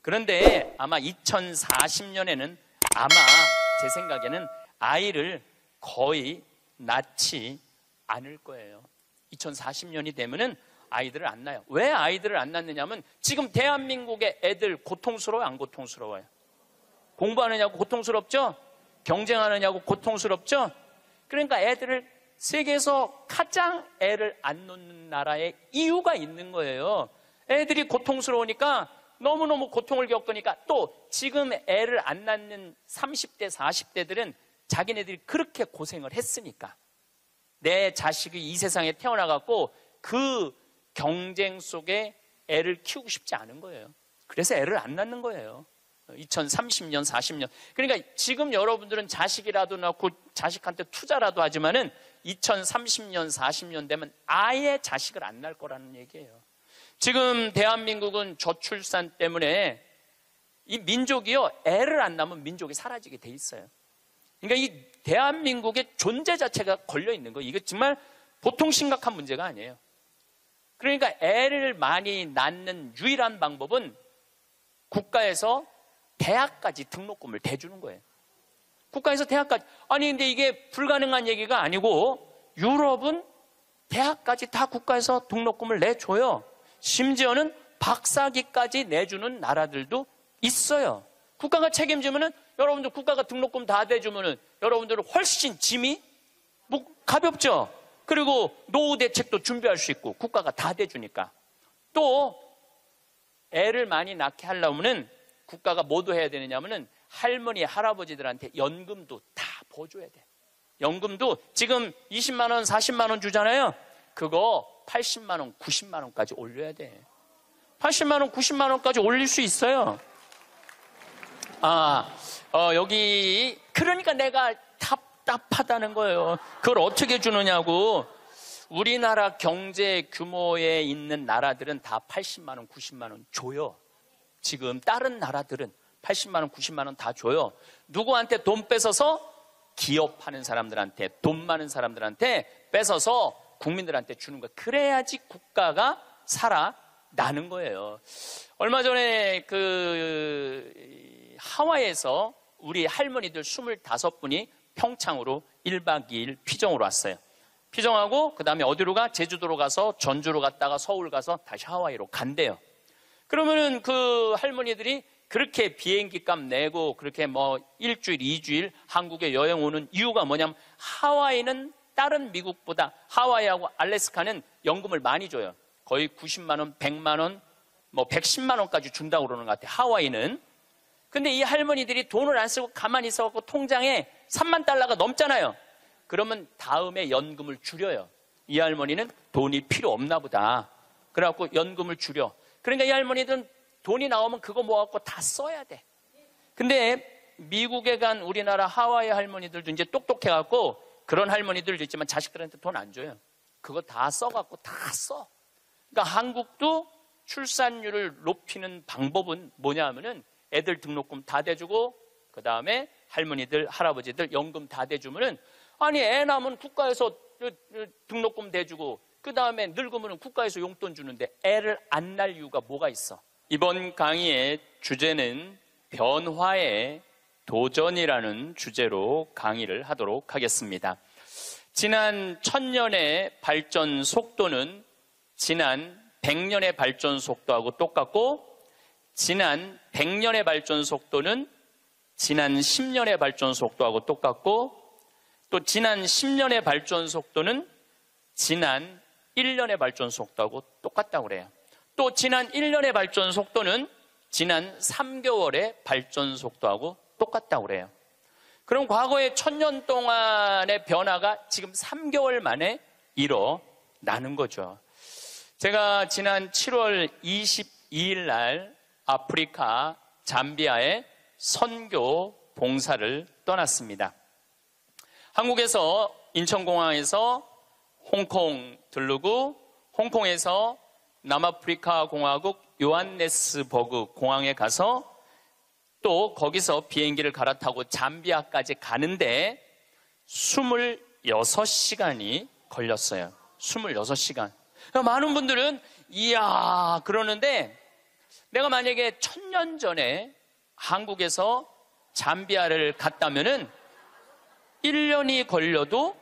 그런데 아마 2040년에는 아마 제 생각에는 아이를 거의 낳지 않을 거예요. 2040년이 되면은 아이들을 안 낳아요. 왜 아이들을 안 낳느냐면 지금 대한민국의 애들 고통스러워요, 안 고통스러워요? 공부하느냐고 고통스럽죠? 경쟁하느냐고 고통스럽죠? 그러니까 애들을 세계에서 가장 애를 안 놓는 나라에 이유가 있는 거예요. 애들이 고통스러우니까 너무너무 고통을 겪으니까 또 지금 애를 안 낳는 30대, 40대들은 자기네들이 그렇게 고생을 했으니까 내 자식이 이 세상에 태어나갖고 그 경쟁 속에 애를 키우고 싶지 않은 거예요. 그래서 애를 안 낳는 거예요. 2030년, 40년. 그러니까 지금 여러분들은 자식이라도 낳고 자식한테 투자라도 하지만은 2030년, 40년 되면 아예 자식을 안 낳을 거라는 얘기예요. 지금 대한민국은 저출산 때문에 이 민족이요, 애를 안 낳으면 민족이 사라지게 돼 있어요. 그러니까 이 대한민국의 존재 자체가 걸려 있는 거예요. 이게 정말 보통 심각한 문제가 아니에요. 그러니까 애를 많이 낳는 유일한 방법은 국가에서 대학까지 등록금을 대주는 거예요. 국가에서 대학까지. 아니 근데 이게 불가능한 얘기가 아니고 유럽은 대학까지 다 국가에서 등록금을 내줘요. 심지어는 박사학위까지 내주는 나라들도 있어요. 국가가 책임지면은 여러분들 국가가 등록금 다 대주면은 여러분들은 훨씬 짐이 가볍죠. 그리고 노후 대책도 준비할 수 있고 국가가 다 대주니까. 또 애를 많이 낳게 하려면은 국가가 뭐도 해야 되느냐면은 할머니 할아버지들한테 연금도 다 보줘야 돼. 연금도 지금 20만 원 40만 원 주잖아요. 그거 80만 원 90만 원까지 올려야 돼. 80만 원 90만 원까지 올릴 수 있어요. 여기 그러니까 내가 답답하다는 거예요. 그걸 어떻게 주느냐고. 우리나라 경제 규모에 있는 나라들은 다 80만 원 90만 원 줘요. 지금 다른 나라들은 80만 원 90만 원 다 줘요. 누구한테 돈 뺏어서? 기업하는 사람들한테, 돈 많은 사람들한테 뺏어서 국민들한테 주는 거예요. 그래야지 국가가 살아나는 거예요. 얼마 전에 하와이에서 우리 할머니들 25분이 평창으로 1박 2일 피정으로 왔어요. 피정하고 그 다음에 어디로 가? 제주도로 가서 전주로 갔다가 서울 가서 다시 하와이로 간대요. 그러면은 그 할머니들이 그렇게 비행기 값 내고 그렇게 일주일, 2주일 한국에 여행 오는 이유가 뭐냐면 하와이는 다른 미국보다 하와이하고 알래스카는 연금을 많이 줘요. 거의 90만 원, 100만 원, 110만 원까지 준다고 그러는 것 같아요. 하와이는. 근데 이 할머니들이 돈을 안 쓰고 가만히 있어갖고 통장에 3만 달러가 넘잖아요. 그러면 다음에 연금을 줄여요. 이 할머니는 돈이 필요 없나 보다. 그래갖고 연금을 줄여. 그러니까 이 할머니들은 돈이 나오면 그거 모아갖고 다 써야 돼. 근데 미국에 간 우리나라 하와이 할머니들도 이제 똑똑해갖고 그런 할머니들도 있지만 자식들한테 돈 안 줘요. 그거 다 써갖고 다 써. 그러니까 한국도 출산율을 높이는 방법은 뭐냐 하면은 애들 등록금 다 대주고 그 다음에 할머니들, 할아버지들 연금 다 대주면은 아니 애 낳으면 국가에서 등록금 대주고 그 다음에 늙으면 국가에서 용돈 주는데 애를 안 낳을 이유가 뭐가 있어? 이번 강의의 주제는 변화의 도전이라는 주제로 강의를 하도록 하겠습니다. 지난 1000년의 발전 속도는 지난 100년의 발전 속도하고 똑같고 지난 100년의 발전 속도는 지난 10년의 발전 속도하고 똑같고 또 지난 10년의 발전 속도는 지난 1년의 발전 속도하고 똑같다고 그래요. 또 지난 1년의 발전 속도는 지난 3개월의 발전 속도하고 똑같다고 그래요. 그럼 과거의 1000년 동안의 변화가 지금 3개월 만에 일어나는 거죠. 제가 지난 7월 22일 날 아프리카 잠비아에 선교 봉사를 떠났습니다. 한국에서 인천공항에서 홍콩 들르고 홍콩에서 남아프리카 공화국 요한네스버그 공항에 가서 또 거기서 비행기를 갈아타고 잠비아까지 가는데 26시간이 걸렸어요. 26시간. 많은 분들은 이야 그러는데 내가 만약에 1000년 전에 한국에서 잠비아를 갔다면은 1년이 걸려도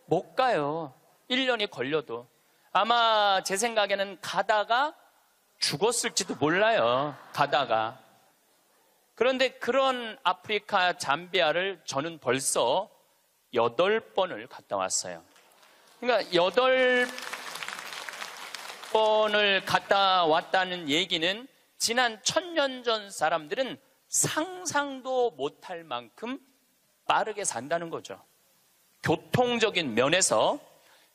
못 가요. 1년이 걸려도. 아마 제 생각에는 가다가 죽었을지도 몰라요. 가다가. 그런데 그런 아프리카 잠비아를 저는 벌써 8번을 갔다 왔어요. 그러니까 8번을 갔다 왔다는 얘기는 지난 1000년 전 사람들은 상상도 못할 만큼 빠르게 산다는 거죠. 교통적인 면에서.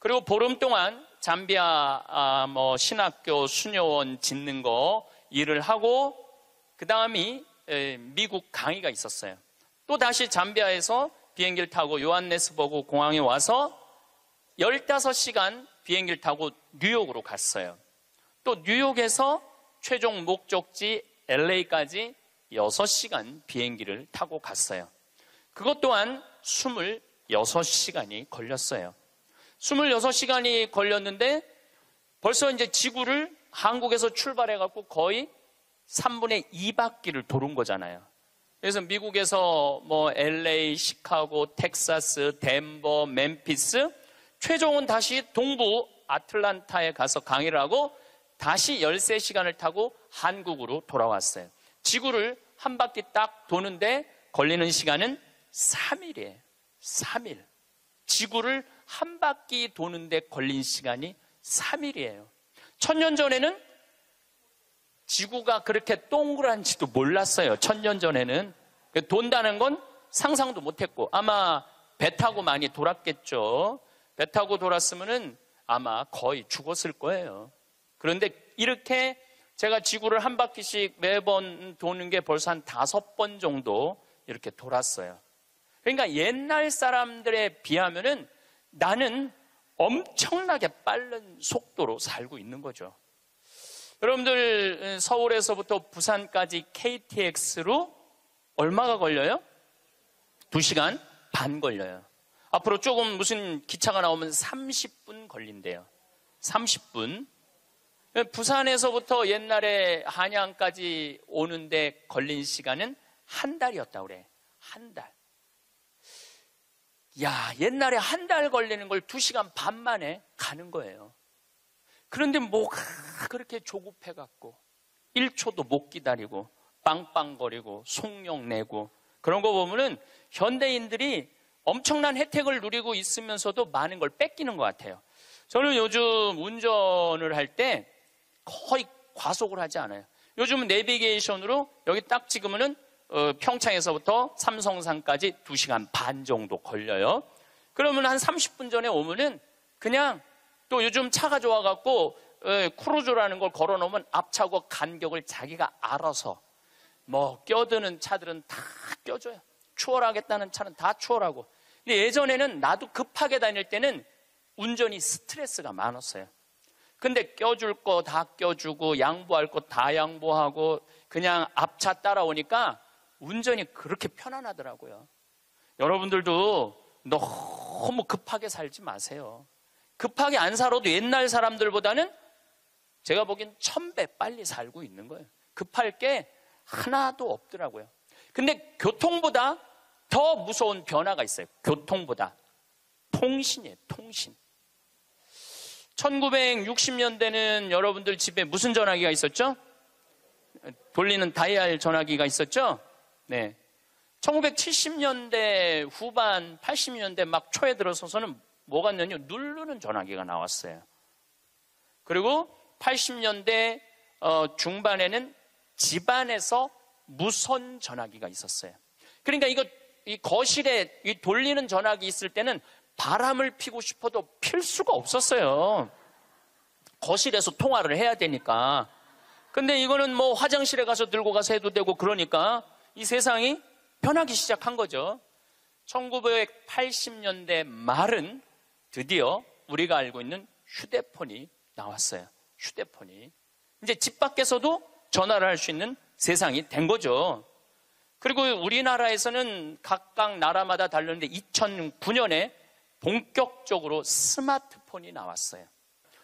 그리고 보름 동안 잠비아 신학교 수녀원 짓는 거 일을 하고 그 다음이 미국 강의가 있었어요. 또 다시 잠비아에서 비행기를 타고 요하네스버그 공항에 와서 15시간 비행기를 타고 뉴욕으로 갔어요. 또 뉴욕에서 최종 목적지 LA까지 6시간 비행기를 타고 갔어요. 그것 또한 26시간이 걸렸어요. 26시간이 걸렸는데 벌써 이제 지구를 한국에서 출발해갖고 거의 3분의 2바퀴를 도는 거잖아요. 그래서 미국에서 LA, 시카고, 텍사스, 덴버, 멤피스, 최종은 다시 동부 아틀란타에 가서 강의를 하고 다시 13시간을 타고 한국으로 돌아왔어요. 지구를 한 바퀴 딱 도는데 걸리는 시간은 3일이에요. 3일. 지구를 한 바퀴 도는데 걸린 시간이 3일이에요. 1000년 전에는 지구가 그렇게 동그란지도 몰랐어요. 1000년 전에는. 돈다는 건 상상도 못했고 아마 배 타고 많이 돌았겠죠. 배 타고 돌았으면은 아마 거의 죽었을 거예요. 그런데 이렇게 제가 지구를 한 바퀴씩 매번 도는 게 벌써 한 5번 정도 이렇게 돌았어요. 그러니까 옛날 사람들에 비하면은 나는 엄청나게 빠른 속도로 살고 있는 거죠. 여러분들 서울에서부터 부산까지 KTX로 얼마가 걸려요? 2시간 반 걸려요. 앞으로 조금 무슨 기차가 나오면 30분 걸린대요. 30분. 부산에서부터 옛날에 한양까지 오는데 걸린 시간은 한 달이었다고 그래. 한 달. 야, 옛날에 한 달 걸리는 걸 2시간 반 만에 가는 거예요. 그런데 뭐가 그렇게 조급해갖고 1초도 못 기다리고 빵빵거리고 속력 내고 그런 거 보면은 현대인들이 엄청난 혜택을 누리고 있으면서도 많은 걸 뺏기는 것 같아요. 저는 요즘 운전을 할 때 거의 과속을 하지 않아요. 요즘은 내비게이션으로 여기 딱 찍으면은 평창에서부터 삼성산까지 2시간 반 정도 걸려요. 그러면 한 30분 전에 오면은 그냥 또 요즘 차가 좋아갖고 크루즈라는 걸 걸어놓으면 앞차고 간격을 자기가 알아서 껴드는 차들은 다 껴줘요. 추월하겠다는 차는 다 추월하고. 근데 예전에는 나도 급하게 다닐 때는 운전이 스트레스가 많았어요. 근데 껴줄 거 다 껴주고 양보할 거 다 양보하고 그냥 앞차 따라오니까 운전이 그렇게 편안하더라고요. 여러분들도 너무 급하게 살지 마세요. 급하게 안 살아도 옛날 사람들보다는 제가 보기엔 1000배 빨리 살고 있는 거예요. 급할 게 하나도 없더라고요. 근데 교통보다 더 무서운 변화가 있어요. 교통보다. 통신이에요. 통신. 1960년대는 여러분들 집에 무슨 전화기가 있었죠? 돌리는 다이얼 전화기가 있었죠? 네. 1970년대 후반, 80년대 막 초에 들어서서는 뭐가 있냐면 누르는 전화기가 나왔어요. 그리고 80년대 중반에는 집안에서 무선 전화기가 있었어요. 그러니까 이 거실에 이 돌리는 전화기 있을 때는 바람을 피고 싶어도 필 수가 없었어요. 거실에서 통화를 해야 되니까. 근데 이거는 뭐 화장실에 가서 들고 가서 해도 되고 그러니까 이 세상이 변하기 시작한 거죠. 1980년대 말은 드디어 우리가 알고 있는 휴대폰이 나왔어요. 휴대폰이. 이제 집 밖에서도 전화를 할 수 있는 세상이 된 거죠. 그리고 우리나라에서는 각각 나라마다 다르는데 2009년에 본격적으로 스마트폰이 나왔어요.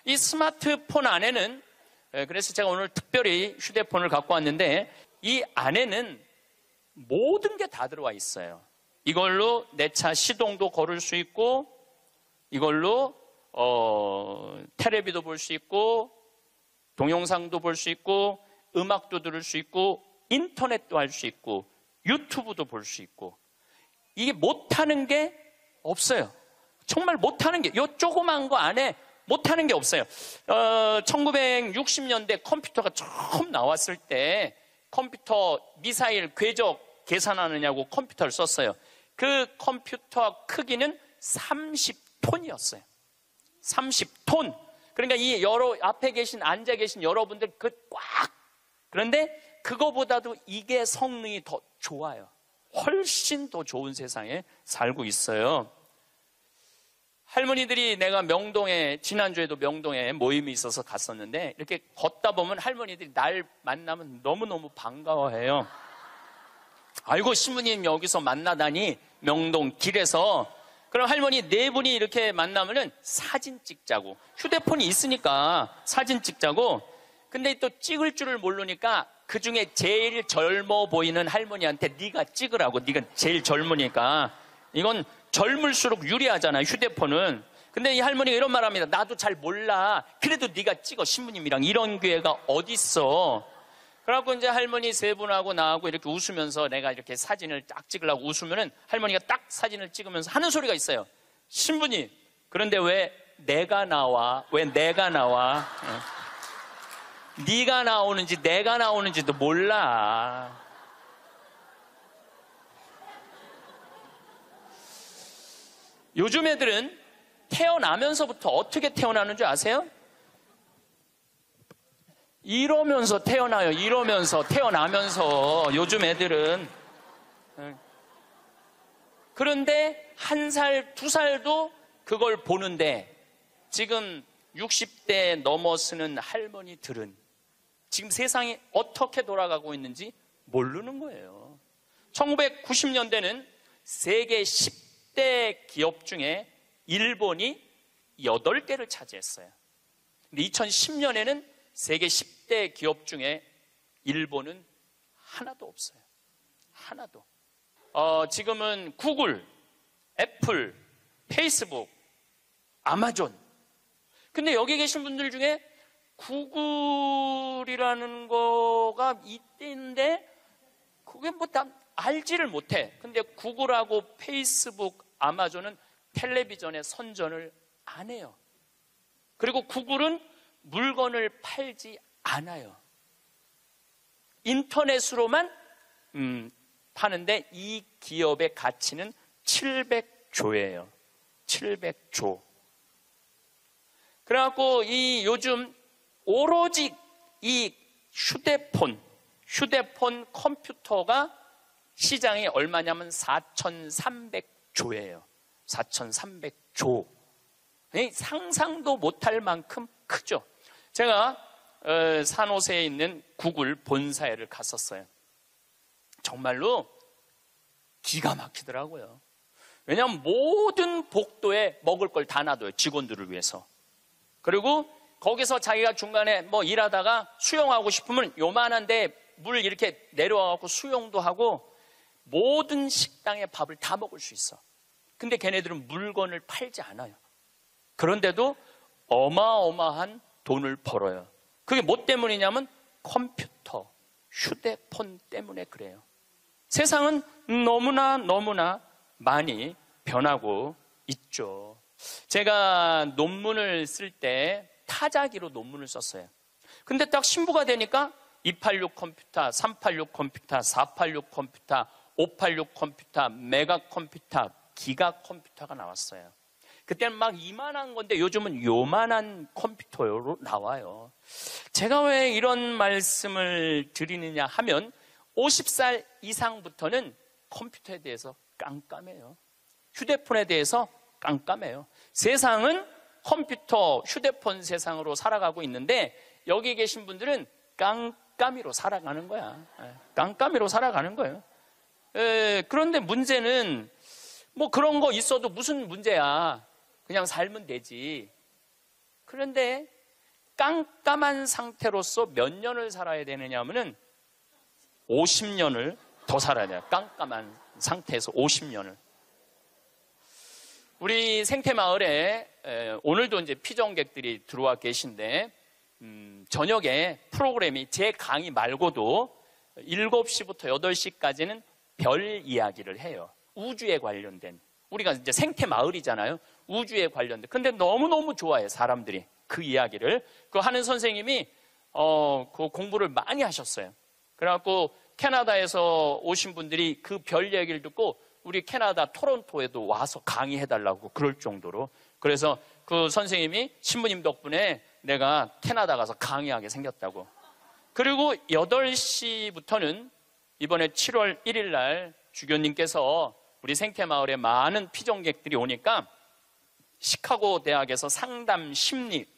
이 스마트폰 안에는 그래서 제가 오늘 특별히 휴대폰을 갖고 왔는데 이 안에는 모든 게 다 들어와 있어요. 이걸로 내 차 시동도 걸을 수 있고, 이걸로 텔레비도 볼 수 있고, 동영상도 볼 수 있고, 음악도 들을 수 있고, 인터넷도 할 수 있고, 유튜브도 볼 수 있고. 이게 못하는 게 없어요. 정말 못하는 게, 요 조그만 거 안에 못하는 게 없어요. 1960년대 컴퓨터가 처음 나왔을 때 컴퓨터 미사일 궤적 계산하느냐고 컴퓨터를 썼어요. 그 컴퓨터 크기는 30톤이었어요. 30톤. 그러니까 이 앞에 앉아 계신 여러분들 그런데 그거보다도 이게 성능이 더 좋아요. 훨씬 더 좋은 세상에 살고 있어요. 할머니들이 내가 지난주에도 명동에 모임이 있어서 갔었는데 이렇게 걷다 보면 할머니들이 날 만나면 너무너무 반가워해요. 아이고, 신부님 여기서 만나다니, 명동 길에서. 그럼 할머니 네 분이 이렇게 만나면은 사진 찍자고. 휴대폰이 있으니까 사진 찍자고. 근데 또 찍을 줄을 모르니까 그 중에 제일 젊어 보이는 할머니한테 네가 찍으라고. 네가 제일 젊으니까. 이건 젊을수록 유리하잖아요, 휴대폰은. 근데 이 할머니가 이런 말 합니다. 나도 잘 몰라. 그래도 네가 찍어, 신부님이랑. 이런 기회가 어딨어. 그래갖고 이제 할머니 세 분하고 나하고 이렇게 웃으면서 내가 이렇게 사진을 딱 찍으려고 웃으면은 할머니가 딱 사진을 찍으면서 하는 소리가 있어요. 신부님, 그런데 왜 내가 나와? 왜 내가 나와? 네가 나오는지 내가 나오는지도 몰라. 요즘 애들은 태어나면서부터 어떻게 태어나는 줄 아세요? 이러면서 태어나요. 이러면서 태어나면서 요즘 애들은. 그런데 1살, 2살도 그걸 보는데 지금 60대 넘어서는 할머니들은 지금 세상이 어떻게 돌아가고 있는지 모르는 거예요. 1990년대는 세계 10대 기업 중에 일본이 8개를 차지했어요. 근데 2010년에는 세계 10대 기업 중에 일본은 하나도 없어요. 하나도. 지금은 구글, 애플, 페이스북, 아마존. 근데 여기 계신 분들 중에 구글이라는 거가 있는데 그게 뭐 다 알지를 못해. 근데 구글하고 페이스북, 아마존은 텔레비전에 선전을 안 해요. 그리고 구글은 물건을 팔지 않아요. 인터넷으로만 파는데 이 기업의 가치는 700조예요. 700조. 그래갖고 이 요즘 오로지 이 휴대폰 컴퓨터가 시장이 얼마냐면 4,300조예요. 4,300조. 상상도 못할 만큼 크죠. 제가 산호세에 있는 구글 본사에를 갔었어요. 정말로 기가 막히더라고요. 왜냐하면 모든 복도에 먹을 걸 다 놔둬요. 직원들을 위해서. 그리고 거기서 자기가 중간에 뭐 일하다가 수영하고 싶으면 요만한데 물 이렇게 내려와갖고 수영도 하고 모든 식당에 밥을 다 먹을 수 있어. 근데 걔네들은 물건을 팔지 않아요. 그런데도 어마어마한 돈을 벌어요. 그게 뭐 때문이냐면 컴퓨터, 휴대폰 때문에 그래요. 세상은 너무나 많이 변하고 있죠. 제가 논문을 쓸 때 타자기로 논문을 썼어요. 근데 딱 신부가 되니까 286 컴퓨터, 386 컴퓨터, 486 컴퓨터, 586 컴퓨터, 메가 컴퓨터, 기가 컴퓨터가 나왔어요. 그때는 막 이만한 건데 요즘은 요만한 컴퓨터로 나와요. 제가 왜 이런 말씀을 드리느냐 하면 50살 이상부터는 컴퓨터에 대해서 깜깜해요. 휴대폰에 대해서 깜깜해요. 세상은 컴퓨터, 휴대폰 세상으로 살아가고 있는데 여기 계신 분들은 깜깜이로 살아가는 거야. 깜깜이로 살아가는 거예요. 그런데 문제는 뭐 그런 거 있어도 무슨 문제야. 그냥 살면 되지. 그런데 깜깜한 상태로서 몇 년을 살아야 되느냐 하면은 50년을 더 살아야 돼요. 깜깜한 상태에서 50년을. 우리 생태마을에 오늘도 이제 피정객들이 들어와 계신데 저녁에 프로그램이 제 강의 말고도 7시부터 8시까지는 별 이야기를 해요. 우주에 관련된. 우리가 이제 생태마을이잖아요. 우주에 관련된. 근데 너무너무 좋아해, 사람들이. 그 이야기를. 그 하는 선생님이, 그 공부를 많이 하셨어요. 그래갖고 캐나다에서 오신 분들이 그 별 얘기를 듣고 우리 캐나다 토론토에도 와서 강의해달라고 그럴 정도로. 그래서 그 선생님이 신부님 덕분에 내가 캐나다 가서 강의하게 생겼다고. 그리고 8시부터는 이번에 7월 1일 날 주교님께서 우리 생태마을에 많은 피정객들이 오니까 시카고 대학에서 상담 심리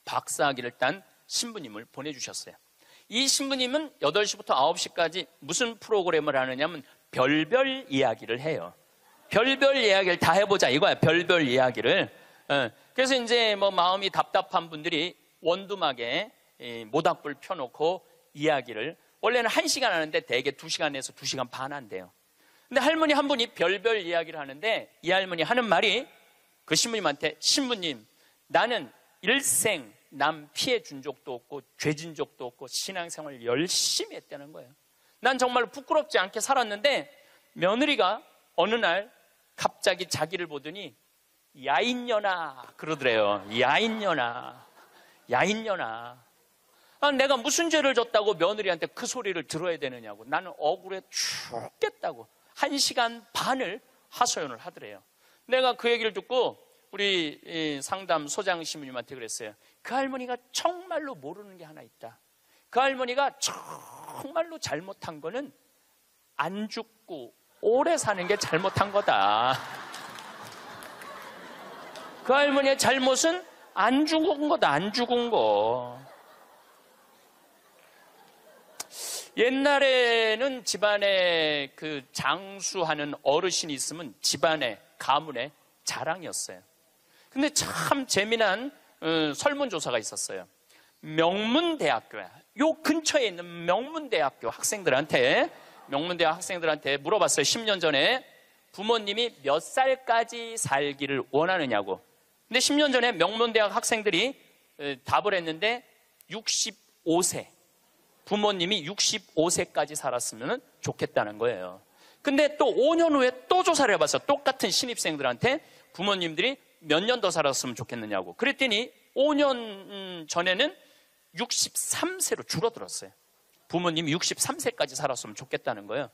박사학위를 딴 신부님을 보내주셨어요. 이 신부님은 8시부터 9시까지 무슨 프로그램을 하느냐면 별별 이야기를 해요. 별별 이야기를 다 해보자 이거야. 별별 이야기를. 그래서 이제 뭐 마음이 답답한 분들이 원두막에 모닥불 펴놓고 이야기를, 원래는 1시간 하는데 대개 2시간에서 2시간 반 한대요. 근데 할머니 한 분이 별별 이야기를 하는데 이 할머니 하는 말이 그 신부님한테, 신부님, 나는 일생 남 피해 준 적도 없고 죄 진 적도 없고 신앙생활 열심히 했다는 거예요. 난 정말 부끄럽지 않게 살았는데 며느리가 어느 날 갑자기 자기를 보더니 야인년아 그러더래요. 야인년아, 야인년아. 내가 무슨 죄를 졌다고 며느리한테 그 소리를 들어야 되느냐고. 나는 억울해 죽겠다고 1시간 반을 하소연을 하더래요. 내가 그 얘기를 듣고 우리 상담 소장 신부님한테 그랬어요. 그 할머니가 정말로 모르는 게 하나 있다. 그 할머니가 정말로 잘못한 거는 안 죽고 오래 사는 게 잘못한 거다. 그 할머니의 잘못은 안 죽은 거다. 안 죽은 거. 옛날에는 집안에 그 장수하는 어르신이 있으면 집안에 가문의 자랑이었어요. 근데 참 재미난 설문조사가 있었어요. 명문대학교야. 요 근처에 있는 명문대학교 학생들한테 물어봤어요. 10년 전에 부모님이 몇 살까지 살기를 원하느냐고. 근데 10년 전에 명문대학 학생들이 답을 했는데 65세. 부모님이 65세까지 살았으면 좋겠다는 거예요. 근데 또 5년 후에 또 조사를 해봤어요. 똑같은 신입생들한테 부모님들이 몇 년 더 살았으면 좋겠느냐고. 그랬더니 5년 전에는 63세로 줄어들었어요. 부모님이 63세까지 살았으면 좋겠다는 거예요.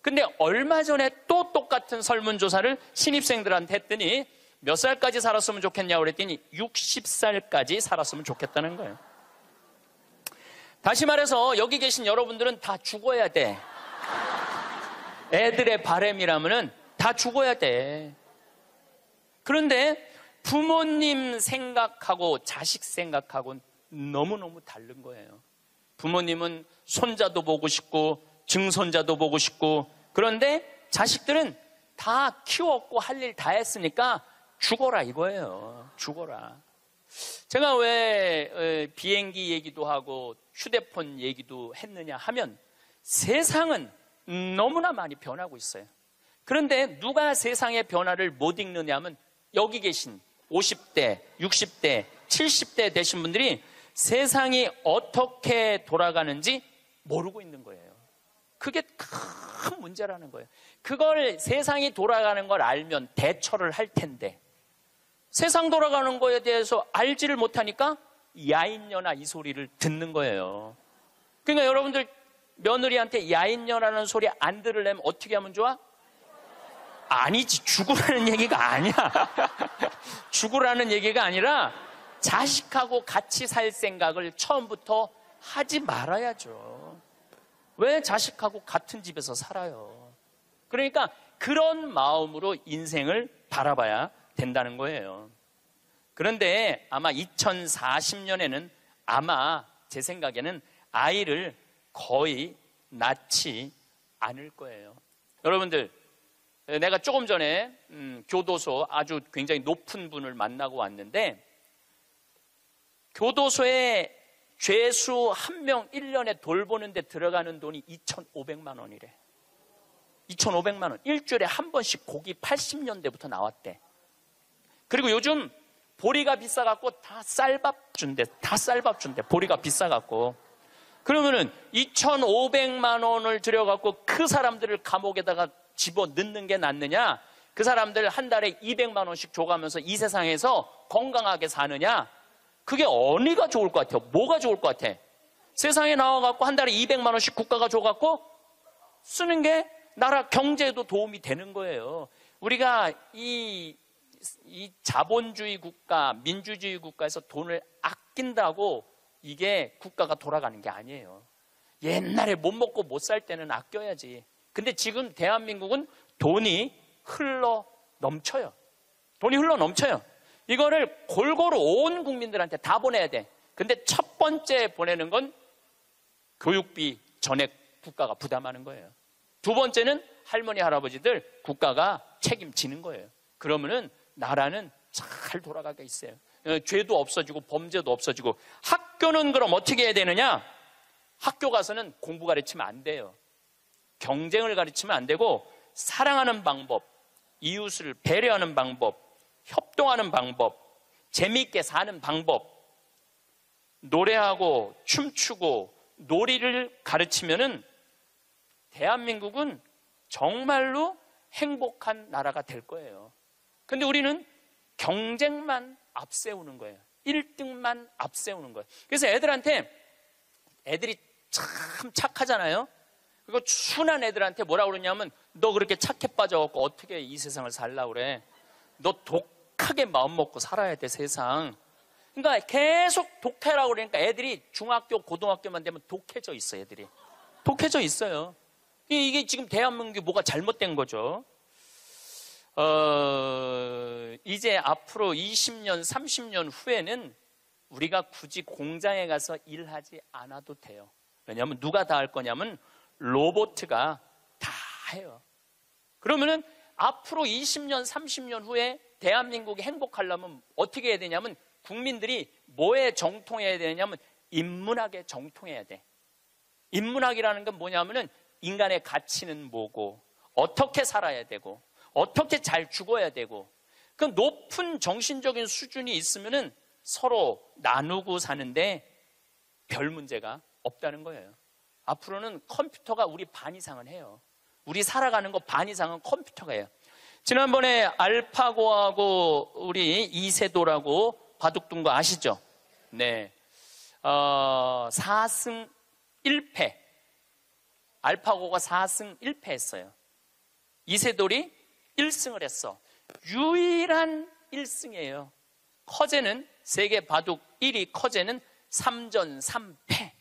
근데 얼마 전에 또 똑같은 설문조사를 신입생들한테 했더니 몇 살까지 살았으면 좋겠냐고 그랬더니 60살까지 살았으면 좋겠다는 거예요. 다시 말해서 여기 계신 여러분들은 다 죽어야 돼. 애들의 바람이라면은 다 죽어야 돼. 그런데 부모님 생각하고 자식 생각하고는 너무너무 다른 거예요. 부모님은 손자도 보고 싶고 증손자도 보고 싶고, 그런데 자식들은 다 키웠고 할 일 다 했으니까 죽어라 이거예요. 죽어라. 제가 왜 비행기 얘기도 하고 휴대폰 얘기도 했느냐 하면 세상은 너무나 많이 변하고 있어요. 그런데 누가 세상의 변화를 못 읽느냐 하면 여기 계신 50대, 60대, 70대 되신 분들이 세상이 어떻게 돌아가는지 모르고 있는 거예요. 그게 큰 문제라는 거예요. 그걸 세상이 돌아가는 걸 알면 대처를 할 텐데 세상 돌아가는 거에 대해서 알지를 못하니까 야인년아 이 소리를 듣는 거예요. 그러니까 여러분들 며느리한테 야인년아라는 소리 안 들으려면 어떻게 하면 좋아? 아니지, 죽으라는 얘기가 아니야. 죽으라는 얘기가 아니라 자식하고 같이 살 생각을 처음부터 하지 말아야죠. 왜 자식하고 같은 집에서 살아요? 그러니까 그런 마음으로 인생을 바라봐야 된다는 거예요. 그런데 아마 2040년에는 아마 제 생각에는 아이를 거의 낳지 않을 거예요. 여러분들, 내가 조금 전에 교도소 아주 굉장히 높은 분을 만나고 왔는데 교도소에 죄수 한 명 1년에 돌보는데 들어가는 돈이 2,500만 원이래. 2,500만 원. 일주일에 한 번씩 고기 80년대부터 나왔대. 그리고 요즘 보리가 비싸갖고 다 쌀밥 준대. 다 쌀밥 준대. 보리가 비싸갖고. 그러면은 2,500만 원을 들여갖고 그 사람들을 감옥에다가 집어 넣는 게 낫느냐? 그 사람들 한 달에 200만 원씩 줘가면서 이 세상에서 건강하게 사느냐? 그게 어디가 좋을 것 같아요? 뭐가 좋을 것 같아? 세상에 나와갖고 한 달에 200만 원씩 국가가 줘갖고 쓰는 게 나라 경제에도 도움이 되는 거예요. 우리가 이 자본주의 국가, 민주주의 국가에서 돈을 아낀다고 이게 국가가 돌아가는 게 아니에요. 옛날에 못 먹고 못 살 때는 아껴야지. 근데 지금 대한민국은 돈이 흘러 넘쳐요. 돈이 흘러 넘쳐요. 이거를 골고루 온 국민들한테 다 보내야 돼. 근데 첫 번째 보내는 건 교육비 전액 국가가 부담하는 거예요. 두 번째는 할머니, 할아버지들 국가가 책임지는 거예요. 그러면은 나라는 잘 돌아가게 있어요. 죄도 없어지고 범죄도 없어지고. 학교는 그럼 어떻게 해야 되느냐? 학교 가서는 공부 가르치면 안 돼요. 경쟁을 가르치면 안 되고 사랑하는 방법, 이웃을 배려하는 방법, 협동하는 방법, 재미있게 사는 방법, 노래하고 춤추고 놀이를 가르치면은 대한민국은 정말로 행복한 나라가 될 거예요. 근데 우리는 경쟁만 앞세우는 거예요. 1등만 앞세우는 거예요. 그래서 애들이 참 착하잖아요. 그리고 순한 애들한테 뭐라 그러냐면 너 그렇게 착해 빠져갖고 어떻게 이 세상을 살라고 그래. 너 독하게 마음 먹고 살아야 돼, 세상. 그러니까 계속 독해라고 그러니까 애들이 중학교, 고등학교만 되면 독해져 있어, 애들이. 독해져 있어요. 이게 지금 대한민국이 뭐가 잘못된 거죠. 이제 앞으로 20년, 30년 후에는 우리가 굳이 공장에 가서 일하지 않아도 돼요. 왜냐하면 누가 다 할 거냐면 로봇가 다 해요. 그러면은 앞으로 20년, 30년 후에 대한민국이 행복하려면 어떻게 해야 되냐면 국민들이 뭐에 정통해야 되냐면 인문학에 정통해야 돼. 인문학이라는 건 뭐냐면은 인간의 가치는 뭐고 어떻게 살아야 되고 어떻게 잘 죽어야 되고 그 높은 정신적인 수준이 있으면은 서로 나누고 사는데 별 문제가 없다는 거예요. 앞으로는 컴퓨터가 우리 반 이상은 해요. 우리 살아가는 거 반 이상은 컴퓨터가 해요. 지난번에 알파고하고 우리 이세돌하고 바둑둔 거 아시죠? 네. 4승 1패. 알파고가 4승 1패 했어요. 이세돌이 1승을 했어. 유일한 1승이에요. 커제는 세계 바둑 1위 커제는 3전 3패.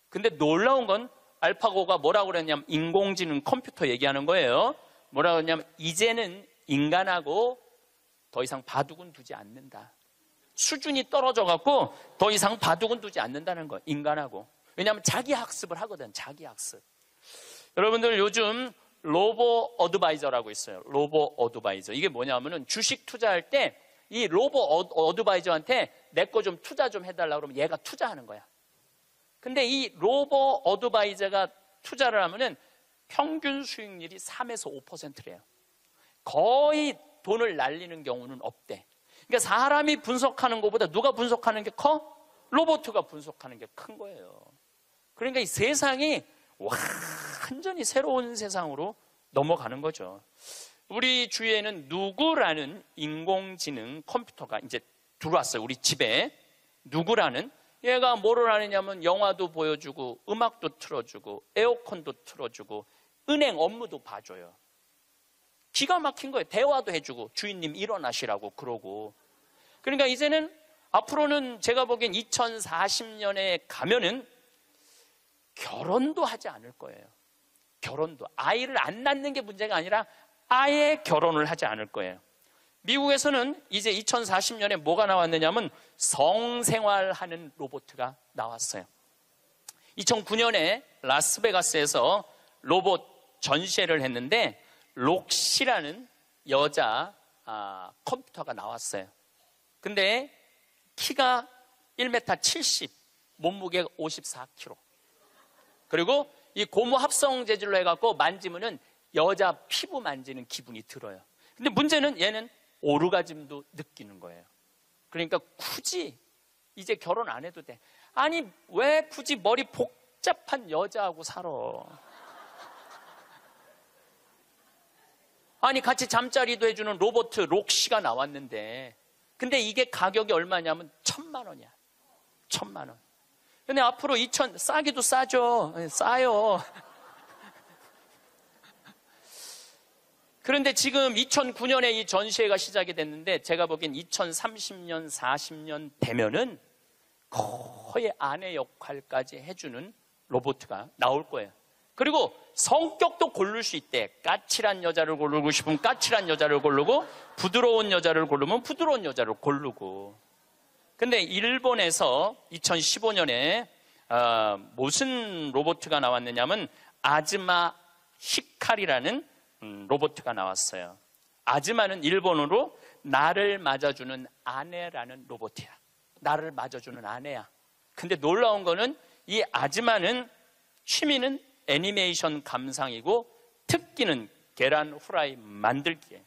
근데 놀라운 건 알파고가 뭐라고 그랬냐면 인공지능 컴퓨터 얘기하는 거예요. 뭐라고 그랬냐면 이제는 인간하고 더 이상 바둑은 두지 않는다. 수준이 떨어져 갖고 더 이상 바둑은 두지 않는다는 거예요. 인간하고. 왜냐하면 자기 학습을 하거든. 자기 학습. 여러분들 요즘 로보 어드바이저라고 있어요. 로보 어드바이저. 이게 뭐냐면은 주식 투자할 때 이 로보 어드바이저한테 내 거 좀 투자 좀 해달라고 그러면 얘가 투자하는 거야. 근데 이 로보 어드바이저가 투자를 하면은 평균 수익률이 3에서 5%래요. 거의 돈을 날리는 경우는 없대. 그러니까 사람이 분석하는 것보다 누가 분석하는 게 커? 로봇가 분석하는 게 큰 거예요. 그러니까 이 세상이 완전히 새로운 세상으로 넘어가는 거죠. 우리 주위에는 누구라는 인공지능 컴퓨터가 이제 들어왔어요. 우리 집에. 누구라는? 얘가 뭐를 하느냐면 영화도 보여주고 음악도 틀어주고 에어컨도 틀어주고 은행 업무도 봐줘요. 기가 막힌 거예요. 대화도 해주고 주인님 일어나시라고 그러고. 그러니까 이제는 앞으로는 제가 보기엔 2040년에 가면은 결혼도 하지 않을 거예요. 결혼도. 아이를 안 낳는 게 문제가 아니라 아예 결혼을 하지 않을 거예요. 미국에서는 이제 2040년에 뭐가 나왔느냐면 성생활하는 로봇가 나왔어요. 2009년에 라스베가스에서 로봇 전시회를 했는데 록시라는 여자 컴퓨터가 나왔어요. 근데 키가 1m 70, 몸무게 54kg. 그리고 이 고무 합성 재질로 해갖고 만지면은 여자 피부 만지는 기분이 들어요. 근데 문제는 얘는 오르가즘도 느끼는 거예요. 그러니까 굳이 이제 결혼 안 해도 돼. 아니 왜 굳이 머리 복잡한 여자하고 살아? 아니 같이 잠자리도 해주는 로봇 록시가 나왔는데, 근데 이게 가격이 얼마냐면 1,000만 원이야. 1,000만 원. 근데 앞으로 싸기도 싸죠. 싸요. 그런데 지금 2009년에 이 전시회가 시작이 됐는데, 제가 보기엔 2030년, 40년 되면은 거의 아내 역할까지 해주는 로봇가 나올 거예요. 그리고 성격도 고를 수 있대. 까칠한 여자를 고르고 싶으면 까칠한 여자를 고르고, 부드러운 여자를 고르면 부드러운 여자를 고르고. 근데 일본에서 2015년에 무슨 로봇가 나왔느냐면 아즈마 히카리라는 로봇가 나왔어요. 아즈마는 일본어로 나를 맞아주는 아내라는 로봇이야. 나를 맞아주는 아내야. 근데 놀라운 거는 이 아즈마는 취미는 애니메이션 감상이고 특기는 계란 후라이 만들기예요.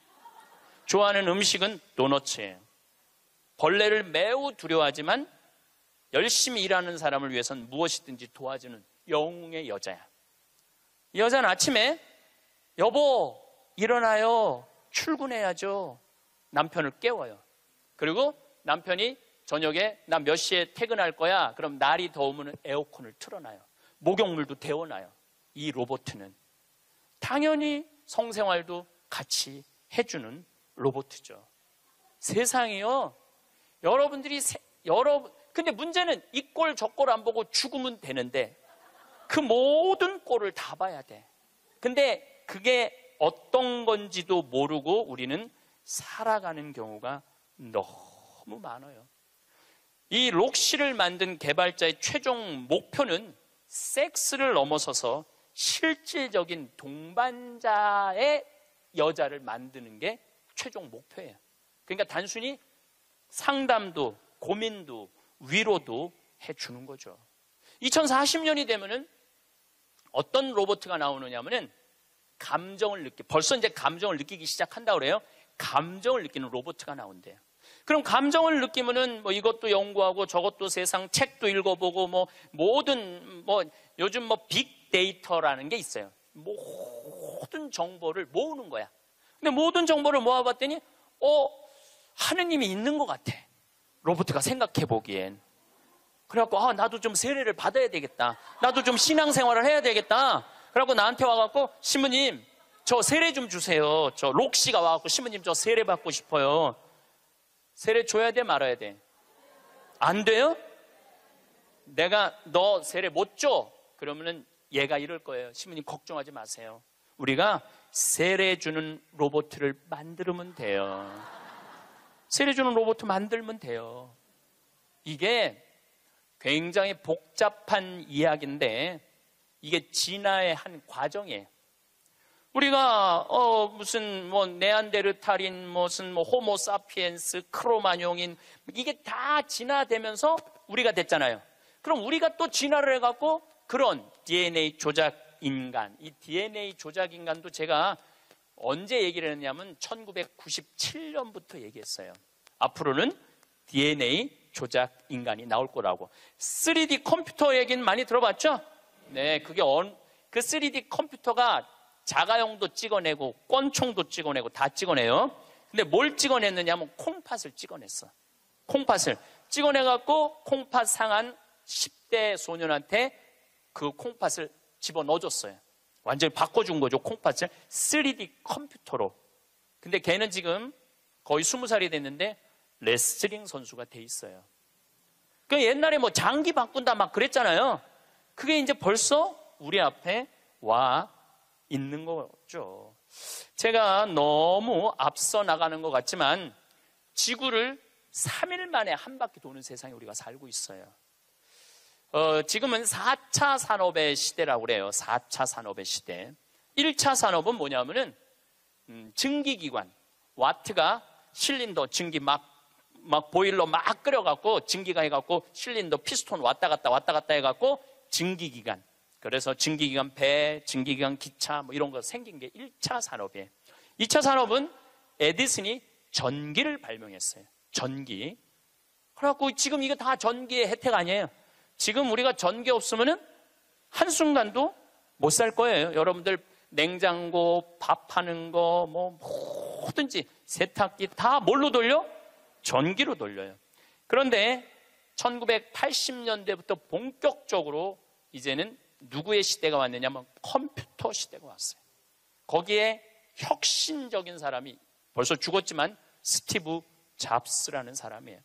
좋아하는 음식은 도너츠예요. 벌레를 매우 두려워하지만 열심히 일하는 사람을 위해서는 무엇이든지 도와주는 영웅의 여자야. 이 여자는 아침에 여보 일어나요, 출근해야죠, 남편을 깨워요. 그리고 남편이 저녁에 나 몇 시에 퇴근할 거야. 그럼 날이 더우면 에어컨을 틀어놔요. 목욕물도 데워놔요. 이 로봇은 당연히 성생활도 같이 해주는 로봇이죠. 세상이요, 여러분들이 근데 문제는 이 꼴 저 꼴 안 보고 죽으면 되는데 그 모든 꼴을 다 봐야 돼. 근데 그게 어떤 건지도 모르고 우리는 살아가는 경우가 너무 많아요. 이 록시를 만든 개발자의 최종 목표는 섹스를 넘어서서 실질적인 동반자의 여자를 만드는 게 최종 목표예요. 그러니까 단순히 상담도 고민도 위로도 해주는 거죠. 2040년이 되면은 어떤 로봇가 나오느냐면은 벌써 이제 감정을 느끼기 시작한다고 그래요. 감정을 느끼는 로봇가 나온대요. 그럼 감정을 느끼면은 뭐 이것도 연구하고 저것도 세상 책도 읽어보고 모든 요즘 빅데이터라는 게 있어요. 모든 정보를 모으는 거야. 근데 모든 정보를 모아봤더니 하느님이 있는 것 같아. 로봇가 생각해 보기엔. 그래갖고 나도 좀 세례를 받아야 되겠다. 나도 좀 신앙생활을 해야 되겠다. 그래갖고 나한테 와갖고 신부님 저 세례 좀 주세요. 저 록시가 와갖고 신부님 저 세례 받고 싶어요. 세례 줘야 돼 말아야 돼? 안 돼요? 내가 너 세례 못 줘? 그러면은 얘가 이럴 거예요. 신부님 걱정하지 마세요. 우리가 세례 주는 로봇을 만들면 돼요. 세례 주는 로봇 만들면 돼요. 이게 굉장히 복잡한 이야기인데 이게 진화의 한 과정이에요. 우리가 무슨 네안데르탈인 무슨 호모사피엔스 크로마뇽인 이게 다 진화되면서 우리가 됐잖아요. 그럼 우리가 또 진화를 해갖고 그런 DNA 조작 인간, 이 DNA 조작 인간도 제가 언제 얘기를 했냐면 1997년부터 얘기했어요. 앞으로는 DNA 조작 인간이 나올 거라고. 3D 컴퓨터 얘기는 많이 들어봤죠? 네, 그 3D 컴퓨터가 자가용도 찍어내고 권총도 찍어내고 다 찍어내요. 근데 뭘 찍어냈느냐면 콩팥을 찍어냈어. 콩팥을 찍어내갖고 콩팥 상한 10대 소년한테 그 콩팥을 집어넣어줬어요. 완전히 바꿔준 거죠. 콩팥을 3D 컴퓨터로. 근데 걔는 지금 거의 20살이 됐는데 레슬링 선수가 돼 있어요. 그 옛날에 장기 바꾼다 막 그랬잖아요. 그게 이제 벌써 우리 앞에 와 있는 거죠. 제가 너무 앞서 나가는 것 같지만 지구를 3일 만에 한 바퀴 도는 세상에 우리가 살고 있어요. 지금은 4차 산업의 시대라고 그래요. 4차 산업의 시대. 1차 산업은 뭐냐면은 증기기관, 와트가 실린더 증기 막 막 보일러 막 끓여갖고 증기가 해갖고 실린더 피스톤 왔다 갔다 해갖고 증기기관. 그래서 증기기관 배, 증기기관 기차 뭐 이런 거 생긴 게 1차 산업이에요. 2차 산업은 에디슨이 전기를 발명했어요. 전기. 그래갖고 지금 이거 다 전기의 혜택 아니에요. 지금 우리가 전기 없으면은 한순간도 못 살 거예요. 여러분들 냉장고, 밥하는 거, 뭐 뭐든지 세탁기 다 뭘로 돌려? 전기로 돌려요. 그런데 1980년대부터 본격적으로 이제는 누구의 시대가 왔느냐면 컴퓨터 시대가 왔어요. 거기에 혁신적인 사람이 벌써 죽었지만 스티브 잡스라는 사람이에요.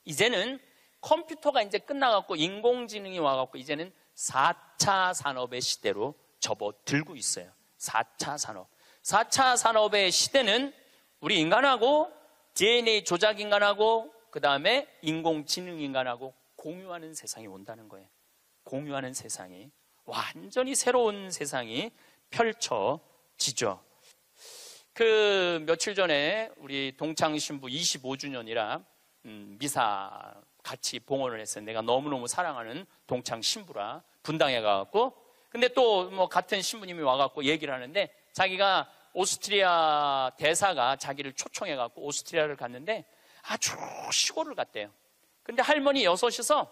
이제는 컴퓨터가 이제 끝나갖고 인공지능이 와갖고 이제는 4차 산업의 시대로 접어들고 있어요. 4차 산업. 4차 산업의 시대는 우리 인간하고 DNA 조작 인간하고 그 다음에 인공지능 인간하고 공유하는 세상이 온다는 거예요. 공유하는 세상이. 완전히 새로운 세상이 펼쳐지죠. 그 며칠 전에 우리 동창 신부 25주년이라 미사 같이 봉헌을 했어요. 내가 너무너무 사랑하는 동창 신부라 분당에 가갖고. 근데 또 뭐 같은 신부님이 와갖고 얘기를 하는데 자기가 오스트리아 대사가 자기를 초청해갖고 오스트리아를 갔는데 아주 시골을 갔대요. 근데 할머니 6이서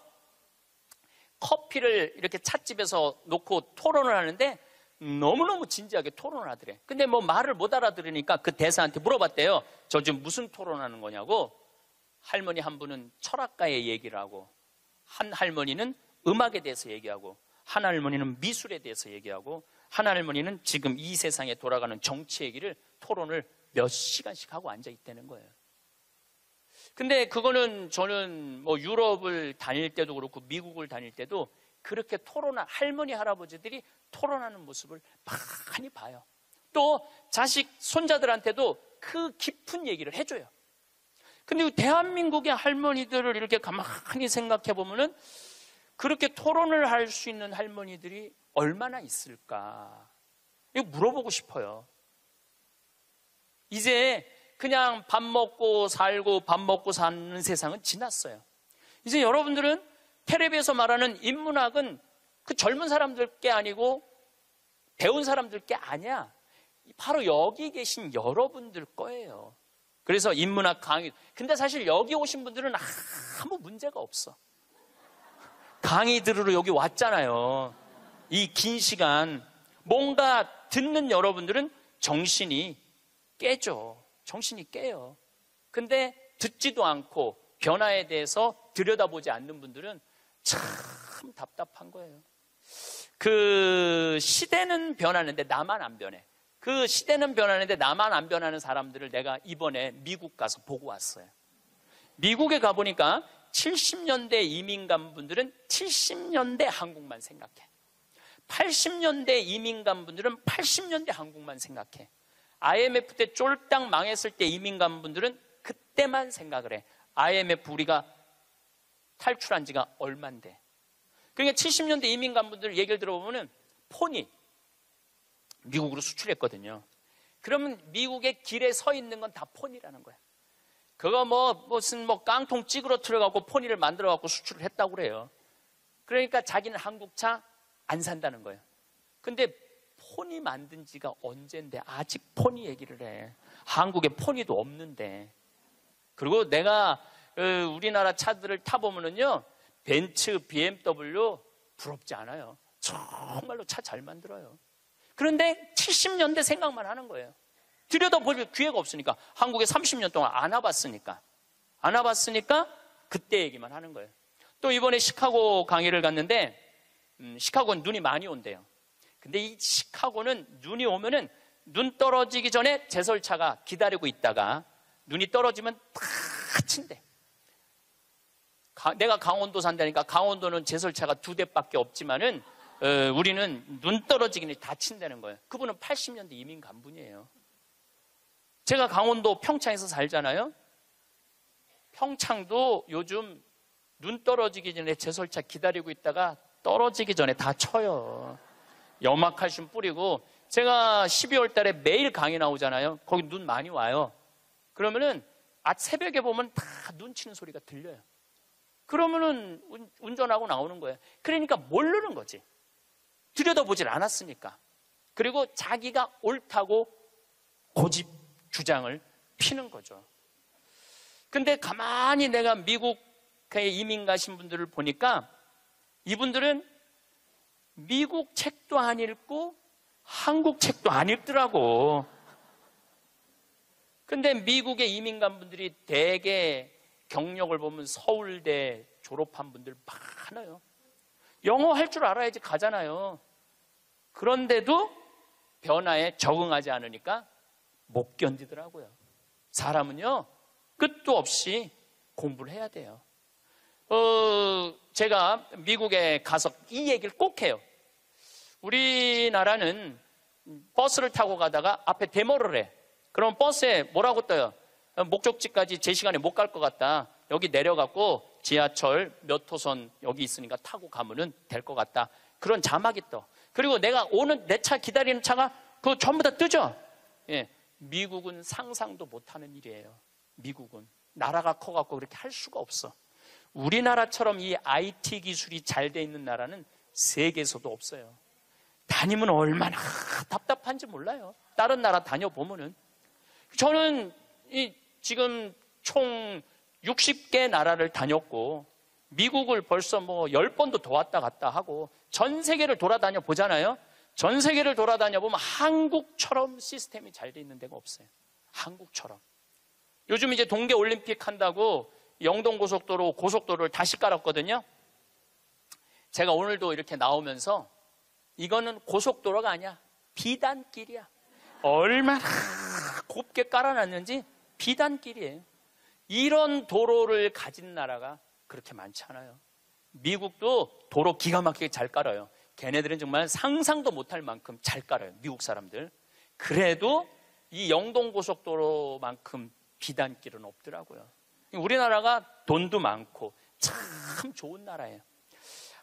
커피를 이렇게 찻집에서 놓고 토론을 하는데 너무너무 진지하게 토론을 하더래. 근데 뭐 말을 못 알아들으니까 그 대사한테 물어봤대요. 저 지금 무슨 토론하는 거냐고. 할머니 한 분은 철학가의 얘기를 하고, 한 할머니는 음악에 대해서 얘기하고, 한 할머니는 미술에 대해서 얘기하고, 한 할머니는 지금 이 세상에 돌아가는 정치 얘기를 토론을 몇 시간씩 하고 앉아 있다는 거예요. 근데 그거는 저는 뭐 유럽을 다닐 때도 그렇고 미국을 다닐 때도 그렇게 할머니 할아버지들이 토론하는 모습을 많이 봐요. 또 자식 손자들한테도 그 깊은 얘기를 해줘요. 근데 대한민국의 할머니들을 이렇게 가만히 생각해 보면은 그렇게 토론을 할 수 있는 할머니들이 얼마나 있을까? 이거 물어보고 싶어요. 이제 그냥 밥 먹고 살고 밥 먹고 사는 세상은 지났어요. 이제 여러분들은 텔레비에서 말하는 인문학은 그 젊은 사람들 게 아니고 배운 사람들 게 아니야. 바로 여기 계신 여러분들 거예요. 그래서 인문학 강의. 근데 사실 여기 오신 분들은 아무 문제가 없어. 강의 들으러 여기 왔잖아요. 이 긴 시간. 뭔가 듣는 여러분들은 정신이 깨져. 정신이 깨요. 근데 듣지도 않고 변화에 대해서 들여다보지 않는 분들은 참 답답한 거예요. 그 시대는 변하는데 나만 안 변해. 그 시대는 변하는데 나만 안 변하는 사람들을 내가 이번에 미국 가서 보고 왔어요. 미국에 가보니까 70년대 이민 간 분들은 70년대 한국만 생각해. 80년대 이민 간 분들은 80년대 한국만 생각해. IMF 때 쫄딱 망했을 때 이민 간 분들은 그때만 생각을 해. IMF 우리가 탈출한 지가 얼만데. 그러니까 70년대 이민 간 분들 얘기를 들어보면은 폰이 미국으로 수출했거든요. 그러면 미국의 길에 서 있는 건 다 폰이라는 거야. 그거 무슨 깡통 찌그러뜨려 갖고 폰이를 만들어 갖고 수출을 했다고 그래요. 그러니까 자기는 한국차 안 산다는 거예요. 근데 폰이 만든 지가 언젠데 아직 폰이 얘기를 해. 한국에 폰이도 없는데. 그리고 내가 우리나라 차들을 타보면은요, 벤츠, BMW 부럽지 않아요. 정말로 차 잘 만들어요. 그런데 70년대 생각만 하는 거예요. 들여다볼 기회가 없으니까. 한국에 30년 동안 안 와봤으니까. 안 와봤으니까 그때 얘기만 하는 거예요. 또 이번에 시카고 강의를 갔는데 시카고는 눈이 많이 온대요. 근데 이 시카고는 눈이 오면은 눈 떨어지기 전에 제설차가 기다리고 있다가 눈이 떨어지면 다 친대. 내가 강원도 산다니까 강원도는 제설차가 2대밖에 없지만은 우리는 눈 떨어지기 전에 다 친다는 거예요. 그분은 80년대 이민 간 분이에요. 제가 강원도 평창에서 살잖아요. 평창도 요즘 눈 떨어지기 전에 제설차 기다리고 있다가 떨어지기 전에 다 쳐요. 염화칼슘 뿌리고. 제가 12월 달에 매일 강의 나오잖아요. 거기 눈 많이 와요. 그러면은 새벽에 보면 다 눈 치는 소리가 들려요. 그러면은 운전하고 나오는 거예요. 그러니까 모르는 거지. 들여다보질 않았으니까. 그리고 자기가 옳다고 고집 주장을 피는 거죠. 근데 가만히 내가 미국에 이민 가신 분들을 보니까 이분들은 미국 책도 안 읽고 한국 책도 안 읽더라고. 근데 미국에 이민 간 분들이 대개 경력을 보면 서울대 졸업한 분들 많아요. 영어 할 줄 알아야지 가잖아요. 그런데도 변화에 적응하지 않으니까 못 견디더라고요. 사람은요, 끝도 없이 공부를 해야 돼요. 제가 미국에 가서 이 얘기를 꼭 해요. 우리나라는 버스를 타고 가다가 앞에 데모를 해. 그럼 버스에 뭐라고 떠요? 목적지까지 제 시간에 못 갈 것 같다. 여기 내려갖고 지하철 몇 호선 여기 있으니까 타고 가면은 될 것 같다. 그런 자막이 떠. 그리고 내가 오는 내 차 기다리는 차가 그거 전부 다 뜨죠? 예. 미국은 상상도 못하는 일이에요. 미국은. 나라가 커갖고 그렇게 할 수가 없어. 우리나라처럼 이 IT 기술이 잘 돼 있는 나라는 세계에서도 없어요. 다니면 얼마나 답답한지 몰라요. 다른 나라 다녀보면은. 저는 지금 총 60개 나라를 다녔고 미국을 벌써 뭐 10번도 더 왔다 갔다 하고 전 세계를 돌아다녀 보잖아요. 전 세계를 돌아다녀 보면 한국처럼 시스템이 잘 돼 있는 데가 없어요. 한국처럼. 요즘 이제 동계올림픽 한다고 영동고속도로, 고속도로를 다시 깔았거든요. 제가 오늘도 이렇게 나오면서 이거는 고속도로가 아니야. 비단길이야. 얼마나 곱게 깔아놨는지 비단길이에요. 이런 도로를 가진 나라가 그렇게 많지 않아요. 미국도 도로 기가 막히게 잘 깔아요. 걔네들은 정말 상상도 못할 만큼 잘 깔아요. 미국 사람들. 그래도 이 영동고속도로만큼 비단길은 없더라고요. 우리나라가 돈도 많고 참 좋은 나라예요.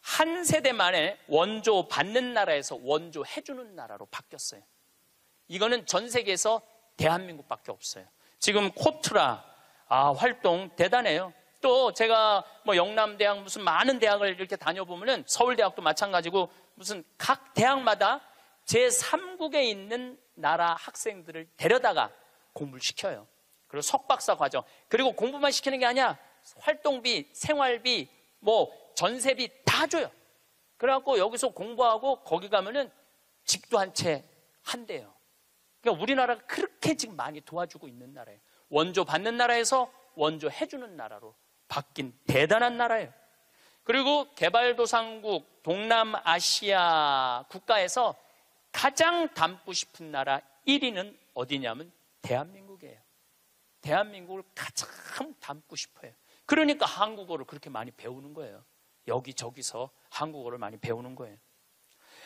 한 세대 만에 원조 받는 나라에서 원조 해주는 나라로 바뀌었어요. 이거는 전 세계에서 대한민국밖에 없어요. 지금 코트라 활동 대단해요. 또 제가 뭐 영남대학 무슨 많은 대학을 이렇게 다녀보면은 서울대학도 마찬가지고 무슨 각 대학마다 제3국에 있는 나라 학생들을 데려다가 공부를 시켜요. 그리고 석박사 과정. 그리고 공부만 시키는 게 아니야. 활동비, 생활비, 뭐 전세비 다 줘요. 그래갖고 여기서 공부하고 거기 가면은 집도 한 채 한대요. 그러니까 우리나라가 그렇게 지금 많이 도와주고 있는 나라예요. 원조 받는 나라에서 원조 해주는 나라로 바뀐 대단한 나라예요. 그리고 개발도상국 동남아시아 국가에서 가장 닮고 싶은 나라 1위는 어디냐면 대한민국이에요. 대한민국을 가장 닮고 싶어요. 그러니까 한국어를 그렇게 많이 배우는 거예요. 여기저기서 한국어를 많이 배우는 거예요.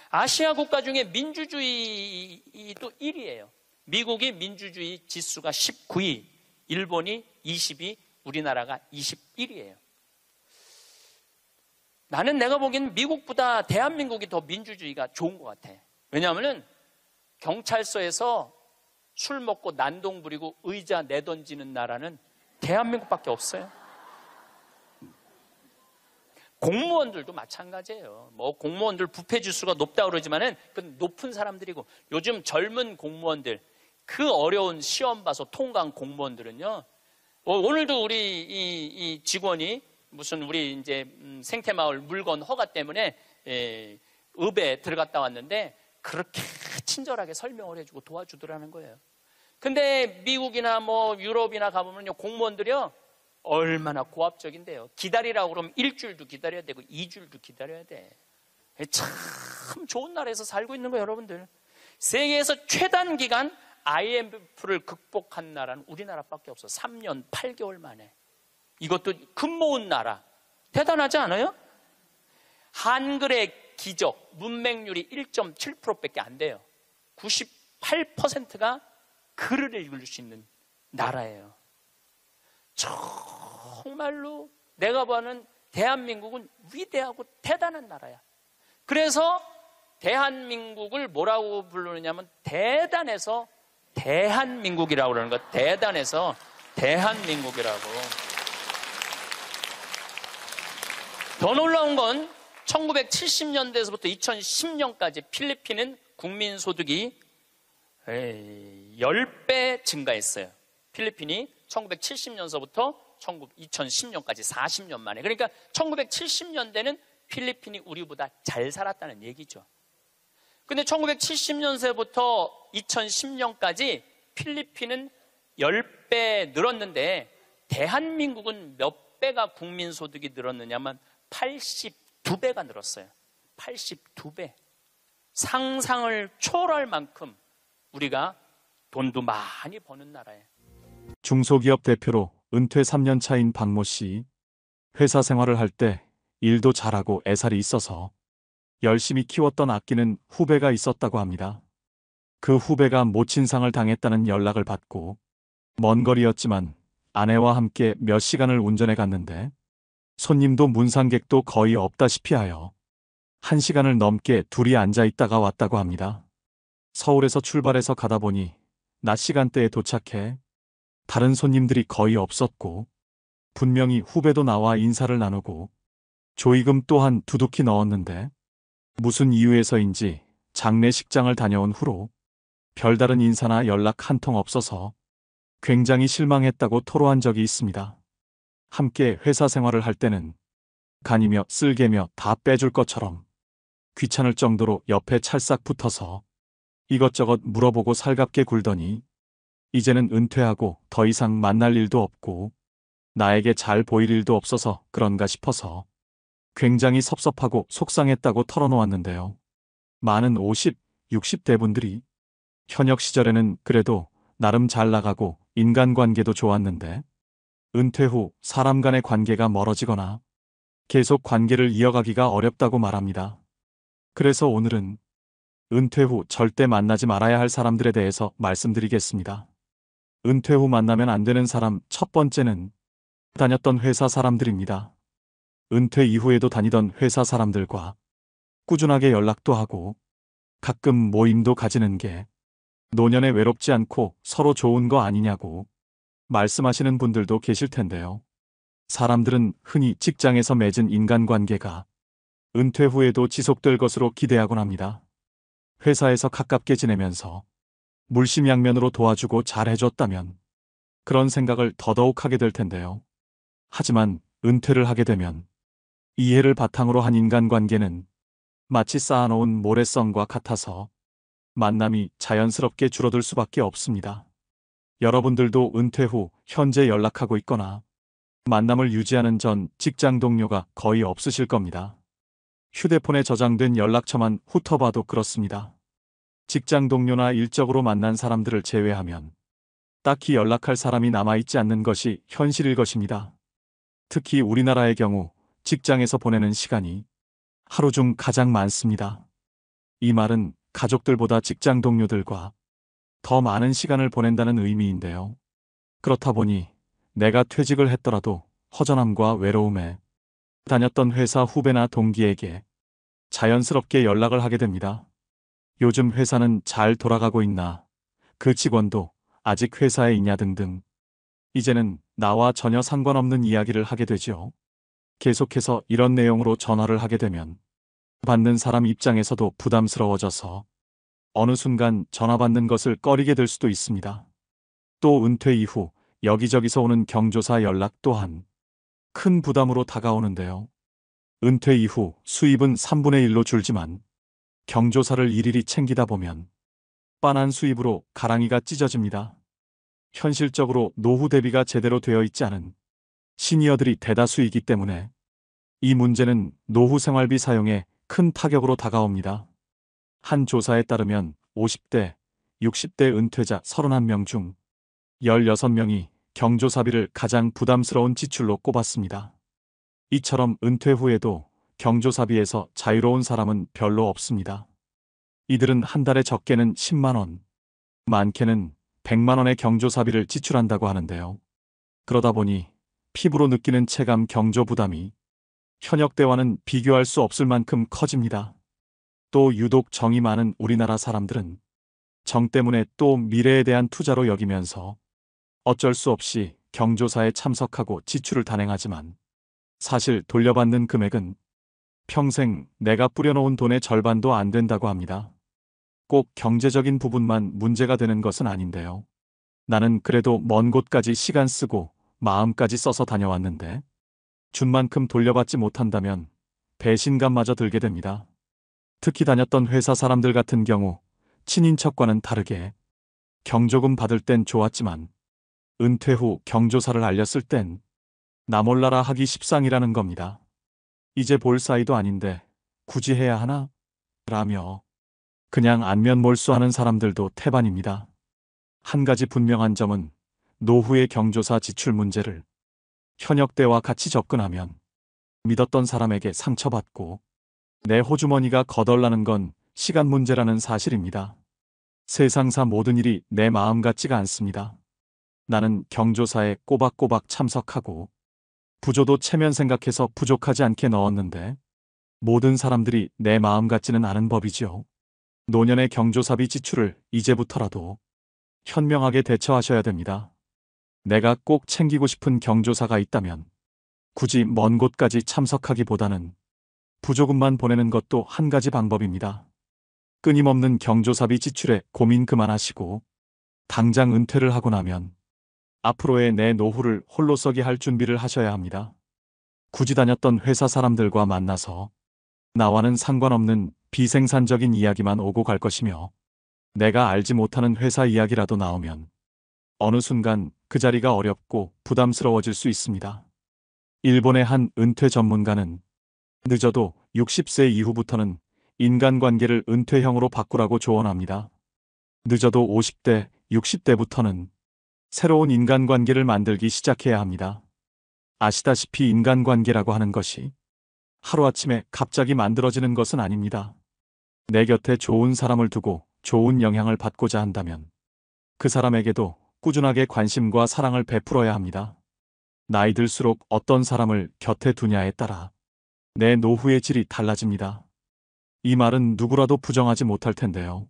아시아 국가 중에 민주주의도 1위예요. 미국이 민주주의 지수가 19위, 일본이 20위, 우리나라가 21위예요. 나는 내가 보기엔 미국보다 대한민국이 더 민주주의가 좋은 것 같아. 왜냐하면 경찰서에서 술 먹고 난동 부리고 의자 내던지는 나라는 대한민국밖에 없어요. 공무원들도 마찬가지예요. 뭐 공무원들 부패 지수가 높다고 그러지만은 그건 높은 사람들이고 요즘 젊은 공무원들 그 어려운 시험 봐서 통과한 공무원들은요. 오늘도 우리 이 직원이 무슨 우리 이제 생태마을 물건 허가 때문에 읍에 들어갔다 왔는데 그렇게 친절하게 설명을 해주고 도와주더라는 거예요. 근데 미국이나 뭐 유럽이나 가보면요 공무원들이요 얼마나 고압적인데요. 기다리라고 그러면 일주일도 기다려야 되고 2주일도 기다려야 돼. 참 좋은 나라에서 살고 있는 거예요, 여러분들. 세계에서 최단 기간 IMF를 극복한 나라는 우리나라밖에 없어. 3년 8개월 만에. 이것도 금 모은 나라. 대단하지 않아요? 한글의 기적, 문맹률이 1.7%밖에 안 돼요. 98%가 글을 읽을 수 있는 나라예요. 정말로 내가 보는 대한민국은 위대하고 대단한 나라야. 그래서 대한민국을 뭐라고 부르느냐면 대단해서 대한민국이라고 그러는 거야. 대단해서 대한민국이라고. 더 놀라운 건 1970년대에서부터 2010년까지 필리핀은 국민소득이 10배 증가했어요. 필리핀이 1970년서부터 2010년까지 40년 만에. 그러니까 1970년대는 필리핀이 우리보다 잘 살았다는 얘기죠. 근데 1970년세부터 2010년까지 필리핀은 10배 늘었는데 대한민국은 몇 배가 국민소득이 늘었느냐면 82배가 늘었어요. 82배. 상상을 초월할 만큼 우리가 돈도 많이 버는 나라예요. 중소기업 대표로 은퇴 3년 차인 박모 씨. 회사 생활을 할 때 일도 잘하고 애살이 있어서 열심히 키웠던 아끼는 후배가 있었다고 합니다. 그 후배가 모친상을 당했다는 연락을 받고 먼 거리였지만 아내와 함께 몇 시간을 운전해 갔는데 손님도 문상객도 거의 없다시피 하여 1시간을 넘게 둘이 앉아 있다가 왔다고 합니다. 서울에서 출발해서 가다 보니 낮 시간대에 도착해 다른 손님들이 거의 없었고 분명히 후배도 나와 인사를 나누고 조의금 또한 두둑히 넣었는데 무슨 이유에서인지 장례식장을 다녀온 후로 별다른 인사나 연락 한 통 없어서 굉장히 실망했다고 토로한 적이 있습니다. 함께 회사 생활을 할 때는 간이며 쓸개며 다 빼줄 것처럼 귀찮을 정도로 옆에 찰싹 붙어서 이것저것 물어보고 살갑게 굴더니 이제는 은퇴하고 더 이상 만날 일도 없고 나에게 잘 보일 일도 없어서 그런가 싶어서 굉장히 섭섭하고 속상했다고 털어놓았는데요. 많은 50, 60대 분들이 현역 시절에는 그래도 나름 잘 나가고 인간관계도 좋았는데 은퇴 후 사람 간의 관계가 멀어지거나 계속 관계를 이어가기가 어렵다고 말합니다. 그래서 오늘은 은퇴 후 절대 만나지 말아야 할 사람들에 대해서 말씀드리겠습니다. 은퇴 후 만나면 안 되는 사람 첫 번째는 다녔던 회사 사람들입니다. 은퇴 이후에도 다니던 회사 사람들과 꾸준하게 연락도 하고 가끔 모임도 가지는 게 노년에 외롭지 않고 서로 좋은 거 아니냐고 말씀하시는 분들도 계실 텐데요. 사람들은 흔히 직장에서 맺은 인간관계가 은퇴 후에도 지속될 것으로 기대하곤 합니다. 회사에서 가깝게 지내면서 물심양면으로 도와주고 잘해줬다면 그런 생각을 더더욱 하게 될 텐데요. 하지만 은퇴를 하게 되면 이해를 바탕으로 한 인간관계는 마치 쌓아놓은 모래성과 같아서 만남이 자연스럽게 줄어들 수밖에 없습니다. 여러분들도 은퇴 후 현재 연락하고 있거나 만남을 유지하는 전 직장 동료가 거의 없으실 겁니다. 휴대폰에 저장된 연락처만 훑어봐도 그렇습니다. 직장 동료나 일적으로 만난 사람들을 제외하면 딱히 연락할 사람이 남아있지 않는 것이 현실일 것입니다. 특히 우리나라의 경우 직장에서 보내는 시간이 하루 중 가장 많습니다. 이 말은 가족들보다 직장 동료들과 더 많은 시간을 보낸다는 의미인데요. 그렇다 보니 내가 퇴직을 했더라도 허전함과 외로움에 다녔던 회사 후배나 동기에게 자연스럽게 연락을 하게 됩니다. 요즘 회사는 잘 돌아가고 있나? 그 직원도 아직 회사에 있냐 등등. 이제는 나와 전혀 상관없는 이야기를 하게 되지요. 계속해서 이런 내용으로 전화를 하게 되면 받는 사람 입장에서도 부담스러워져서 어느 순간 전화 받는 것을 꺼리게 될 수도 있습니다. 또 은퇴 이후 여기저기서 오는 경조사 연락 또한 큰 부담으로 다가오는데요. 은퇴 이후 수입은 3분의 1로 줄지만 경조사를 일일이 챙기다 보면 빤한 수입으로 가랑이가 찢어집니다. 현실적으로 노후 대비가 제대로 되어 있지 않은 시니어들이 대다수이기 때문에 이 문제는 노후 생활비 사용에 큰 타격으로 다가옵니다. 한 조사에 따르면 50대, 60대 은퇴자 31명 중 16명이 경조사비를 가장 부담스러운 지출로 꼽았습니다. 이처럼 은퇴 후에도 경조사비에서 자유로운 사람은 별로 없습니다. 이들은 한 달에 적게는 10만 원, 많게는 100만 원의 경조사비를 지출한다고 하는데요. 그러다 보니 피부로 느끼는 체감 경조 부담이 현역 때와는 비교할 수 없을 만큼 커집니다. 또 유독 정이 많은 우리나라 사람들은 정 때문에 또 미래에 대한 투자로 여기면서 어쩔 수 없이 경조사에 참석하고 지출을 단행하지만 사실 돌려받는 금액은 평생 내가 뿌려놓은 돈의 절반도 안 된다고 합니다. 꼭 경제적인 부분만 문제가 되는 것은 아닌데요. 나는 그래도 먼 곳까지 시간 쓰고 마음까지 써서 다녀왔는데 준 만큼 돌려받지 못한다면 배신감마저 들게 됩니다. 특히 다녔던 회사 사람들 같은 경우 친인척과는 다르게 경조금 받을 땐 좋았지만 은퇴 후 경조사를 알렸을 땐 나 몰라라 하기 십상이라는 겁니다. 이제 볼 사이도 아닌데 굳이 해야 하나? 라며 그냥 안면몰수하는 사람들도 태반입니다. 한 가지 분명한 점은 노후의 경조사 지출 문제를 현역 때와 같이 접근하면 믿었던 사람에게 상처받고 내 호주머니가 거덜나는 건 시간 문제라는 사실입니다. 세상사 모든 일이 내 마음 같지가 않습니다. 나는 경조사에 꼬박꼬박 참석하고 부조도 체면 생각해서 부족하지 않게 넣었는데 모든 사람들이 내 마음 같지는 않은 법이지요. 노년의 경조사비 지출을 이제부터라도 현명하게 대처하셔야 됩니다. 내가 꼭 챙기고 싶은 경조사가 있다면 굳이 먼 곳까지 참석하기보다는 부조금만 보내는 것도 한 가지 방법입니다. 끊임없는 경조사비 지출에 고민 그만하시고 당장 은퇴를 하고 나면 앞으로의 내 노후를 홀로서기 할 준비를 하셔야 합니다. 굳이 다녔던 회사 사람들과 만나서 나와는 상관없는 비생산적인 이야기만 오고 갈 것이며 내가 알지 못하는 회사 이야기라도 나오면 어느 순간 그 자리가 어렵고 부담스러워질 수 있습니다. 일본의 한 은퇴 전문가는 늦어도 60세 이후부터는 인간관계를 은퇴형으로 바꾸라고 조언합니다. 늦어도 50대, 60대부터는 새로운 인간관계를 만들기 시작해야 합니다. 아시다시피 인간관계라고 하는 것이 하루아침에 갑자기 만들어지는 것은 아닙니다. 내 곁에 좋은 사람을 두고 좋은 영향을 받고자 한다면 그 사람에게도 꾸준하게 관심과 사랑을 베풀어야 합니다. 나이 들수록 어떤 사람을 곁에 두냐에 따라 내 노후의 질이 달라집니다. 이 말은 누구라도 부정하지 못할 텐데요.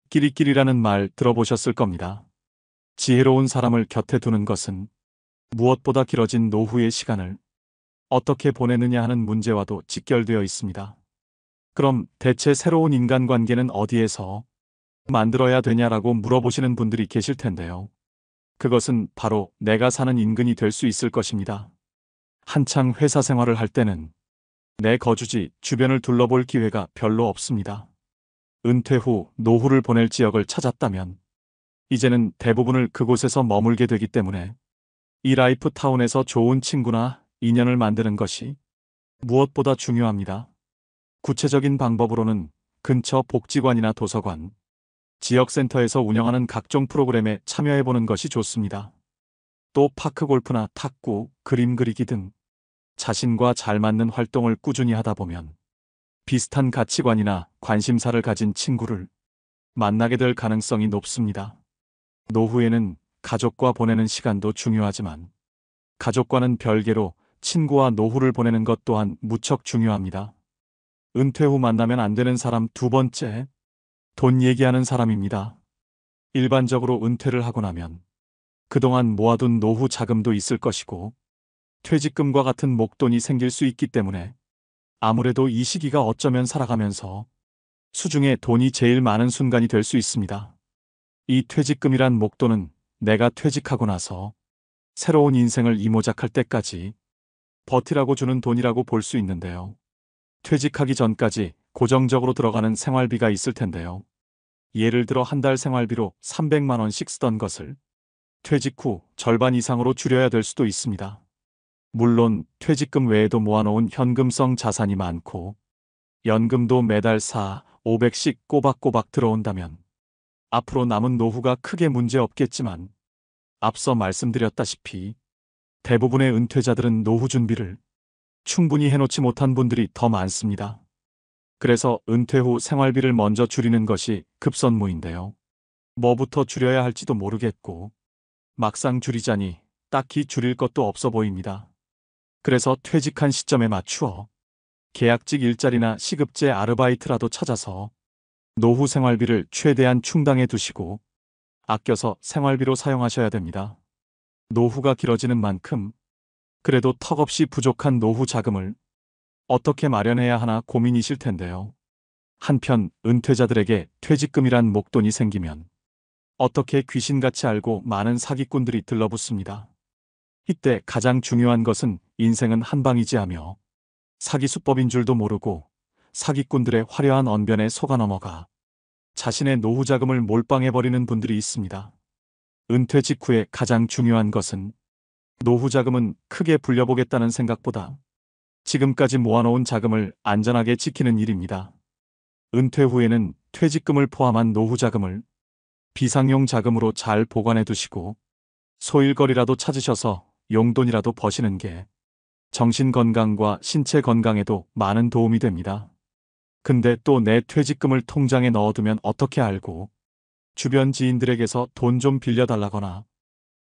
끼리끼리라는 말 들어보셨을 겁니다. 지혜로운 사람을 곁에 두는 것은 무엇보다 길어진 노후의 시간을 어떻게 보내느냐 하는 문제와도 직결되어 있습니다. 그럼 대체 새로운 인간관계는 어디에서 만들어야 되냐라고 물어보시는 분들이 계실 텐데요. 그것은 바로 내가 사는 인근이 될 수 있을 것입니다. 한창 회사 생활을 할 때는 내 거주지 주변을 둘러볼 기회가 별로 없습니다. 은퇴 후 노후를 보낼 지역을 찾았다면 이제는 대부분을 그곳에서 머물게 되기 때문에 이 라이프 타운에서 좋은 친구나 인연을 만드는 것이 무엇보다 중요합니다. 구체적인 방법으로는 근처 복지관이나 도서관, 지역센터에서 운영하는 각종 프로그램에 참여해보는 것이 좋습니다. 또 파크 골프나 탁구, 그림 그리기 등 자신과 잘 맞는 활동을 꾸준히 하다 보면 비슷한 가치관이나 관심사를 가진 친구를 만나게 될 가능성이 높습니다. 노후에는 가족과 보내는 시간도 중요하지만 가족과는 별개로 친구와 노후를 보내는 것 또한 무척 중요합니다. 은퇴 후 만나면 안 되는 사람 두 번째, 돈 얘기하는 사람입니다. 일반적으로 은퇴를 하고 나면 그동안 모아둔 노후 자금도 있을 것이고 퇴직금과 같은 목돈이 생길 수 있기 때문에 아무래도 이 시기가 어쩌면 살아가면서 수중에 돈이 제일 많은 순간이 될 수 있습니다. 이 퇴직금이란 목돈은 내가 퇴직하고 나서 새로운 인생을 이모작할 때까지 버티라고 주는 돈이라고 볼 수 있는데요. 퇴직하기 전까지 고정적으로 들어가는 생활비가 있을 텐데요. 예를 들어 한 달 생활비로 300만 원씩 쓰던 것을 퇴직 후 절반 이상으로 줄여야 될 수도 있습니다. 물론 퇴직금 외에도 모아놓은 현금성 자산이 많고 연금도 매달 500씩 꼬박꼬박 들어온다면 앞으로 남은 노후가 크게 문제 없겠지만 앞서 말씀드렸다시피 대부분의 은퇴자들은 노후 준비를 충분히 해놓지 못한 분들이 더 많습니다. 그래서 은퇴 후 생활비를 먼저 줄이는 것이 급선무인데요. 뭐부터 줄여야 할지도 모르겠고 막상 줄이자니 딱히 줄일 것도 없어 보입니다. 그래서 퇴직한 시점에 맞추어 계약직 일자리나 시급제 아르바이트라도 찾아서 노후 생활비를 최대한 충당해 두시고 아껴서 생활비로 사용하셔야 됩니다. 노후가 길어지는 만큼 그래도 턱없이 부족한 노후 자금을 어떻게 마련해야 하나 고민이실 텐데요. 한편 은퇴자들에게 퇴직금이란 목돈이 생기면 어떻게 귀신같이 알고 많은 사기꾼들이 들러붙습니다. 이때 가장 중요한 것은 인생은 한방이지 하며 사기 수법인 줄도 모르고 사기꾼들의 화려한 언변에 속아 넘어가 자신의 노후 자금을 몰빵해버리는 분들이 있습니다. 은퇴 직후에 가장 중요한 것은 노후 자금은 크게 불려보겠다는 생각보다 지금까지 모아놓은 자금을 안전하게 지키는 일입니다. 은퇴 후에는 퇴직금을 포함한 노후 자금을 비상용 자금으로 잘 보관해 두시고 소일거리라도 찾으셔서 용돈이라도 버시는 게 정신 건강과 신체 건강에도 많은 도움이 됩니다. 근데 또 내 퇴직금을 통장에 넣어두면 어떻게 알고 주변 지인들에게서 돈 좀 빌려달라거나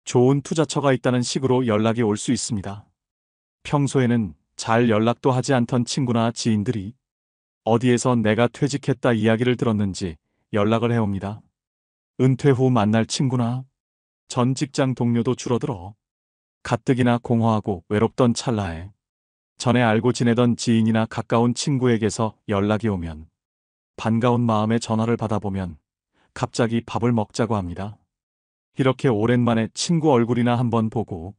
좋은 투자처가 있다는 식으로 연락이 올 수 있습니다. 평소에는 잘 연락도 하지 않던 친구나 지인들이 어디에서 내가 퇴직했다 이야기를 들었는지 연락을 해옵니다. 은퇴 후 만날 친구나 전 직장 동료도 줄어들어 가뜩이나 공허하고 외롭던 찰나에 전에 알고 지내던 지인이나 가까운 친구에게서 연락이 오면 반가운 마음에 전화를 받아보면 갑자기 밥을 먹자고 합니다. 이렇게 오랜만에 친구 얼굴이나 한번 보고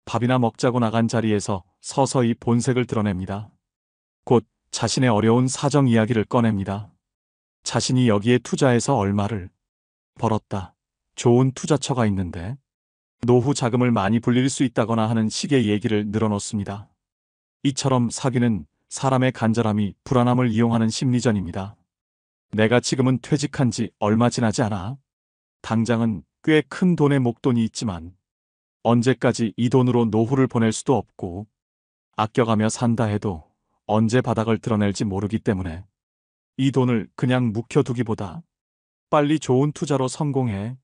밥이나 먹자고 나간 자리에서 서서히 본색을 드러냅니다. 곧 자신의 어려운 사정 이야기를 꺼냅니다. 자신이 여기에 투자해서 얼마를 벌었다. 좋은 투자처가 있는데 노후 자금을 많이 불릴 수 있다거나 하는 식의 얘기를 늘어놓습니다. 이처럼 사기는 사람의 간절함이 불안함을 이용하는 심리전입니다. 내가 지금은 퇴직한 지 얼마 지나지 않아. 당장은 꽤 큰 돈의 목돈이 있지만 언제까지 이 돈으로 노후를 보낼 수도 없고 아껴가며 산다 해도 언제 바닥을 드러낼지 모르기 때문에 이 돈을 그냥 묵혀두기보다 빨리 좋은 투자로 성공해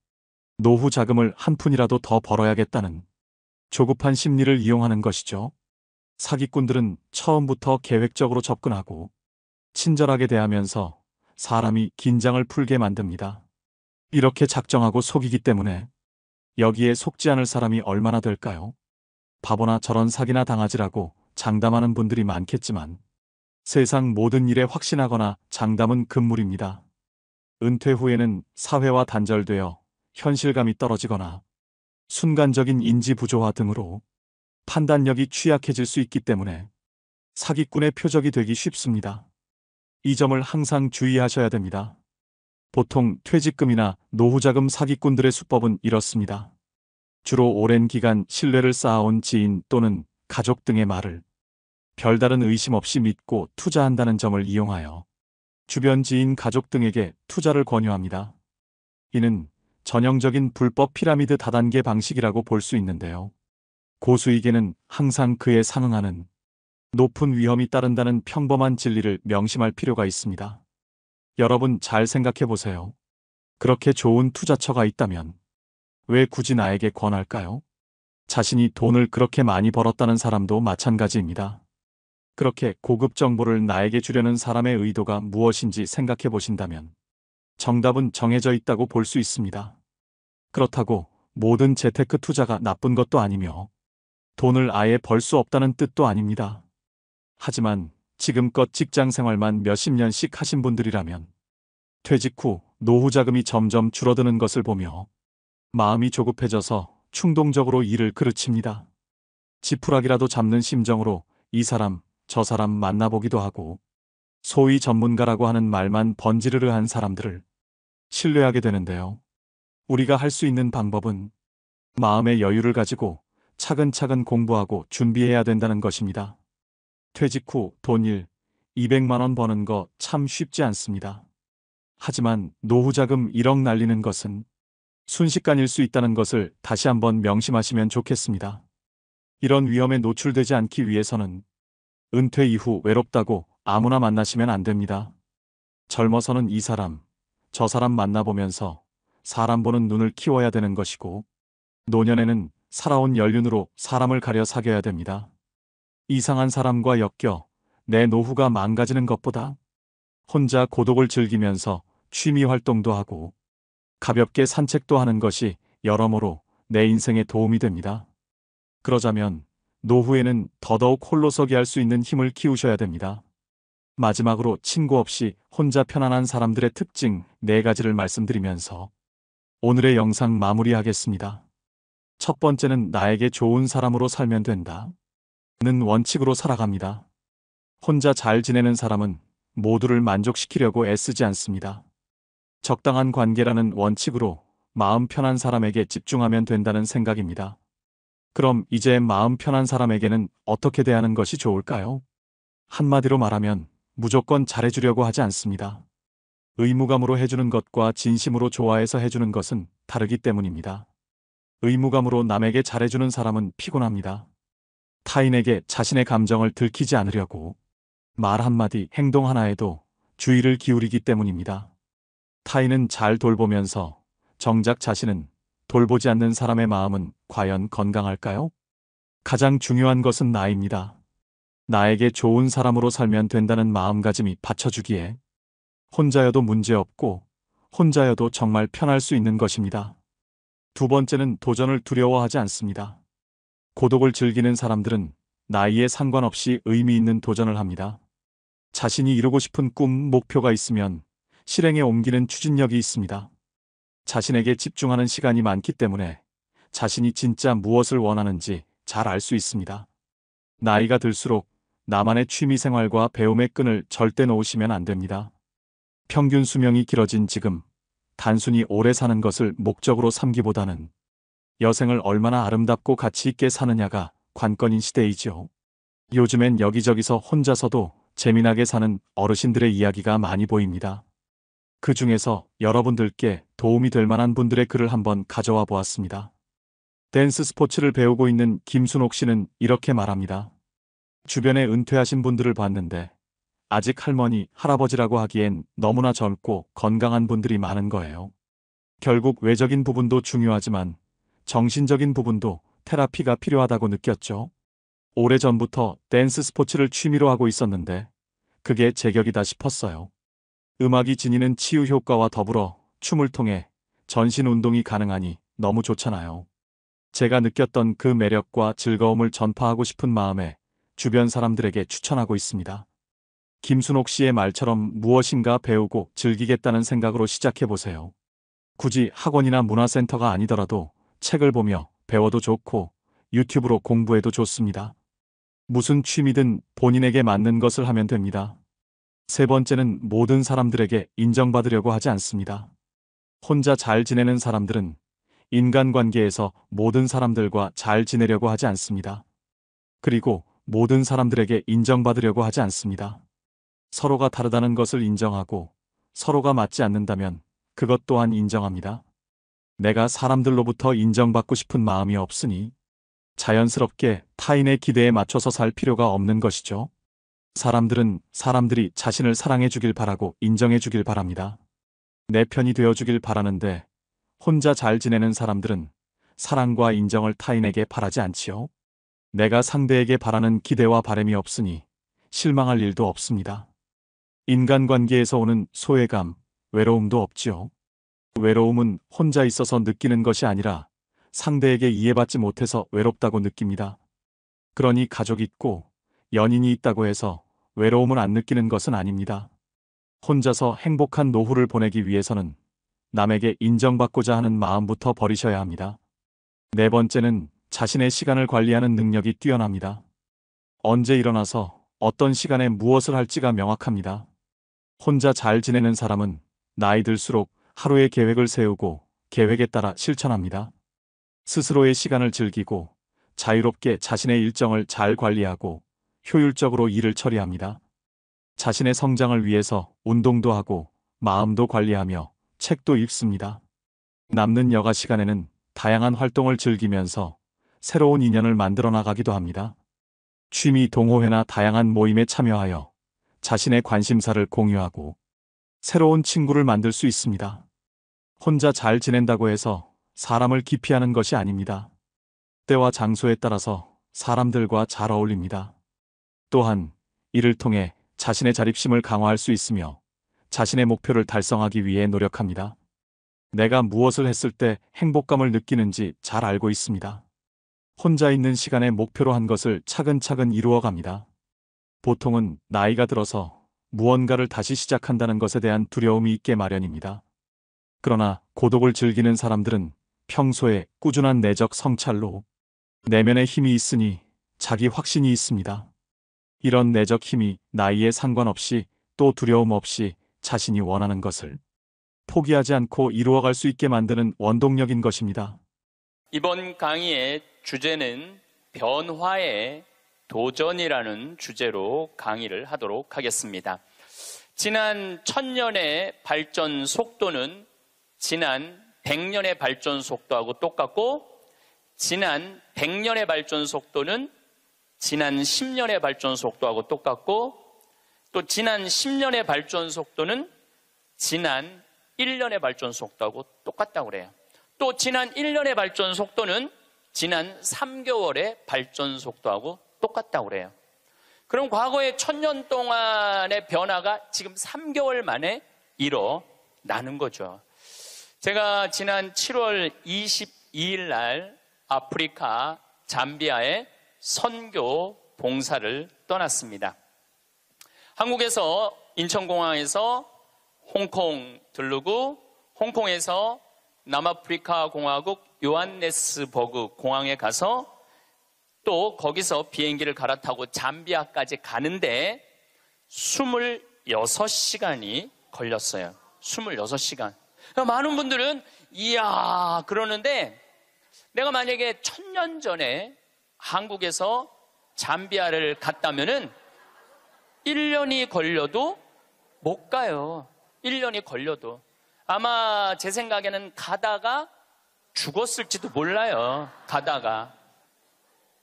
노후 자금을 한 푼이라도 더 벌어야겠다는 조급한 심리를 이용하는 것이죠. 사기꾼들은 처음부터 계획적으로 접근하고 친절하게 대하면서 사람이 긴장을 풀게 만듭니다. 이렇게 작정하고 속이기 때문에 여기에 속지 않을 사람이 얼마나 될까요? 바보나 저런 사기나 당하지라고 장담하는 분들이 많겠지만 세상 모든 일에 확신하거나 장담은 금물입니다. 은퇴 후에는 사회와 단절되어 현실감이 떨어지거나 순간적인 인지 부조화 등으로 판단력이 취약해질 수 있기 때문에 사기꾼의 표적이 되기 쉽습니다. 이 점을 항상 주의하셔야 됩니다. 보통 퇴직금이나 노후자금 사기꾼들의 수법은 이렇습니다. 주로 오랜 기간 신뢰를 쌓아온 지인 또는 가족 등의 말을 별다른 의심 없이 믿고 투자한다는 점을 이용하여 주변 지인 가족 등에게 투자를 권유합니다. 이는 전형적인 불법 피라미드 다단계 방식이라고 볼 수 있는데요. 고수익에는 항상 그에 상응하는 높은 위험이 따른다는 평범한 진리를 명심할 필요가 있습니다. 여러분 잘 생각해 보세요. 그렇게 좋은 투자처가 있다면 왜 굳이 나에게 권할까요? 자신이 돈을 그렇게 많이 벌었다는 사람도 마찬가지입니다. 그렇게 고급 정보를 나에게 주려는 사람의 의도가 무엇인지 생각해 보신다면 정답은 정해져 있다고 볼 수 있습니다. 그렇다고 모든 재테크 투자가 나쁜 것도 아니며 돈을 아예 벌 수 없다는 뜻도 아닙니다. 하지만 지금껏 직장 생활만 몇십 년씩 하신 분들이라면 퇴직 후 노후 자금이 점점 줄어드는 것을 보며 마음이 조급해져서 충동적으로 일을 그르칩니다. 지푸라기라도 잡는 심정으로 이 사람, 저 사람 만나보기도 하고 소위 전문가라고 하는 말만 번지르르 한 사람들을 신뢰하게 되는데요. 우리가 할 수 있는 방법은 마음의 여유를 가지고 차근차근 공부하고 준비해야 된다는 것입니다. 퇴직 후 돈 200만 원 버는 거 참 쉽지 않습니다. 하지만 노후자금 1억 날리는 것은 순식간일 수 있다는 것을 다시 한번 명심하시면 좋겠습니다. 이런 위험에 노출되지 않기 위해서는 은퇴 이후 외롭다고 아무나 만나시면 안 됩니다. 젊어서는 이 사람, 저 사람 만나보면서 사람 보는 눈을 키워야 되는 것이고 노년에는 살아온 연륜으로 사람을 가려 사귀어야 됩니다. 이상한 사람과 엮여 내 노후가 망가지는 것보다 혼자 고독을 즐기면서 취미 활동도 하고 가볍게 산책도 하는 것이 여러모로 내 인생에 도움이 됩니다. 그러자면 노후에는 더더욱 홀로서기 할 수 있는 힘을 키우셔야 됩니다. 마지막으로 친구 없이 혼자 편안한 사람들의 특징 4가지를 말씀드리면서 오늘의 영상 마무리하겠습니다. 첫 번째는 나에게 좋은 사람으로 살면 된다. 는 원칙으로 살아갑니다. 혼자 잘 지내는 사람은 모두를 만족시키려고 애쓰지 않습니다. 적당한 관계라는 원칙으로 마음 편한 사람에게 집중하면 된다는 생각입니다. 그럼 이제 마음 편한 사람에게는 어떻게 대하는 것이 좋을까요? 한마디로 말하면 무조건 잘해주려고 하지 않습니다. 의무감으로 해주는 것과 진심으로 좋아해서 해주는 것은 다르기 때문입니다. 의무감으로 남에게 잘해주는 사람은 피곤합니다. 타인에게 자신의 감정을 들키지 않으려고 말 한마디, 행동 하나에도 주의를 기울이기 때문입니다. 타인은 잘 돌보면서 정작 자신은 돌보지 않는 사람의 마음은 과연 건강할까요? 가장 중요한 것은 나입니다. 나에게 좋은 사람으로 살면 된다는 마음가짐이 받쳐주기에 혼자여도 문제없고 혼자여도 정말 편할 수 있는 것입니다. 두 번째는 도전을 두려워하지 않습니다. 고독을 즐기는 사람들은 나이에 상관없이 의미 있는 도전을 합니다. 자신이 이루고 싶은 꿈, 목표가 있으면 실행에 옮기는 추진력이 있습니다. 자신에게 집중하는 시간이 많기 때문에 자신이 진짜 무엇을 원하는지 잘 알 수 있습니다. 나이가 들수록 나만의 취미생활과 배움의 끈을 절대 놓으시면 안 됩니다. 평균 수명이 길어진 지금 단순히 오래 사는 것을 목적으로 삼기보다는 여생을 얼마나 아름답고 가치 있게 사느냐가 관건인 시대이지요. 요즘엔 여기저기서 혼자서도 재미나게 사는 어르신들의 이야기가 많이 보입니다. 그 중에서 여러분들께 도움이 될 만한 분들의 글을 한번 가져와 보았습니다. 댄스 스포츠를 배우고 있는 김순옥 씨는 이렇게 말합니다. 주변에 은퇴하신 분들을 봤는데 아직 할머니, 할아버지라고 하기엔 너무나 젊고 건강한 분들이 많은 거예요. 결국 외적인 부분도 중요하지만 정신적인 부분도 테라피가 필요하다고 느꼈죠. 오래전부터 댄스 스포츠를 취미로 하고 있었는데 그게 제격이다 싶었어요. 음악이 지니는 치유 효과와 더불어 춤을 통해 전신 운동이 가능하니 너무 좋잖아요. 제가 느꼈던 그 매력과 즐거움을 전파하고 싶은 마음에 주변 사람들에게 추천하고 있습니다. 김순옥 씨의 말처럼 무엇인가 배우고 즐기겠다는 생각으로 시작해보세요. 굳이 학원이나 문화센터가 아니더라도 책을 보며 배워도 좋고 유튜브로 공부해도 좋습니다. 무슨 취미든 본인에게 맞는 것을 하면 됩니다. 세 번째는 모든 사람들에게 인정받으려고 하지 않습니다. 혼자 잘 지내는 사람들은 인간관계에서 모든 사람들과 잘 지내려고 하지 않습니다. 그리고 모든 사람들에게 인정받으려고 하지 않습니다. 서로가 다르다는 것을 인정하고 서로가 맞지 않는다면 그것 또한 인정합니다. 내가 사람들로부터 인정받고 싶은 마음이 없으니 자연스럽게 타인의 기대에 맞춰서 살 필요가 없는 것이죠. 사람들은 사람들이 자신을 사랑해 주길 바라고 인정해 주길 바랍니다. 내 편이 되어 주길 바라는데 혼자 잘 지내는 사람들은 사랑과 인정을 타인에게 바라지 않지요. 내가 상대에게 바라는 기대와 바람이 없으니 실망할 일도 없습니다. 인간관계에서 오는 소외감, 외로움도 없지요. 외로움은 혼자 있어서 느끼는 것이 아니라 상대에게 이해받지 못해서 외롭다고 느낍니다. 그러니 가족이 있고 연인이 있다고 해서 외로움을 안 느끼는 것은 아닙니다. 혼자서 행복한 노후를 보내기 위해서는 남에게 인정받고자 하는 마음부터 버리셔야 합니다. 네 번째는 자신의 시간을 관리하는 능력이 뛰어납니다. 언제 일어나서 어떤 시간에 무엇을 할지가 명확합니다. 혼자 잘 지내는 사람은 나이 들수록 하루의 계획을 세우고 계획에 따라 실천합니다. 스스로의 시간을 즐기고 자유롭게 자신의 일정을 잘 관리하고 효율적으로 일을 처리합니다. 자신의 성장을 위해서 운동도 하고 마음도 관리하며 책도 읽습니다. 남는 여가 시간에는 다양한 활동을 즐기면서 새로운 인연을 만들어 나가기도 합니다. 취미 동호회나 다양한 모임에 참여하여 자신의 관심사를 공유하고 새로운 친구를 만들 수 있습니다. 혼자 잘 지낸다고 해서 사람을 기피하는 것이 아닙니다. 때와 장소에 따라서 사람들과 잘 어울립니다. 또한 이를 통해 자신의 자립심을 강화할 수 있으며 자신의 목표를 달성하기 위해 노력합니다. 내가 무엇을 했을 때 행복감을 느끼는지 잘 알고 있습니다. 혼자 있는 시간에 목표로 한 것을 차근차근 이루어 갑니다. 보통은 나이가 들어서 무언가를 다시 시작한다는 것에 대한 두려움이 있게 마련입니다. 그러나 고독을 즐기는 사람들은 평소에 꾸준한 내적 성찰로 내면에 힘이 있으니 자기 확신이 있습니다. 이런 내적 힘이 나이에 상관없이 또 두려움 없이 자신이 원하는 것을 포기하지 않고 이루어갈 수 있게 만드는 원동력인 것입니다. 이번 강의의 주제는 변화의 도전이라는 주제로 강의를 하도록 하겠습니다. 지난 1000년의 발전 속도는 지난 100년의 발전 속도하고 똑같고, 지난 100년의 발전 속도는 지난 10년의 발전 속도하고 똑같고, 또 지난 10년의 발전 속도는 지난 1년의 발전 속도하고 똑같다고 그래요. 또 지난 1년의 발전 속도는 지난 3개월의 발전 속도하고 똑같다고 그래요. 그럼 과거의 1000년 동안의 변화가 지금 3개월 만에 일어나는 거죠. 제가 지난 7월 22일 날 아프리카 잠비아에 선교 봉사를 떠났습니다. 한국에서 인천공항에서 홍콩 들르고, 홍콩에서 남아프리카 공화국 요한네스버그 공항에 가서 또 거기서 비행기를 갈아타고 잠비아까지 가는데 26시간이 걸렸어요. 26시간. 많은 분들은 이야 그러는데, 내가 만약에 1000년 전에 한국에서 잠비아를 갔다면은 1년이 걸려도 못 가요. 1년이 걸려도. 아마 제 생각에는 가다가 죽었을지도 몰라요. 가다가.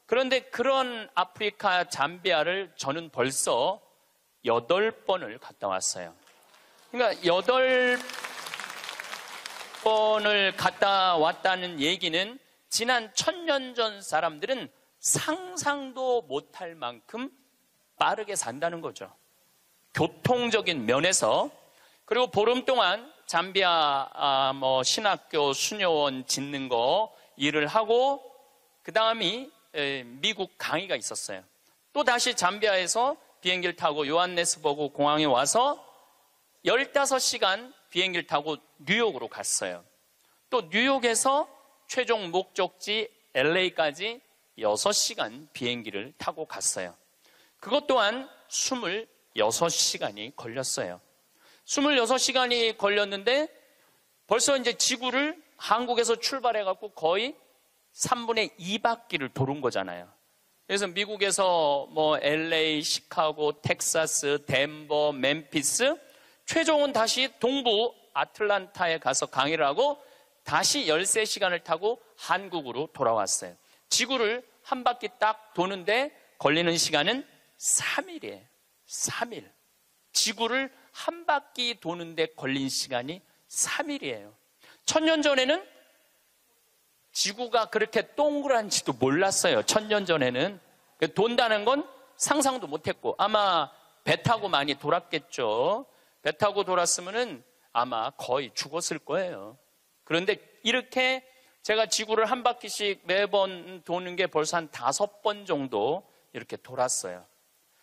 그런데 그런 아프리카 잠비아를 저는 벌써 8번을 갔다 왔어요. 그러니까 8번을 갔다 왔다는 얘기는 지난 1000년 전 사람들은 상상도 못할 만큼 빠르게 산다는 거죠. 교통적인 면에서. 그리고 보름 동안 잠비아 신학교 수녀원 짓는 거 일을 하고, 그 다음이 미국 강의가 있었어요. 또 다시 잠비아에서 비행기를 타고 요한네스버그 공항에 와서 15시간 비행기를 타고 뉴욕으로 갔어요. 또 뉴욕에서 최종 목적지 LA까지 6시간 비행기를 타고 갔어요. 그것 또한 26시간이 걸렸어요. 26시간이 걸렸는데 벌써 이제 지구를 한국에서 출발해갖고 거의 3분의 2바퀴를 도는 거잖아요. 그래서 미국에서 LA, 시카고, 텍사스, 덴버, 멤피스, 최종은 다시 동부 아틀란타에 가서 강의를 하고 다시 13시간을 타고 한국으로 돌아왔어요. 지구를 한 바퀴 딱 도는데 걸리는 시간은 3일이에요. 3일. 지구를 한 바퀴 도는데 걸린 시간이 3일이에요. 1000년 전에는 지구가 그렇게 동그란지도 몰랐어요. 1000년 전에는. 돈다는 건 상상도 못했고, 아마 배 타고 많이 돌았겠죠. 배 타고 돌았으면은 아마 거의 죽었을 거예요. 그런데 이렇게 제가 지구를 한 바퀴씩 매번 도는 게 벌써 한 5번 정도 이렇게 돌았어요.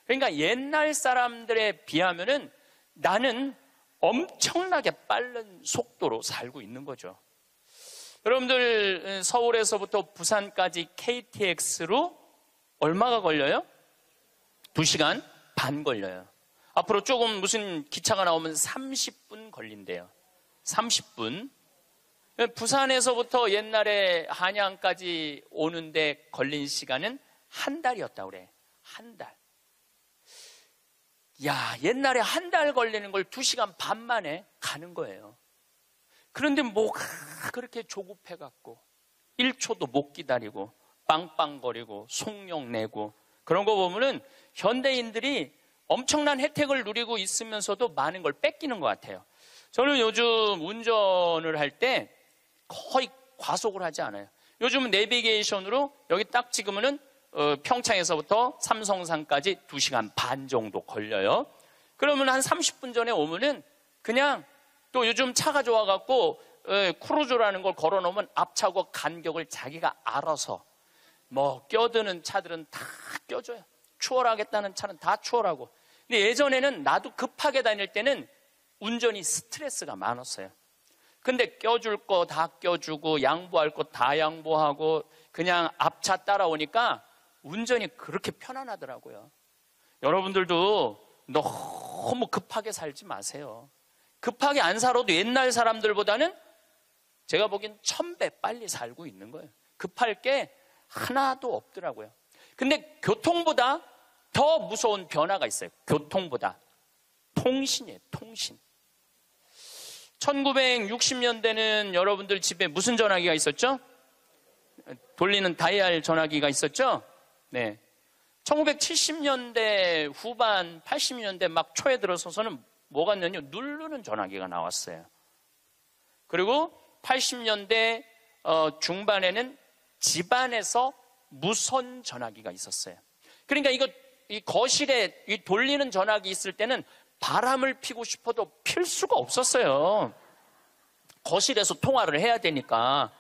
그러니까 옛날 사람들에 비하면은 나는 엄청나게 빠른 속도로 살고 있는 거죠. 여러분들 서울에서부터 부산까지 KTX로 얼마가 걸려요? 2시간 반 걸려요. 앞으로 조금 무슨 기차가 나오면 30분 걸린대요. 30분. 부산에서부터 옛날에 한양까지 오는데 걸린 시간은 한 달이었다고 그래. 한 달. 야, 옛날에 한 달 걸리는 걸 2시간 반 만에 가는 거예요. 그런데 뭐가 그렇게 조급해갖고 1초도 못 기다리고 빵빵거리고 속력 내고 그런 거 보면은 현대인들이 엄청난 혜택을 누리고 있으면서도 많은 걸 뺏기는 것 같아요. 저는 요즘 운전을 할 때 거의 과속을 하지 않아요. 요즘은 내비게이션으로 여기 딱 찍으면은 평창에서부터 삼성산까지 2시간 반 정도 걸려요. 그러면 한 30분 전에 오면은 그냥 또 요즘 차가 좋아갖고 크루즈라는 걸 걸어놓으면 앞차고 간격을 자기가 알아서 뭐 껴드는 차들은 다 껴줘요. 추월하겠다는 차는 다 추월하고. 근데 예전에는 나도 급하게 다닐 때는 운전이 스트레스가 많았어요. 근데 껴줄 거 다 껴주고 양보할 거 다 양보하고 그냥 앞차 따라오니까 운전이 그렇게 편안하더라고요. 여러분들도 너무 급하게 살지 마세요. 급하게 안 살아도 옛날 사람들보다는 제가 보기엔 1000배 빨리 살고 있는 거예요. 급할 게 하나도 없더라고요. 근데 교통보다 더 무서운 변화가 있어요. 교통보다. 통신이에요, 통신. 1960년대는 여러분들 집에 무슨 전화기가 있었죠? 돌리는 다이얼 전화기가 있었죠? 네. 1970년대 후반, 80년대 막 초에 들어서서는 뭐가 있냐면 누르는 전화기가 나왔어요. 그리고 80년대 중반에는 집안에서 무선 전화기가 있었어요. 그러니까 이 거실에 이 돌리는 전화기 있을 때는 바람을 피고 싶어도 필 수가 없었어요. 거실에서 통화를 해야 되니까.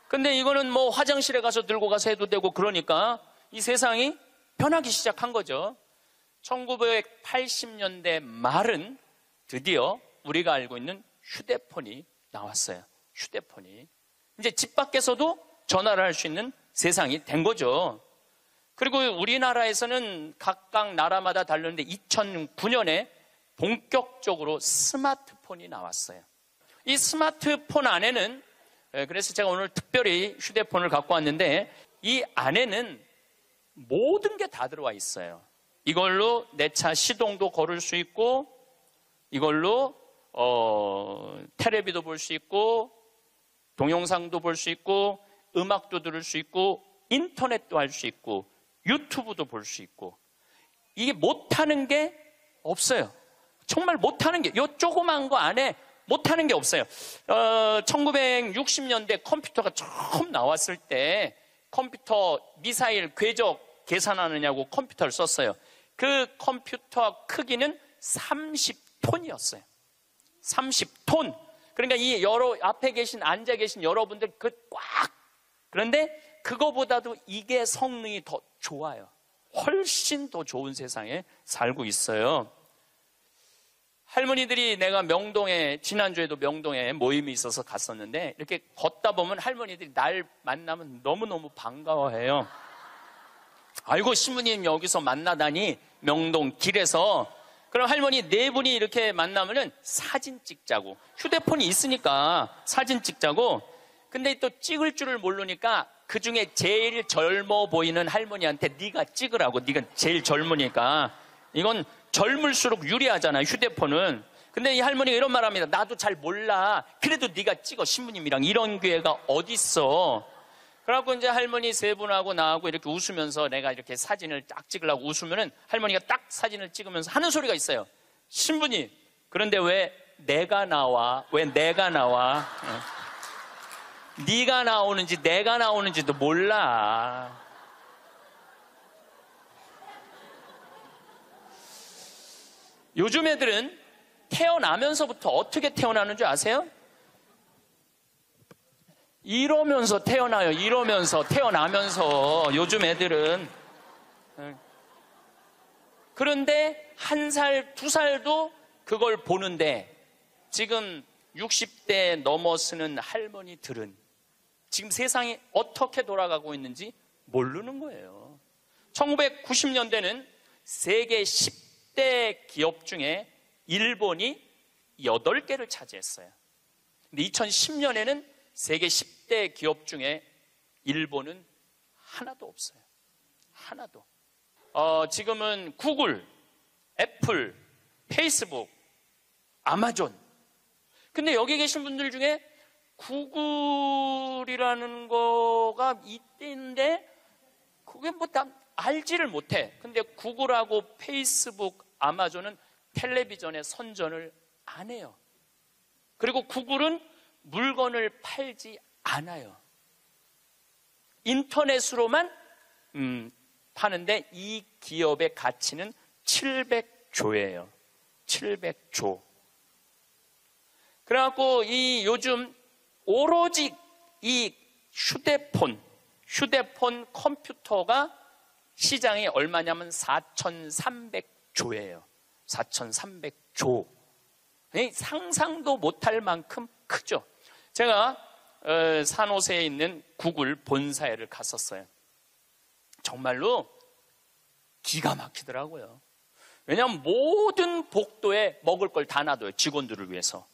근데 이거는 뭐 화장실에 가서 들고 가서 해도 되고 그러니까 이 세상이 변하기 시작한 거죠. 1980년대 말은 드디어 우리가 알고 있는 휴대폰이 나왔어요. 휴대폰이. 이제 집 밖에서도 전화를 할 수 있는 세상이 된 거죠. 그리고 우리나라에서는 각각 나라마다 다르는데 2009년에 본격적으로 스마트폰이 나왔어요. 이 스마트폰 안에는, 그래서 제가 오늘 특별히 휴대폰을 갖고 왔는데 이 안에는 모든 게 다 들어와 있어요. 이걸로 내 차 시동도 걸을 수 있고, 이걸로 텔레비도 볼 수 있고, 동영상도 볼 수 있고, 음악도 들을 수 있고, 인터넷도 할 수 있고, 유튜브도 볼 수 있고. 이게 못하는 게 없어요. 정말 못하는 게, 요 조그만 거 안에 못하는 게 없어요. 1960년대 컴퓨터가 처음 나왔을 때 컴퓨터 미사일 궤적 계산하느냐고 컴퓨터를 썼어요. 그 컴퓨터 크기는 30톤이었어요. 30톤. 그러니까 이 앞에 앉아 계신 여러분들 꽉. 그런데 그거보다도 이게 성능이 더 좋아요. 훨씬 더 좋은 세상에 살고 있어요. 할머니들이 내가 지난주에도 명동에 모임이 있어서 갔었는데 이렇게 걷다 보면 할머니들이 날 만나면 너무너무 반가워해요. 아이고, 신부님 여기서 만나다니, 명동 길에서. 그럼 할머니 4분이 이렇게 만나면은 사진 찍자고. 휴대폰이 있으니까 사진 찍자고. 근데 또 찍을 줄을 모르니까 그 중에 제일 젊어 보이는 할머니한테 네가 찍으라고. 네가 제일 젊으니까. 이건 젊을수록 유리하잖아요, 휴대폰은. 근데 이 할머니가 이런 말 합니다. 나도 잘 몰라. 그래도 네가 찍어, 신부님이랑. 이런 기회가 어딨어. 그래갖고 이제 할머니 3분하고 나하고 이렇게 웃으면서 내가 이렇게 사진을 딱 찍으려고 웃으면은 할머니가 딱 사진을 찍으면서 하는 소리가 있어요. 신부님, 그런데 왜 내가 나와? 왜 내가 나와? 네가 나오는지 내가 나오는지도 몰라. 요즘 애들은 태어나면서부터 어떻게 태어나는 줄 아세요? 이러면서 태어나요. 이러면서 태어나면서 요즘 애들은. 그런데 1살, 2살도 그걸 보는데 지금 60대 넘어서는 할머니들은 지금 세상이 어떻게 돌아가고 있는지 모르는 거예요. 1990년대는 세계 10대 기업 중에 일본이 8개를 차지했어요. 근데 2010년에는 세계 10대 기업 중에 일본은 하나도 없어요. 하나도. 지금은 구글, 애플, 페이스북, 아마존. 근데 여기 계신 분들 중에 구글이라는 거가 있는데 그게 뭐 다 알지를 못해. 근데 구글하고 페이스북, 아마존은 텔레비전에 선전을 안 해요. 그리고 구글은 물건을 팔지 않아요. 인터넷으로만 파는데 이 기업의 가치는 700조예요. 700조. 그래갖고 이 요즘 오로지 이 휴대폰 컴퓨터가 시장이 얼마냐면 4,300조예요. 4,300조. 상상도 못할 만큼 크죠. 제가 산호세에 있는 구글 본사에를 갔었어요. 정말로 기가 막히더라고요. 왜냐하면 모든 복도에 먹을 걸 다 놔둬요. 직원들을 위해서.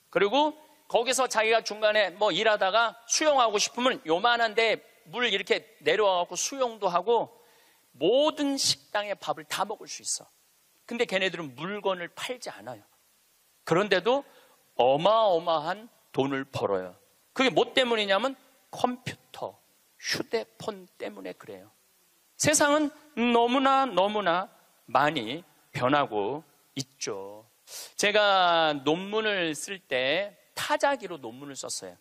그리고 거기서 자기가 중간에 뭐 일하다가 수영하고 싶으면 요만한데 물 이렇게 내려와갖고 수영도 하고 모든 식당의 밥을 다 먹을 수 있어. 근데 걔네들은 물건을 팔지 않아요. 그런데도 어마어마한 돈을 벌어요. 그게 뭐 때문이냐면 컴퓨터, 휴대폰 때문에 그래요. 세상은 너무나 많이 변하고 있죠. 제가 논문을 쓸 때 타자기로 논문을 썼어요.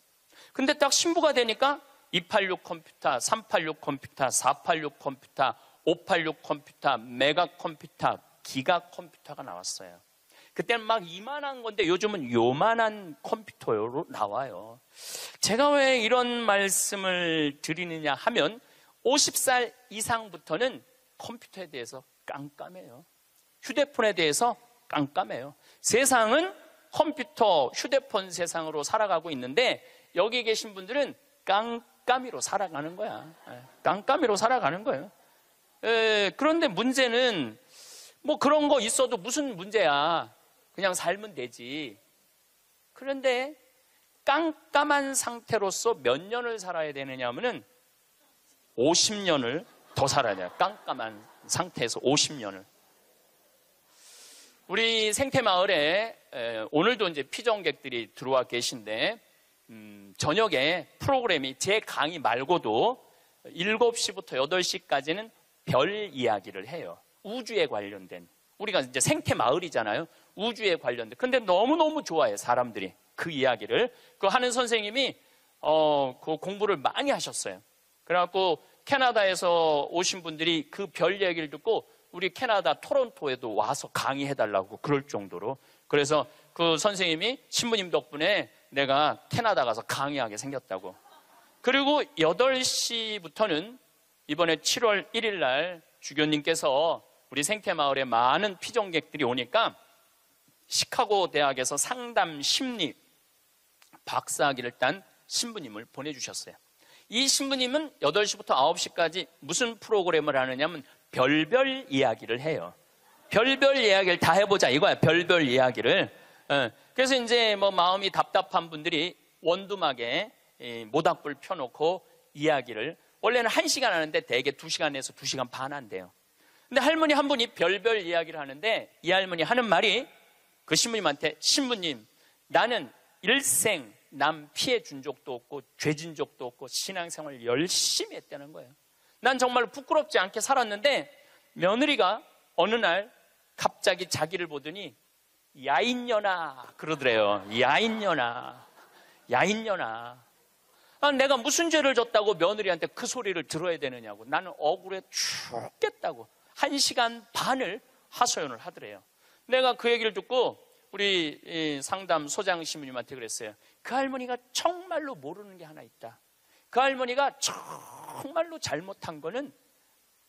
근데 딱 신부가 되니까 286 컴퓨터, 386 컴퓨터, 486 컴퓨터, 586 컴퓨터, 메가 컴퓨터, 기가 컴퓨터가 나왔어요. 그때는 막 이만한 건데 요즘은 요만한 컴퓨터로 나와요. 제가 왜 이런 말씀을 드리느냐 하면 50살 이상부터는 컴퓨터에 대해서 깜깜해요. 휴대폰에 대해서 깜깜해요. 세상은 컴퓨터, 휴대폰 세상으로 살아가고 있는데 여기 계신 분들은 깜깜이로 살아가는 거야. 깜깜이로 살아가는 거예요. 그런데 문제는 뭐 그런 거 있어도 무슨 문제야. 그냥 살면 되지. 그런데 깜깜한 상태로서 몇 년을 살아야 되느냐 하면은 50년을 더 살아야 돼요. 깜깜한 상태에서 50년을. 우리 생태마을에 오늘도 이제 피정객들이 들어와 계신데 저녁에 프로그램이 제 강의 말고도 7시부터 8시까지는 별 이야기를 해요. 우주에 관련된. 우리가 이제 생태마을이잖아요. 우주에 관련된. 근데 너무너무 좋아해, 사람들이. 그 이야기를. 그 하는 선생님이 그 공부를 많이 하셨어요. 그래갖고 캐나다에서 오신 분들이 그 별 얘기를 듣고 우리 캐나다 토론토에도 와서 강의해달라고 그럴 정도로. 그래서 그 선생님이 신부님 덕분에 내가 캐나다 가서 강의하게 생겼다고. 그리고 8시부터는 이번에 7월 1일 날 주교님께서 우리 생태마을에 많은 피정객들이 오니까 시카고 대학에서 상담 심리 박사학위를 딴 신부님을 보내주셨어요. 이 신부님은 8시부터 9시까지 무슨 프로그램을 하느냐면 별별 이야기를 해요. 별별 이야기를 다 해보자 이거야. 별별 이야기를. 그래서 이제 뭐 마음이 답답한 분들이 원두막에 모닥불 펴놓고 이야기를 원래는 1시간 하는데 대개 2시간에서 2시간 반 한대요. 근데 할머니 한 분이 별별 이야기를 하는데 이 할머니 하는 말이 그 신부님한테 신부님 나는 일생 남 피해 준 적도 없고 죄 진 적도 없고 신앙생활 열심히 했다는 거예요. 난 정말 부끄럽지 않게 살았는데 며느리가 어느 날 갑자기 자기를 보더니 야인년아 그러더래요. 야인년아 내가 무슨 죄를 졌다고 며느리한테 그 소리를 들어야 되느냐고. 나는 억울해 죽겠다고 1시간 반을 하소연을 하더래요. 내가 그 얘기를 듣고 우리 상담 소장 신부님한테 그랬어요. 그 할머니가 정말로 모르는 게 하나 있다. 그 할머니가 정말로 잘못한 거는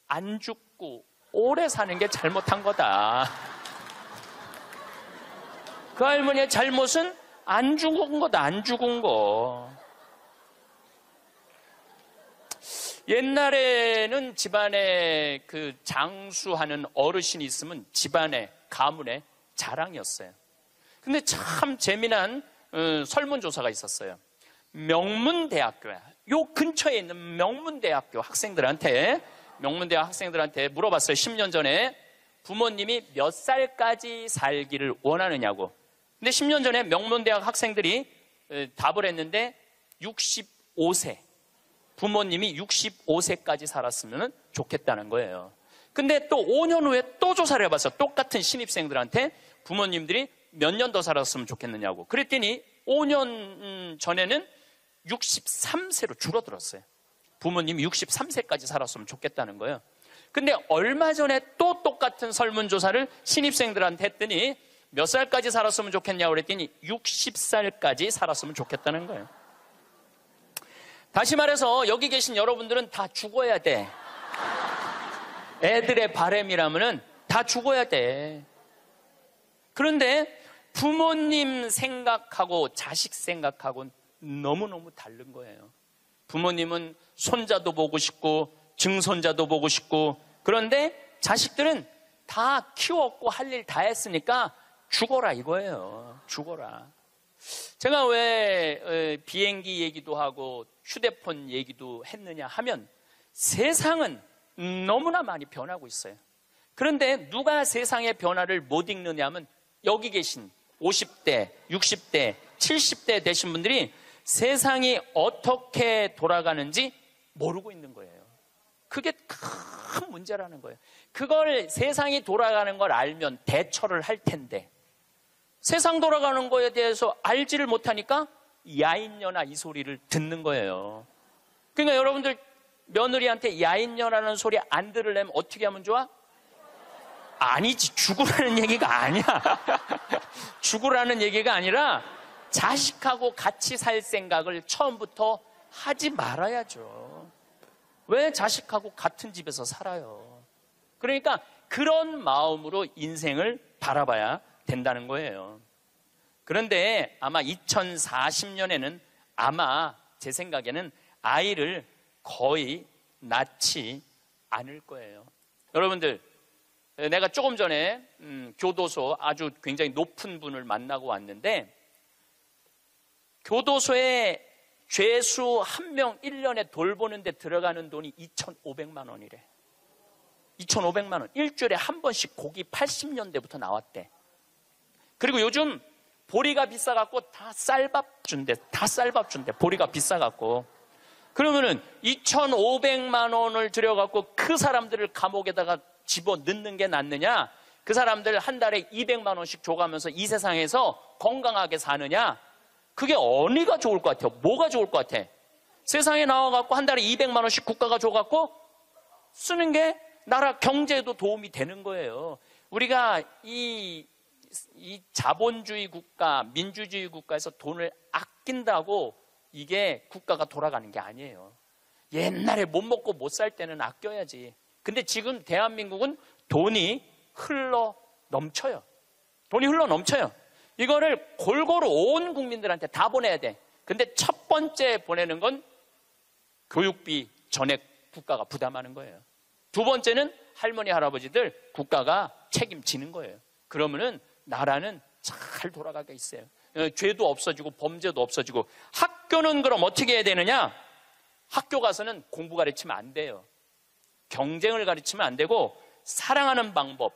안 죽고 오래 사는 게 잘못한 거다. 그 할머니의 잘못은 안 죽은 거다. 안 죽은 거. 옛날에는 집안에 그 장수하는 어르신이 있으면 집안의 가문의 자랑이었어요. 근데 참 재미난 설문조사가 있었어요. 명문대학교야. 요 근처에 있는 명문대학교 학생들한테 물어봤어요. 10년 전에 부모님이 몇 살까지 살기를 원하느냐고. 근데 10년 전에 명문대학 학생들이 답을 했는데 65세. 부모님이 65세까지 살았으면 좋겠다는 거예요. 근데 또 5년 후에 또 조사를 해봤어요. 똑같은 신입생들한테 부모님들이 몇 년 더 살았으면 좋겠느냐고. 그랬더니 5년 전에는 63세로 줄어들었어요. 부모님이 63세까지 살았으면 좋겠다는 거예요. 근데 얼마 전에 또 똑같은 설문조사를 신입생들한테 했더니 몇 살까지 살았으면 좋겠냐고 그랬더니 60살까지 살았으면 좋겠다는 거예요. 다시 말해서 여기 계신 여러분들은 다 죽어야 돼. 애들의 바램이라면은 다 죽어야 돼. 그런데 부모님 생각하고 자식 생각하고는 너무너무 다른 거예요. 부모님은 손자도 보고 싶고 증손자도 보고 싶고, 그런데 자식들은 다 키웠고 할 일 다 했으니까 죽어라 이거예요. 죽어라. 제가 왜 비행기 얘기도 하고 휴대폰 얘기도 했느냐 하면 세상은 너무나 많이 변하고 있어요. 그런데 누가 세상의 변화를 못 읽느냐 하면 여기 계신 50대, 60대, 70대 되신 분들이 세상이 어떻게 돌아가는지 모르고 있는 거예요. 그게 큰 문제라는 거예요. 그걸 세상이 돌아가는 걸 알면 대처를 할 텐데 세상 돌아가는 거에 대해서 알지를 못하니까 야인녀나 이 소리를 듣는 거예요. 그러니까 여러분들 며느리한테 야인녀라는 소리 안 들으려면 어떻게 하면 좋아? 아니지, 죽으라는 얘기가 아니야. 죽으라는 얘기가 아니라 자식하고 같이 살 생각을 처음부터 하지 말아야죠. 왜 자식하고 같은 집에서 살아요? 그러니까 그런 마음으로 인생을 바라봐야 된다는 거예요. 그런데 아마 2040년에는 아마 제 생각에는 아이를 거의 낳지 않을 거예요. 여러분들, 내가 조금 전에 교도소 아주 굉장히 높은 분을 만나고 왔는데 교도소에 죄수 한 명 1년에 돌보는 데 들어가는 돈이 2,500만 원이래. 2,500만 원. 일주일에 한 번씩 고기 80년대부터 나왔대. 그리고 요즘 보리가 비싸갖고 다 쌀밥 준대. 다 쌀밥 준대. 보리가 비싸갖고. 그러면은 2,500만 원을 들여갖고 그 사람들을 감옥에다가 집어 넣는 게 낫느냐? 그 사람들 한 달에 200만 원씩 줘가면서 이 세상에서 건강하게 사느냐? 그게 어디가 좋을 것 같아요? 뭐가 좋을 것 같아? 세상에 나와갖고 한 달에 200만 원씩 국가가 줘갖고 쓰는 게 나라 경제에도 도움이 되는 거예요. 우리가 이 자본주의 국가, 민주주의 국가에서 돈을 아낀다고 이게 국가가 돌아가는 게 아니에요. 옛날에 못 먹고 못 살 때는 아껴야지. 근데 지금 대한민국은 돈이 흘러 넘쳐요. 돈이 흘러 넘쳐요. 이거를 골고루 온 국민들한테 다 보내야 돼. 근데 첫 번째 보내는 건 교육비 전액 국가가 부담하는 거예요. 두 번째는 할머니, 할아버지들 국가가 책임지는 거예요. 그러면은 나라는 잘 돌아가게 있어요. 죄도 없어지고 범죄도 없어지고. 학교는 그럼 어떻게 해야 되느냐? 학교 가서는 공부 가르치면 안 돼요. 경쟁을 가르치면 안 되고 사랑하는 방법,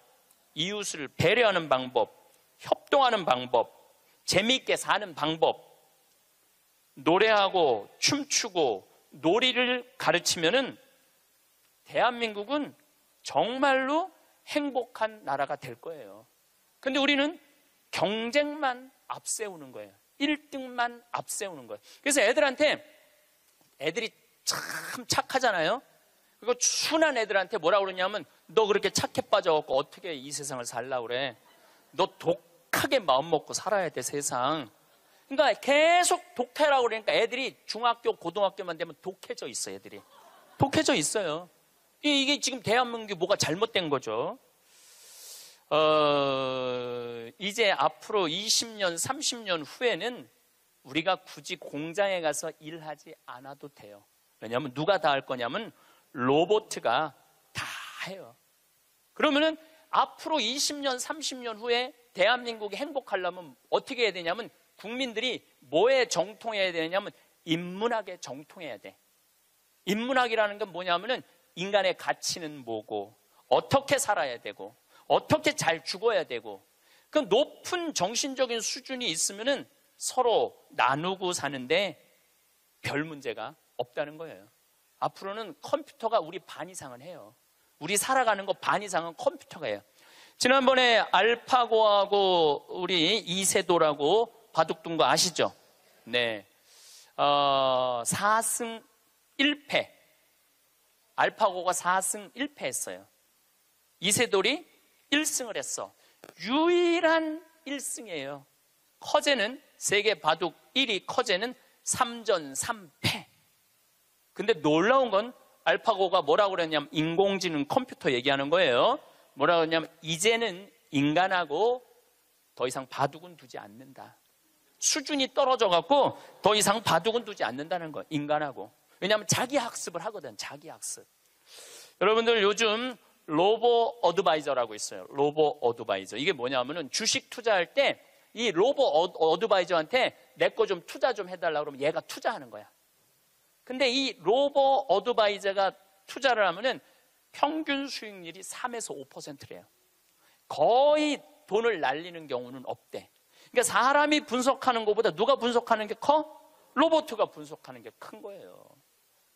이웃을 배려하는 방법, 협동하는 방법, 재미있게 사는 방법, 노래하고 춤추고 놀이를 가르치면은 대한민국은 정말로 행복한 나라가 될 거예요. 근데 우리는 경쟁만 앞세우는 거예요. 1등만 앞세우는 거예요. 그래서 애들이 참 착하잖아요. 그리고 순한 애들한테 뭐라고 그러냐면 너 그렇게 착해 빠져갖고 어떻게 이 세상을 살라고 그래. 너 독하게 마음 먹고 살아야 돼, 세상. 그러니까 계속 독해라고 그러니까 애들이 중학교, 고등학교만 되면 독해져 있어, 애들이. 독해져 있어요. 이게 지금 대한민국이 뭐가 잘못된 거죠. 이제 앞으로 20년, 30년 후에는 우리가 굳이 공장에 가서 일하지 않아도 돼요. 왜냐하면 누가 다 할 거냐면 로봇가 다 해요. 그러면은 앞으로 20년, 30년 후에 대한민국이 행복하려면 어떻게 해야 되냐면 국민들이 뭐에 정통해야 되냐면 인문학에 정통해야 돼. 인문학이라는 건 뭐냐면은 인간의 가치는 뭐고 어떻게 살아야 되고 어떻게 잘 죽어야 되고 그 높은 정신적인 수준이 있으면은 서로 나누고 사는데 별 문제가 없다는 거예요. 앞으로는 컴퓨터가 우리 반 이상은 해요. 우리 살아가는 거 반 이상은 컴퓨터가 해요. 지난번에 알파고하고 우리 이세돌하고 바둑둔 거 아시죠? 네. 4승 1패. 알파고가 4승 1패 했어요. 이세돌이 1승을 했어. 유일한 1승이에요. 커제는 세계 바둑 1위 커제는 3전 3패. 근데 놀라운 건 알파고가 뭐라고 그랬냐면 인공지능 컴퓨터 얘기하는 거예요. 뭐라고 그랬냐면 이제는 인간하고 더 이상 바둑은 두지 않는다. 수준이 떨어져 갖고 더 이상 바둑은 두지 않는다는 거예요. 인간하고. 왜냐하면 자기 학습을 하거든. 자기 학습. 여러분들 요즘 로보 어드바이저라고 있어요. 로보 어드바이저. 이게 뭐냐면은 주식 투자할 때 이 로보 어드바이저한테 내 거 좀 투자 좀 해달라고 그러면 얘가 투자하는 거야. 근데 이 로보 어드바이저가 투자를 하면은 평균 수익률이 3에서 5%래요. 거의 돈을 날리는 경우는 없대. 그러니까 사람이 분석하는 것보다 누가 분석하는 게 커? 로봇가 분석하는 게 큰 거예요.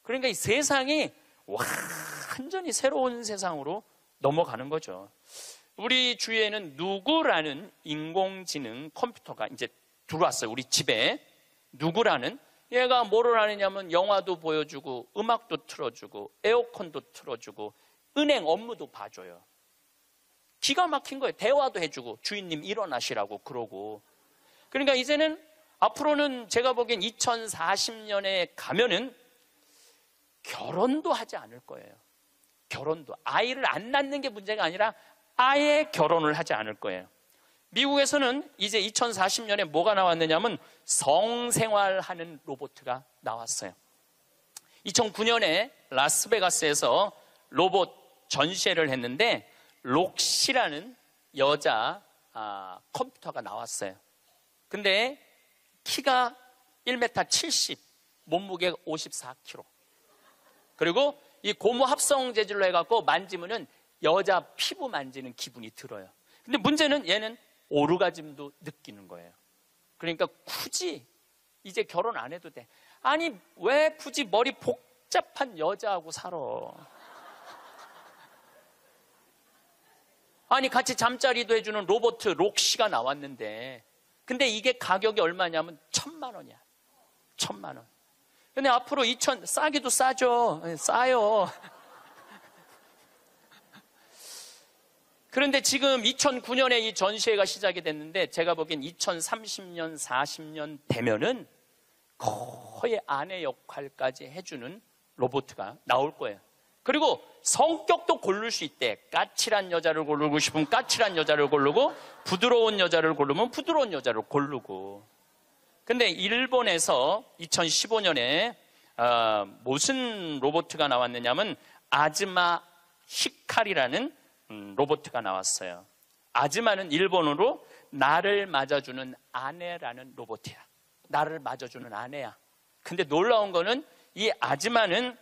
그러니까 이 세상이 완전히 새로운 세상으로 넘어가는 거죠. 우리 주위에는 누구라는 인공지능 컴퓨터가 이제 들어왔어요. 우리 집에. 누구라는? 얘가 뭐를 하느냐면 영화도 보여주고 음악도 틀어주고 에어컨도 틀어주고 은행 업무도 봐줘요. 기가 막힌 거예요. 대화도 해주고 주인님 일어나시라고 그러고. 그러니까 이제는 앞으로는 제가 보기엔 2040년에 가면은 결혼도 하지 않을 거예요. 결혼도. 아이를 안 낳는 게 문제가 아니라 아예 결혼을 하지 않을 거예요. 미국에서는 이제 2040년에 뭐가 나왔느냐면 성생활하는 로봇가 나왔어요. 2009년에 라스베가스에서 로봇 전시회를 했는데 록시라는 여자 컴퓨터가 나왔어요. 근데 키가 1m 70, 몸무게가 54kg. 그리고 이 고무 합성 재질로 해갖고 만지면은 여자 피부 만지는 기분이 들어요. 근데 문제는 얘는 오르가즘도 느끼는 거예요. 그러니까 굳이 이제 결혼 안 해도 돼. 아니 왜 굳이 머리 복잡한 여자하고 살아? 아니 같이 잠자리도 해주는 로봇 록시가 나왔는데 근데 이게 가격이 얼마냐면 1,000만 원이야. 1,000만 원. 근데 앞으로 싸기도 싸죠. 싸요. 그런데 지금 2009년에 이 전시회가 시작이 됐는데 제가 보기엔 2030년, 40년 되면은 거의 아내 역할까지 해주는 로봇가 나올 거예요. 그리고 성격도 고를 수 있대. 까칠한 여자를 고르고 싶으면 까칠한 여자를 고르고 부드러운 여자를 고르면 부드러운 여자를 고르고. 근데 일본에서 2015년에 무슨 로봇가 나왔느냐면 아즈마 히카리라는 로봇가 나왔어요. 아즈마는 일본어로 나를 맞아주는 아내라는 로봇이야. 나를 맞아주는 아내야. 근데 놀라운 거는 이 아즈마는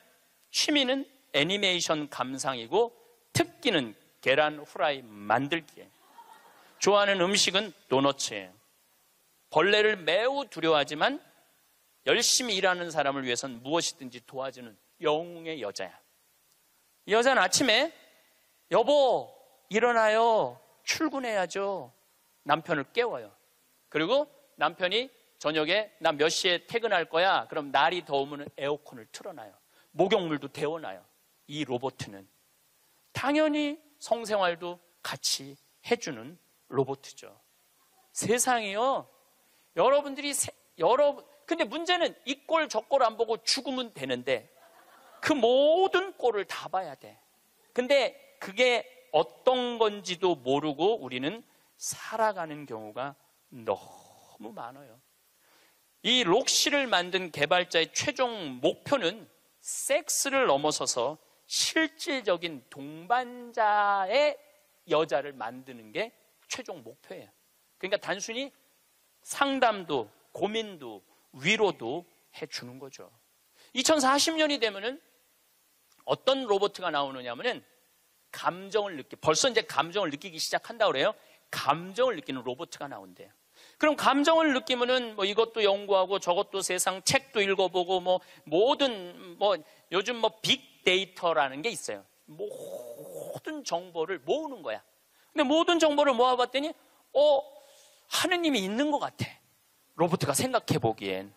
취미는 애니메이션 감상이고 특기는 계란 후라이 만들기예요. 좋아하는 음식은 도너츠예요. 벌레를 매우 두려워하지만 열심히 일하는 사람을 위해서는 무엇이든지 도와주는 영웅의 여자야. 이 여자는 아침에 여보 일어나요. 출근해야죠. 남편을 깨워요. 그리고 남편이 저녁에 나 몇 시에 퇴근할 거야. 그럼 날이 더우면 에어컨을 틀어놔요. 목욕물도 데워놔요. 이 로봇은 당연히 성생활도 같이 해주는 로봇이죠. 세상이요. 여러분들이 근데 문제는 이 꼴 저 꼴 안 보고 죽으면 되는데 그 모든 꼴을 다 봐야 돼. 근데 그게 어떤 건지도 모르고 우리는 살아가는 경우가 너무 많아요. 이 록시를 만든 개발자의 최종 목표는 섹스를 넘어서서 실질적인 동반자의 여자를 만드는 게 최종 목표예요. 그러니까 단순히 상담도 고민도 위로도 해주는 거죠. 2040년이 되면은 어떤 로봇가 나오느냐면은 벌써 이제 감정을 느끼기 시작한다고 그래요. 감정을 느끼는 로봇가 나온대요. 그럼 감정을 느끼면은 이것도 연구하고 저것도 세상 책도 읽어보고 모든 요즘 빅데이터라는 게 있어요. 모든 정보를 모으는 거야. 근데 모든 정보를 모아봤더니 하느님이 있는 것 같아. 로봇가 생각해 보기엔.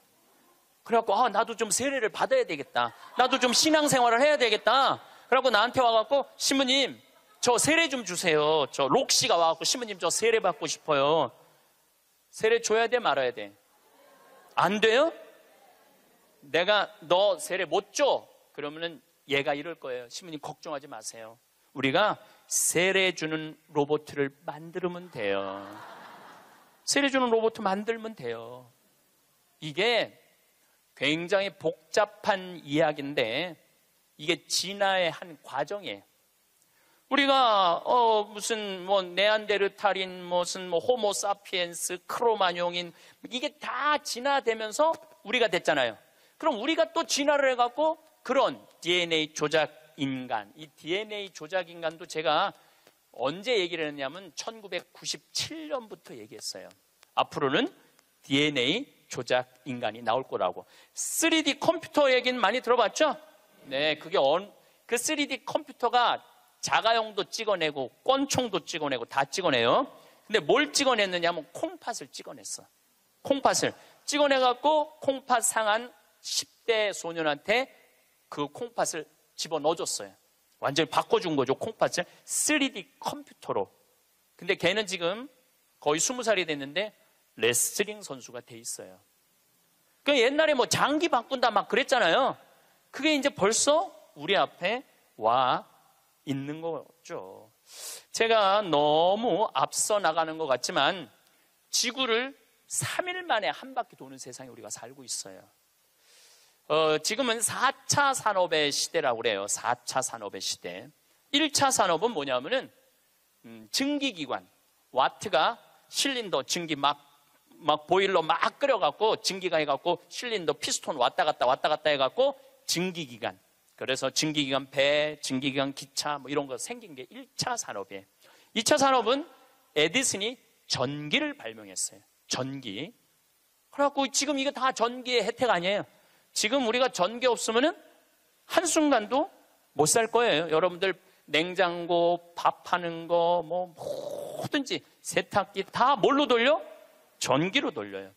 그래갖고 나도 좀 세례를 받아야 되겠다. 나도 좀 신앙생활을 해야 되겠다. 그래갖고 나한테 와갖고 신부님 저 세례 좀 주세요. 저 록시가 와갖고 신부님 저 세례 받고 싶어요. 세례 줘야 돼 말아야 돼? 안 돼요? 내가 너 세례 못 줘. 그러면은 얘가 이럴 거예요. 신부님 걱정하지 마세요. 우리가 세례 주는 로봇을 만들면 돼요. 세례 주는 로봇 만들면 돼요. 이게 굉장히 복잡한 이야기인데 이게 진화의 한 과정이에요. 우리가 무슨 뭐 네안데르탈인, 무슨 뭐 호모사피엔스, 크로마뇽인, 이게 다 진화되면서 우리가 됐잖아요. 그럼 우리가 또 진화를 해갖고 그런 DNA 조작 인간, 이 DNA 조작 인간도 제가 언제 얘기를 했냐면 1997년부터 얘기했어요. 앞으로는 DNA 조작 인간이 나올 거라고. 3D 컴퓨터 얘기는 많이 들어봤죠? 네, 그게 그 3D 컴퓨터가 자가용도 찍어내고 권총도 찍어내고 다 찍어내요. 근데 뭘 찍어냈느냐면 콩팥을 찍어냈어. 콩팥을 찍어내갖고 콩팥 상한 10대 소년한테 그 콩팥을 집어넣어줬어요. 완전히 바꿔준 거죠. 콩팥을 3D 컴퓨터로. 근데 걔는 지금 거의 20살이 됐는데 레슬링 선수가 돼 있어요. 그 옛날에 뭐 장기 바꾼다 막 그랬잖아요. 그게 이제 벌써 우리 앞에 와 있는 거죠. 제가 너무 앞서 나가는 것 같지만 지구를 3일 만에 한 바퀴 도는 세상에 우리가 살고 있어요. 지금은 4차 산업의 시대라고 그래요. 4차 산업의 시대. 1차 산업은 뭐냐면은 증기기관, 와트가 실린더 증기 막 보일러 막 끓여갖고 증기가 해갖고 실린더 피스톤 왔다 갔다 해갖고 증기기관. 그래서 증기기관 배, 증기기관 기차 뭐 이런 거 생긴 게 1차 산업이에요. 2차 산업은 에디슨이 전기를 발명했어요. 전기. 그래갖고 지금 이거 다 전기의 혜택 아니에요. 지금 우리가 전기 없으면은 한순간도 못 살 거예요. 여러분들 냉장고, 밥하는 거, 뭐 뭐든지 세탁기 다 뭘로 돌려? 전기로 돌려요.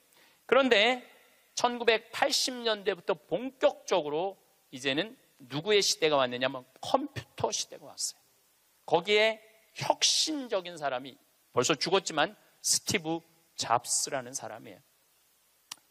그런데 1980년대부터 본격적으로 이제는 누구의 시대가 왔느냐면 컴퓨터 시대가 왔어요. 거기에 혁신적인 사람이 벌써 죽었지만 스티브 잡스라는 사람이에요.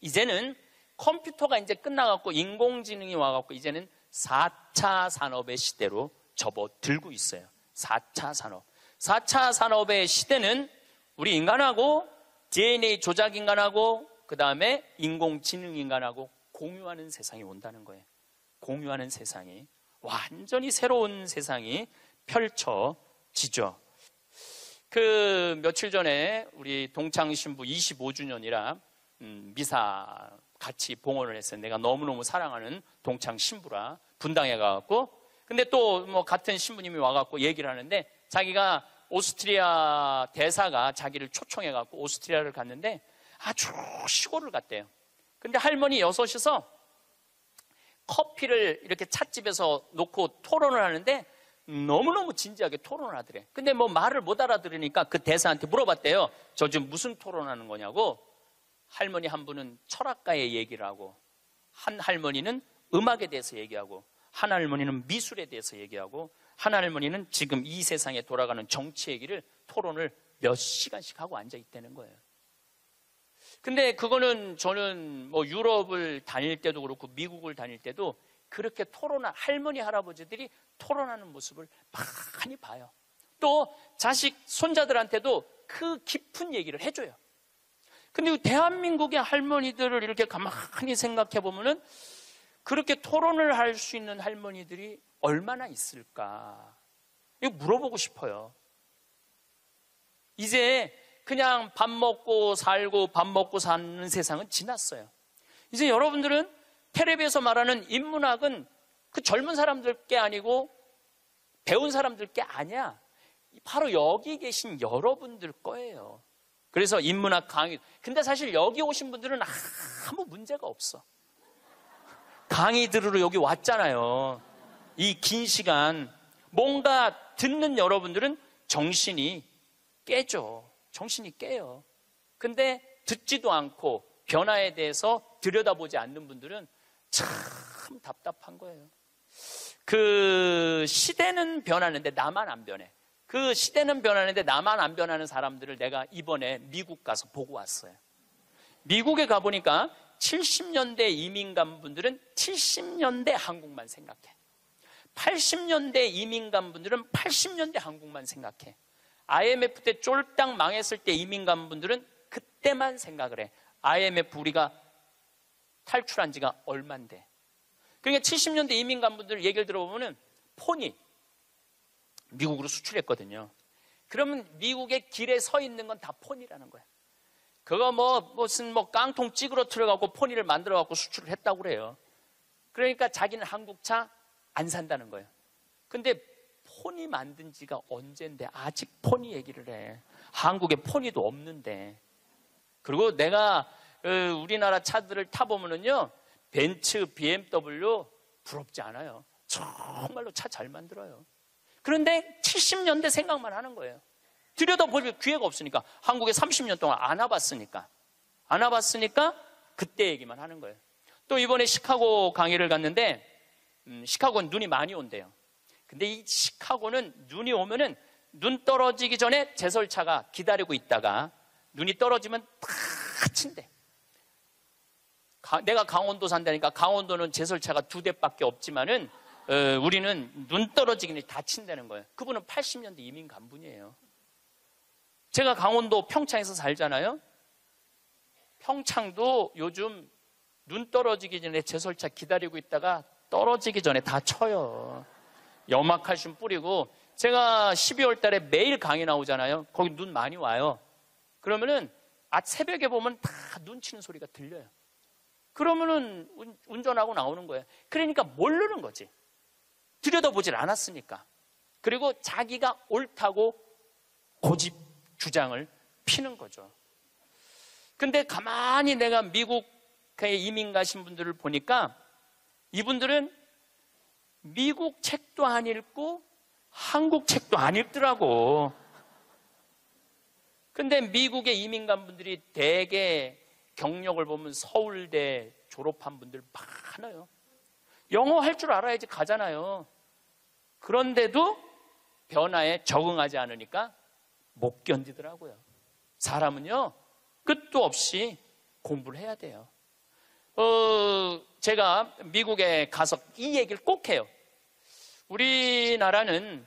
이제는 컴퓨터가 이제 끝나갖고 인공지능이 와갖고 이제는 4차 산업의 시대로 접어들고 있어요. 4차 산업. 4차 산업의 시대는 우리 인간하고 DNA 조작 인간하고 그 다음에 인공지능 인간하고 공유하는 세상이 온다는 거예요. 공유하는 세상이 완전히 새로운 세상이 펼쳐지죠. 그 며칠 전에 우리 동창 신부 25주년이라 미사 같이 봉헌을 했어요. 내가 너무너무 사랑하는 동창 신부라 분당에 가갖고 근데 또 뭐 같은 신부님이 와갖고 얘기를 하는데 자기가 오스트리아 대사가 자기를 초청해갖고 오스트리아를 갔는데 아주 시골을 갔대요. 근데 할머니 6이서 커피를 이렇게 찻집에서 놓고 토론을 하는데 너무너무 진지하게 토론을 하더래. 근데 뭐 말을 못 알아들으니까 그 대사한테 물어봤대요. 저 지금 무슨 토론하는 거냐고. 할머니 한 분은 철학가의 얘기를 하고 한 할머니는 음악에 대해서 얘기하고 한 할머니는 미술에 대해서 얘기하고 한 할머니는 지금 이 세상에 돌아가는 정치 얘기를 토론을 몇 시간씩 하고 앉아 있다는 거예요. 근데 그거는 저는 뭐 유럽을 다닐 때도 그렇고 미국을 다닐 때도 그렇게 할머니 할아버지들이 토론하는 모습을 많이 봐요. 또 자식 손자들한테도 그 깊은 얘기를 해줘요. 근데 대한민국의 할머니들을 이렇게 가만히 생각해 보면은 그렇게 토론을 할 수 있는 할머니들이 얼마나 있을까? 이거 물어보고 싶어요. 이제 그냥 밥 먹고 살고 밥 먹고 사는 세상은 지났어요. 이제 여러분들은 텔레비에서 말하는 인문학은 그 젊은 사람들 게 아니고 배운 사람들 게 아니야. 바로 여기 계신 여러분들 거예요. 그래서 인문학 강의. 근데 사실 여기 오신 분들은 아무 문제가 없어. 강의 들으러 여기 왔잖아요. 이 긴 시간. 뭔가 듣는 여러분들은 정신이 깨죠. 정신이 깨요. 근데 듣지도 않고 변화에 대해서 들여다보지 않는 분들은 참 답답한 거예요. 그 시대는 변하는데 나만 안 변해. 그 시대는 변하는데 나만 안 변하는 사람들을 내가 이번에 미국 가서 보고 왔어요. 미국에 가보니까 70년대 이민 간 분들은 70년대 한국만 생각해. 80년대 이민 간 분들은 80년대 한국만 생각해. IMF 때 쫄딱 망했을 때 이민 간 분들은 그때만 생각을 해. IMF 우리가 탈출한 지가 얼만데. 그러니까 70년대 이민 간 분들 얘기를 들어보면은 폰이 미국으로 수출했거든요. 그러면 미국의 길에 서 있는 건 다 폰이라는 거예요. 그거 무슨 깡통 찌그러뜨려갖고 폰이를 만들어갖고 수출을 했다고 그래요. 그러니까 자기는 한국차 안 산다는 거예요. 근데 폰이 만든 지가 언젠데 아직 폰이 얘기를 해. 한국에 폰이도 없는데. 그리고 내가 우리나라 차들을 타보면은요, 벤츠, BMW 부럽지 않아요. 정말로 차 잘 만들어요. 그런데 70년대 생각만 하는 거예요. 들여다볼 기회가 없으니까. 한국에 30년 동안 안 와봤으니까. 그때 얘기만 하는 거예요. 또 이번에 시카고 강의를 갔는데 시카고는 눈이 많이 온대요. 근데 이 시카고는 눈이 오면은 눈 떨어지기 전에 제설차가 기다리고 있다가 눈이 떨어지면 다 친대. 내가 강원도 산다니까 강원도는 제설차가 2대밖에 없지만은 우리는 눈 떨어지기 전에 다 친다는 거예요. 그분은 80년대 이민 간 분이에요. 제가 강원도 평창에서 살잖아요. 평창도 요즘 눈 떨어지기 전에 제설차 기다리고 있다가 떨어지기 전에 다 쳐요. 염화칼슘 뿌리고. 제가 12월 달에 매일 강의 나오잖아요. 거기 눈 많이 와요. 그러면은 새벽에 보면 다 눈 치는 소리가 들려요. 그러면은 운전하고 나오는 거예요. 그러니까 모르는 거지. 들여다보질 않았으니까. 그리고 자기가 옳다고 고집 주장을 피는 거죠. 근데 가만히 내가 미국에 이민 가신 분들을 보니까 이분들은 미국 책도 안 읽고 한국 책도 안 읽더라고. 근데 미국에 이민 간 분들이 대개 경력을 보면 서울대 졸업한 분들 많아요. 영어 할 줄 알아야지 가잖아요. 그런데도 변화에 적응하지 않으니까 못 견디더라고요. 사람은요, 끝도 없이 공부를 해야 돼요. 제가 미국에 가서 이 얘기를 꼭 해요. 우리나라는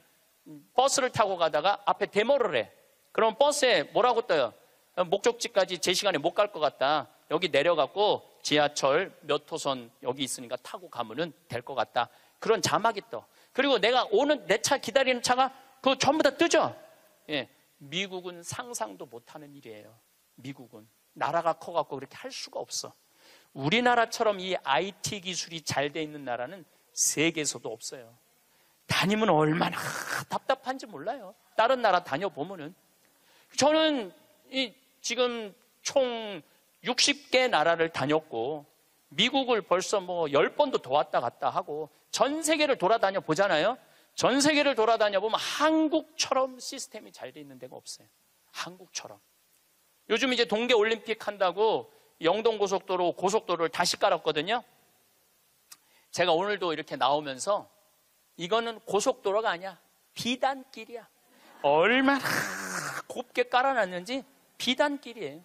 버스를 타고 가다가 앞에 데모를 해. 그럼 버스에 뭐라고 떠요? 목적지까지 제 시간에 못 갈 것 같다. 여기 내려갖고 지하철 몇 호선 여기 있으니까 타고 가면은 될 것 같다. 그런 자막이 떠. 그리고 내가 오는 내 차 기다리는 차가 그거 전부 다 뜨죠? 예. 미국은 상상도 못하는 일이에요. 미국은. 나라가 커갖고 그렇게 할 수가 없어. 우리나라처럼 이 IT 기술이 잘 돼 있는 나라는 세계에서도 없어요. 다니면 얼마나 답답한지 몰라요. 다른 나라 다녀보면은. 저는 지금 총 60개 나라를 다녔고 미국을 벌써 10번도 더 왔다 갔다 하고 전 세계를 돌아다녀 보잖아요. 전 세계를 돌아다녀 보면 한국처럼 시스템이 잘 돼 있는 데가 없어요. 한국처럼. 요즘 이제 동계올림픽 한다고 영동고속도로 고속도로를 다시 깔았거든요. 제가 오늘도 이렇게 나오면서 이거는 고속도로가 아니야. 비단길이야. 얼마나 곱게 깔아놨는지 비단길이에요.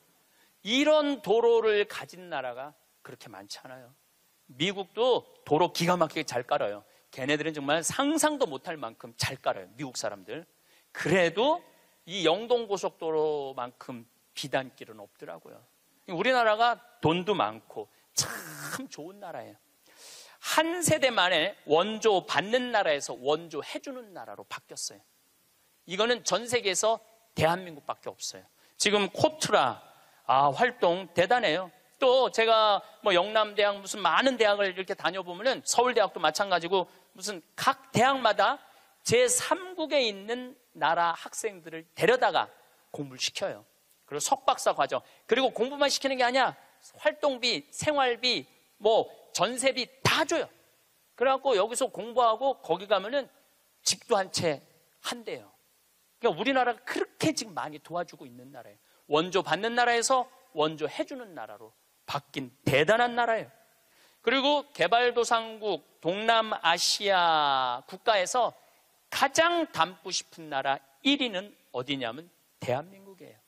이런 도로를 가진 나라가 그렇게 많지 않아요. 미국도 도로 기가 막히게 잘 깔아요. 걔네들은 정말 상상도 못할 만큼 잘 깔아요. 미국 사람들. 그래도 이 영동고속도로만큼 비단길은 없더라고요. 우리나라가 돈도 많고 참 좋은 나라예요. 한 세대 만에 원조 받는 나라에서 원조 해주는 나라로 바뀌었어요. 이거는 전 세계에서 대한민국밖에 없어요. 지금 코트라 활동 대단해요. 또 제가 영남대학 무슨 많은 대학을 이렇게 다녀보면은 서울대학도 마찬가지고 무슨 각 대학마다 제3국에 있는 나라 학생들을 데려다가 공부를 시켜요. 그리고 석박사 과정. 그리고 공부만 시키는 게 아니야. 활동비, 생활비, 전세비 다 줘요. 그래갖고 여기서 공부하고 거기 가면은 집도 한 채 한대요. 그러니까 우리나라가 그렇게 지금 많이 도와주고 있는 나라예요. 원조 받는 나라에서 원조 해주는 나라로 바뀐 대단한 나라예요. 그리고 개발도상국 동남아시아 국가에서 가장 닮고 싶은 나라 1위는 어디냐면 대한민국이에요.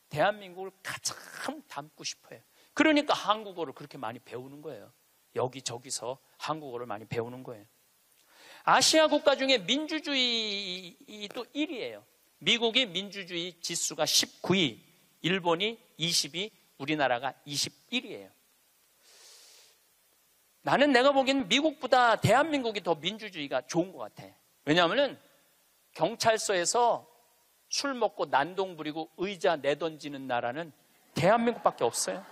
대한민국을 가장 닮고 싶어요. 그러니까 한국어를 그렇게 많이 배우는 거예요. 여기저기서 한국어를 많이 배우는 거예요. 아시아 국가 중에 민주주의도 1위예요. 미국이 민주주의 지수가 19위, 일본이 20위, 우리나라가 21위예요. 나는 내가 보기엔 미국보다 대한민국이 더 민주주의가 좋은 것 같아. 왜냐하면 경찰서에서 술 먹고 난동 부리고 의자 내던지는 나라는 대한민국밖에 없어요.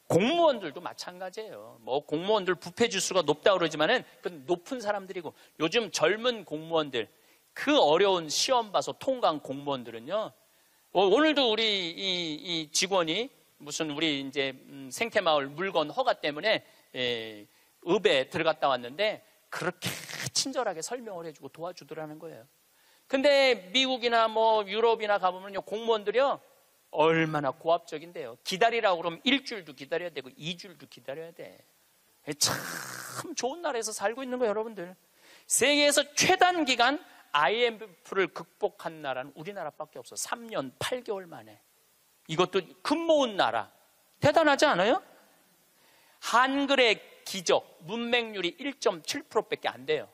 공무원들도 마찬가지예요. 뭐 공무원들 부패 지수가 높다 그러지만은 그건 높은 사람들이고, 요즘 젊은 공무원들, 그 어려운 시험 봐서 통과한 공무원들은요, 오늘도 우리 이 직원이 무슨 우리 이제 생태마을 물건 허가 때문에 읍에 들어갔다 왔는데 그렇게 친절하게 설명을 해주고 도와주더라는 거예요. 근데 미국이나 뭐 유럽이나 가보면요, 공무원들이요 얼마나 고압적인데요. 기다리라고 그러면 일주일도 기다려야 되고 2주일도 기다려야 돼. 참 좋은 나라에서 살고 있는 거예요, 여러분들. 세계에서 최단 기간 IMF를 극복한 나라는 우리나라밖에 없어. 3년 8개월 만에. 이것도 금 모은 나라. 대단하지 않아요? 한글의 기적, 문맹률이 1.7%밖에 안 돼요.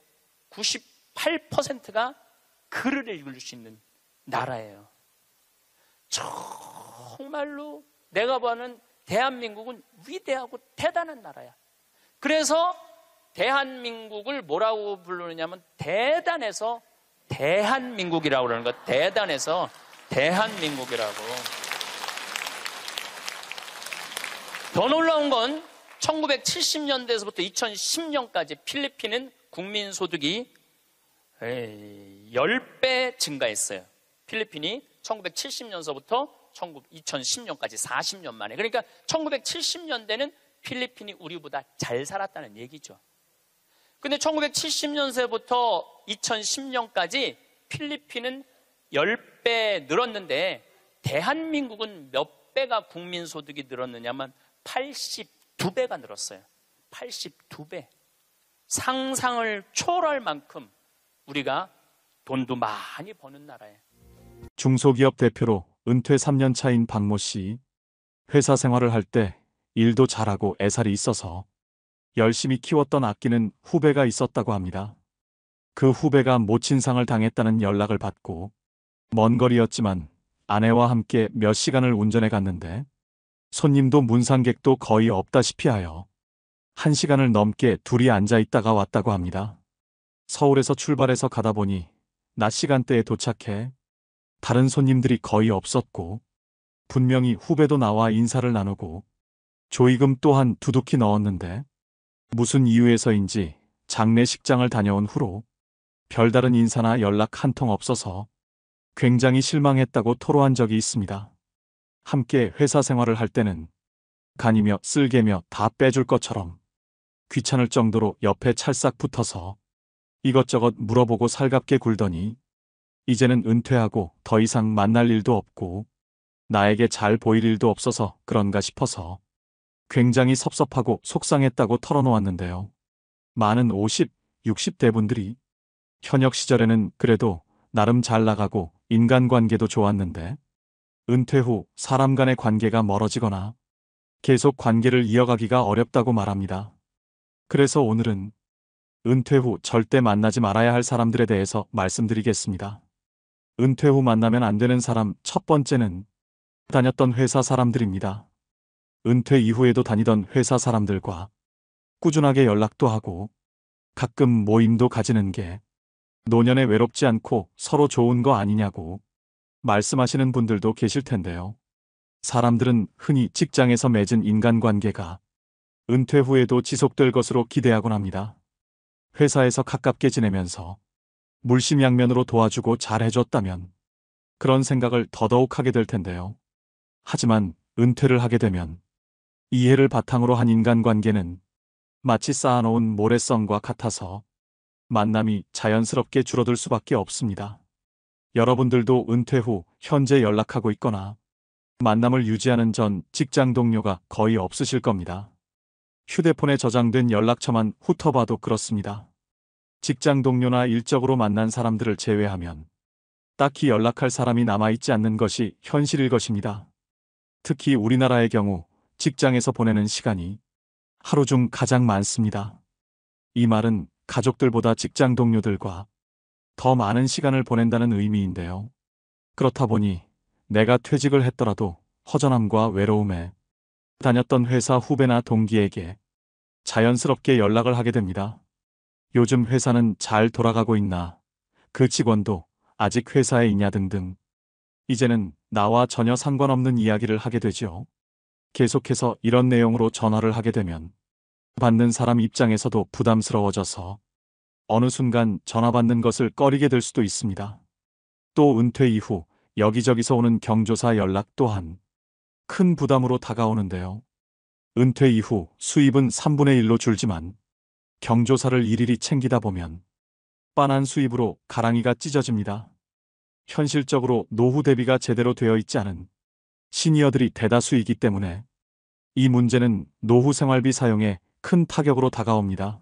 98%가 글을 읽을 수 있는 나라예요. 정말로 내가 보는 대한민국은 위대하고 대단한 나라야. 그래서 대한민국을 뭐라고 부르느냐면 대단해서 대한민국이라고 그러는 거야. 대단해서 대한민국이라고. 더 놀라운 건 1970년대에서부터 2010년까지 필리핀은 국민소득이 10배 증가했어요. 필리핀이 1970년서부터 2010년까지 40년 만에. 그러니까 1970년대는 필리핀이 우리보다 잘 살았다는 얘기죠. 근데 1970년세부터 2010년까지 필리핀은 10배 늘었는데 대한민국은 몇 배가 국민소득이 늘었느냐면 82배가 늘었어요. 82배. 상상을 초월할 만큼 우리가 돈도 많이 버는 나라예요. 중소기업 대표로 은퇴 3년 차인 박모 씨. 회사 생활을 할 때 일도 잘하고 애살이 있어서 열심히 키웠던 아끼는 후배가 있었다고 합니다. 그 후배가 모친상을 당했다는 연락을 받고 먼 거리였지만 아내와 함께 몇 시간을 운전해 갔는데 손님도 문상객도 거의 없다시피 하여 1시간을 넘게 둘이 앉아 있다가 왔다고 합니다. 서울에서 출발해서 가다 보니 낮 시간대에 도착해 다른 손님들이 거의 없었고 분명히 후배도 나와 인사를 나누고 조의금 또한 두둑히 넣었는데 무슨 이유에서인지 장례식장을 다녀온 후로 별다른 인사나 연락 한 통 없어서 굉장히 실망했다고 토로한 적이 있습니다. 함께 회사 생활을 할 때는 간이며 쓸개며 다 빼줄 것처럼 귀찮을 정도로 옆에 찰싹 붙어서 이것저것 물어보고 살갑게 굴더니 이제는 은퇴하고 더 이상 만날 일도 없고 나에게 잘 보일 일도 없어서 그런가 싶어서 굉장히 섭섭하고 속상했다고 털어놓았는데요. 많은 50, 60대 분들이 현역 시절에는 그래도 나름 잘 나가고 인간관계도 좋았는데 은퇴 후 사람 간의 관계가 멀어지거나 계속 관계를 이어가기가 어렵다고 말합니다. 그래서 오늘은 은퇴 후 절대 만나지 말아야 할 사람들에 대해서 말씀드리겠습니다. 은퇴 후 만나면 안 되는 사람 첫 번째는 다녔던 회사 사람들입니다. 은퇴 이후에도 다니던 회사 사람들과 꾸준하게 연락도 하고 가끔 모임도 가지는 게 노년에 외롭지 않고 서로 좋은 거 아니냐고 말씀하시는 분들도 계실 텐데요. 사람들은 흔히 직장에서 맺은 인간관계가 은퇴 후에도 지속될 것으로 기대하곤 합니다. 회사에서 가깝게 지내면서 물심양면으로 도와주고 잘해줬다면 그런 생각을 더더욱 하게 될 텐데요. 하지만 은퇴를 하게 되면 이해를 바탕으로 한 인간관계는 마치 쌓아놓은 모래성과 같아서 만남이 자연스럽게 줄어들 수밖에 없습니다. 여러분들도 은퇴 후 현재 연락하고 있거나 만남을 유지하는 전 직장 동료가 거의 없으실 겁니다. 휴대폰에 저장된 연락처만 훑어봐도 그렇습니다. 직장 동료나 일적으로 만난 사람들을 제외하면 딱히 연락할 사람이 남아있지 않는 것이 현실일 것입니다. 특히 우리나라의 경우 직장에서 보내는 시간이 하루 중 가장 많습니다. 이 말은 가족들보다 직장 동료들과 더 많은 시간을 보낸다는 의미인데요. 그렇다 보니 내가 퇴직을 했더라도 허전함과 외로움에 다녔던 회사 후배나 동기에게 자연스럽게 연락을 하게 됩니다. 요즘 회사는 잘 돌아가고 있나? 그 직원도 아직 회사에 있냐 등등. 이제는 나와 전혀 상관없는 이야기를 하게 되지요. 계속해서 이런 내용으로 전화를 하게 되면 받는 사람 입장에서도 부담스러워져서 어느 순간 전화 받는 것을 꺼리게 될 수도 있습니다. 또 은퇴 이후 여기저기서 오는 경조사 연락 또한 큰 부담으로 다가오는데요. 은퇴 이후 수입은 3분의 1로 줄지만 경조사를 일일이 챙기다 보면 빤한 수입으로 가랑이가 찢어집니다. 현실적으로 노후 대비가 제대로 되어 있지 않은 시니어들이 대다수이기 때문에 이 문제는 노후 생활비 사용에 큰 타격으로 다가옵니다.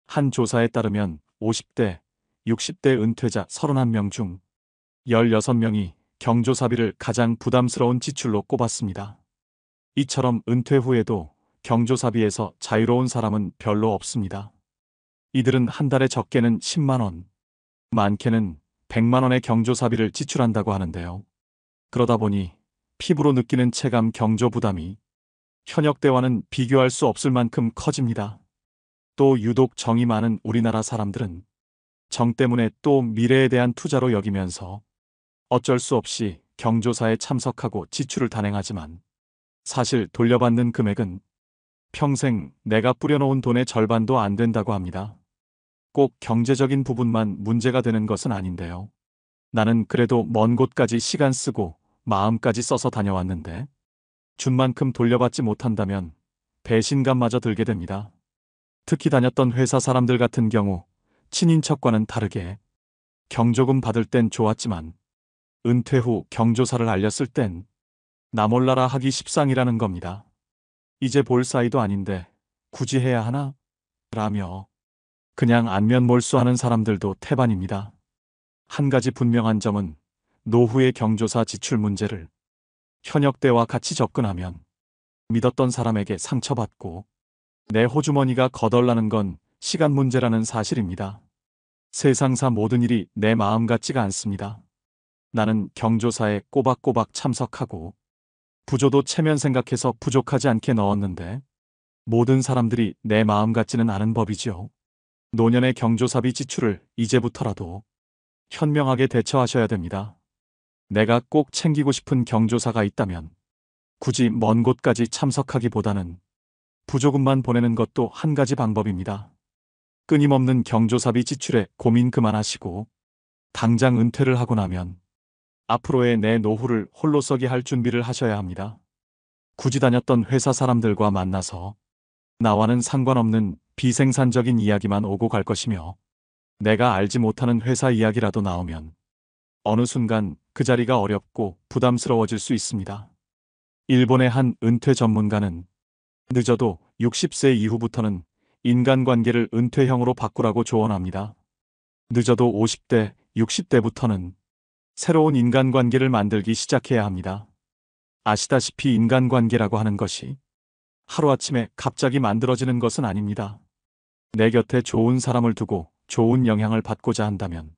한 조사에 따르면 50대, 60대 은퇴자 31명 중 16명이 경조사비를 가장 부담스러운 지출로 꼽았습니다. 이처럼 은퇴 후에도 경조사비에서 자유로운 사람은 별로 없습니다. 이들은 한 달에 적게는 10만 원, 많게는 100만 원의 경조사비를 지출한다고 하는데요. 그러다 보니 피부로 느끼는 체감 경조 부담이 현역 때와는 비교할 수 없을 만큼 커집니다. 또 유독 정이 많은 우리나라 사람들은 정 때문에 또 미래에 대한 투자로 여기면서 어쩔 수 없이 경조사에 참석하고 지출을 단행하지만 사실 돌려받는 금액은 평생 내가 뿌려놓은 돈의 절반도 안 된다고 합니다. 꼭 경제적인 부분만 문제가 되는 것은 아닌데요. 나는 그래도 먼 곳까지 시간 쓰고 마음까지 써서 다녀왔는데 준 만큼 돌려받지 못한다면 배신감마저 들게 됩니다. 특히 다녔던 회사 사람들 같은 경우 친인척과는 다르게 경조금 받을 땐 좋았지만 은퇴 후 경조사를 알렸을 땐 나 몰라라 하기 십상이라는 겁니다. 이제 볼 사이도 아닌데 굳이 해야 하나? 라며 그냥 안면몰수하는 사람들도 태반입니다. 한 가지 분명한 점은 노후의 경조사 지출 문제를 현역 때와 같이 접근하면 믿었던 사람에게 상처받고 내 호주머니가 거덜나는 건 시간 문제라는 사실입니다. 세상사 모든 일이 내 마음 같지가 않습니다. 나는 경조사에 꼬박꼬박 참석하고 부조도 체면 생각해서 부족하지 않게 넣었는데 모든 사람들이 내 마음 같지는 않은 법이지요. 노년의 경조사비 지출을 이제부터라도 현명하게 대처하셔야 됩니다. 내가 꼭 챙기고 싶은 경조사가 있다면 굳이 먼 곳까지 참석하기보다는 부조금만 보내는 것도 한 가지 방법입니다. 끊임없는 경조사비 지출에 고민 그만하시고 당장 은퇴를 하고 나면 앞으로의 내 노후를 홀로서기 할 준비를 하셔야 합니다. 굳이 다녔던 회사 사람들과 만나서 나와는 상관없는 비생산적인 이야기만 오고 갈 것이며 내가 알지 못하는 회사 이야기라도 나오면 어느 순간 그 자리가 어렵고 부담스러워질 수 있습니다. 일본의 한 은퇴 전문가는 늦어도 60세 이후부터는 인간관계를 은퇴형으로 바꾸라고 조언합니다. 늦어도 50대, 60대부터는 새로운 인간관계를 만들기 시작해야 합니다. 아시다시피 인간관계라고 하는 것이 하루아침에 갑자기 만들어지는 것은 아닙니다. 내 곁에 좋은 사람을 두고 좋은 영향을 받고자 한다면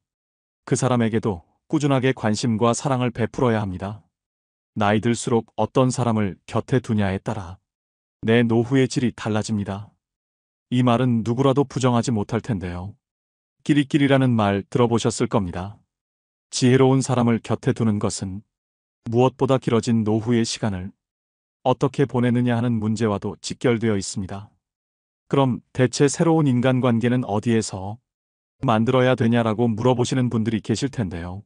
그 사람에게도 꾸준하게 관심과 사랑을 베풀어야 합니다. 나이 들수록 어떤 사람을 곁에 두냐에 따라 내 노후의 질이 달라집니다. 이 말은 누구라도 부정하지 못할 텐데요. 끼리끼리라는 말 들어보셨을 겁니다. 지혜로운 사람을 곁에 두는 것은 무엇보다 길어진 노후의 시간을 어떻게 보내느냐 하는 문제와도 직결되어 있습니다. 그럼 대체 새로운 인간관계는 어디에서 만들어야 되냐라고 물어보시는 분들이 계실 텐데요.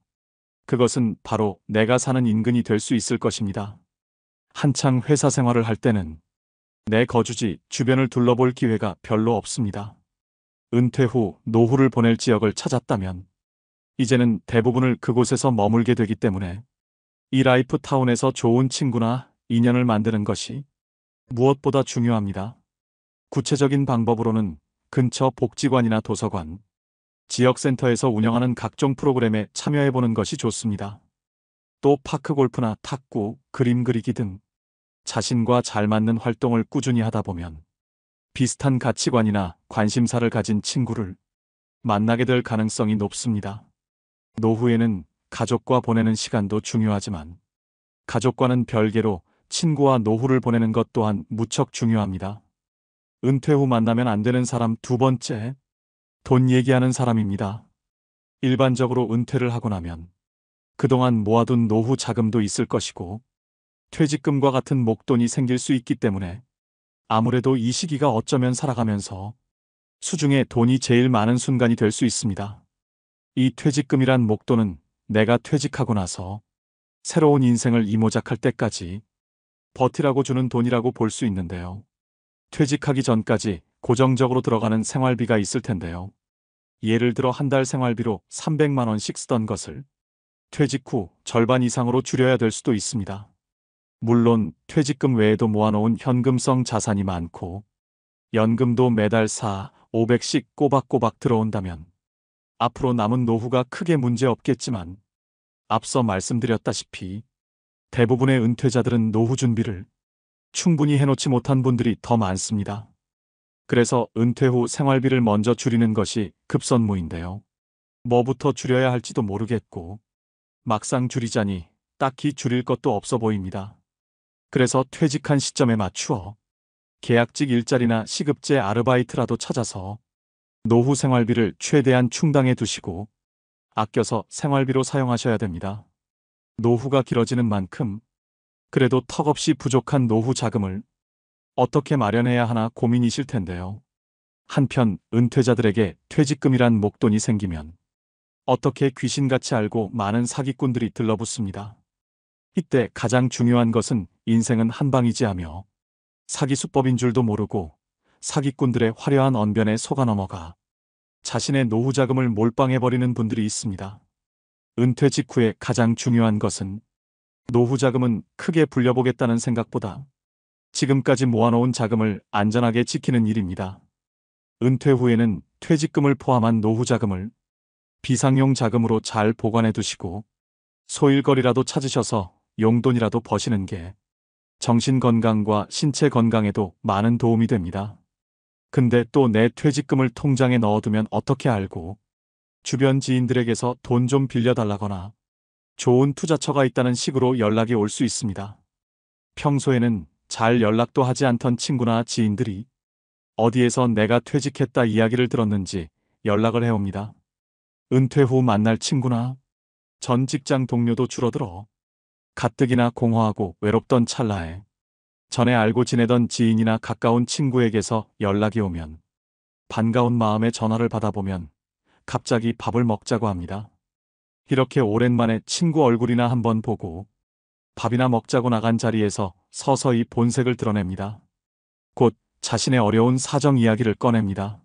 그것은 바로 내가 사는 인근이 될 수 있을 것입니다. 한창 회사 생활을 할 때는 내 거주지 주변을 둘러볼 기회가 별로 없습니다. 은퇴 후 노후를 보낼 지역을 찾았다면 이제는 대부분을 그곳에서 머물게 되기 때문에 이 라이프 타운에서 좋은 친구나 인연을 만드는 것이 무엇보다 중요합니다. 구체적인 방법으로는 근처 복지관이나 도서관, 지역센터에서 운영하는 각종 프로그램에 참여해보는 것이 좋습니다. 또 파크 골프나 탁구, 그림 그리기 등 자신과 잘 맞는 활동을 꾸준히 하다 보면 비슷한 가치관이나 관심사를 가진 친구를 만나게 될 가능성이 높습니다. 노후에는 가족과 보내는 시간도 중요하지만 가족과는 별개로 친구와 노후를 보내는 것 또한 무척 중요합니다. 은퇴 후 만나면 안 되는 사람 두 번째, 돈 얘기하는 사람입니다. 일반적으로 은퇴를 하고 나면 그동안 모아둔 노후 자금도 있을 것이고 퇴직금과 같은 목돈이 생길 수 있기 때문에 아무래도 이 시기가 어쩌면 살아가면서 수중에 돈이 제일 많은 순간이 될 수 있습니다. 이 퇴직금이란 목돈은 내가 퇴직하고 나서 새로운 인생을 이모작할 때까지 버티라고 주는 돈이라고 볼 수 있는데요. 퇴직하기 전까지 고정적으로 들어가는 생활비가 있을 텐데요. 예를 들어 한 달 생활비로 300만 원씩 쓰던 것을 퇴직 후 절반 이상으로 줄여야 될 수도 있습니다. 물론 퇴직금 외에도 모아놓은 현금성 자산이 많고 연금도 매달 500씩 꼬박꼬박 들어온다면 앞으로 남은 노후가 크게 문제 없겠지만 앞서 말씀드렸다시피 대부분의 은퇴자들은 노후 준비를 충분히 해놓지 못한 분들이 더 많습니다. 그래서 은퇴 후 생활비를 먼저 줄이는 것이 급선무인데요. 뭐부터 줄여야 할지도 모르겠고 막상 줄이자니 딱히 줄일 것도 없어 보입니다. 그래서 퇴직한 시점에 맞추어 계약직 일자리나 시급제 아르바이트라도 찾아서 노후 생활비를 최대한 충당해 두시고 아껴서 생활비로 사용하셔야 됩니다. 노후가 길어지는 만큼 그래도 턱없이 부족한 노후 자금을 어떻게 마련해야 하나 고민이실 텐데요. 한편 은퇴자들에게 퇴직금이란 목돈이 생기면 어떻게 귀신같이 알고 많은 사기꾼들이 들러붙습니다. 이때 가장 중요한 것은 인생은 한방이지 하며 사기 수법인 줄도 모르고 사기꾼들의 화려한 언변에 속아 넘어가 자신의 노후 자금을 몰빵해버리는 분들이 있습니다. 은퇴 직후에 가장 중요한 것은 노후 자금은 크게 불려보겠다는 생각보다 지금까지 모아놓은 자금을 안전하게 지키는 일입니다. 은퇴 후에는 퇴직금을 포함한 노후 자금을 비상용 자금으로 잘 보관해 두시고 소일거리라도 찾으셔서 용돈이라도 버시는 게 정신 건강과 신체 건강에도 많은 도움이 됩니다. 근데 또 내 퇴직금을 통장에 넣어두면 어떻게 알고 주변 지인들에게서 돈 좀 빌려달라거나 좋은 투자처가 있다는 식으로 연락이 올 수 있습니다. 평소에는 잘 연락도 하지 않던 친구나 지인들이 어디에서 내가 퇴직했다 이야기를 들었는지 연락을 해옵니다. 은퇴 후 만날 친구나 전 직장 동료도 줄어들어 가뜩이나 공허하고 외롭던 찰나에 전에 알고 지내던 지인이나 가까운 친구에게서 연락이 오면 반가운 마음에 전화를 받아보면 갑자기 밥을 먹자고 합니다. 이렇게 오랜만에 친구 얼굴이나 한번 보고 밥이나 먹자고 나간 자리에서 서서히 본색을 드러냅니다. 곧 자신의 어려운 사정 이야기를 꺼냅니다.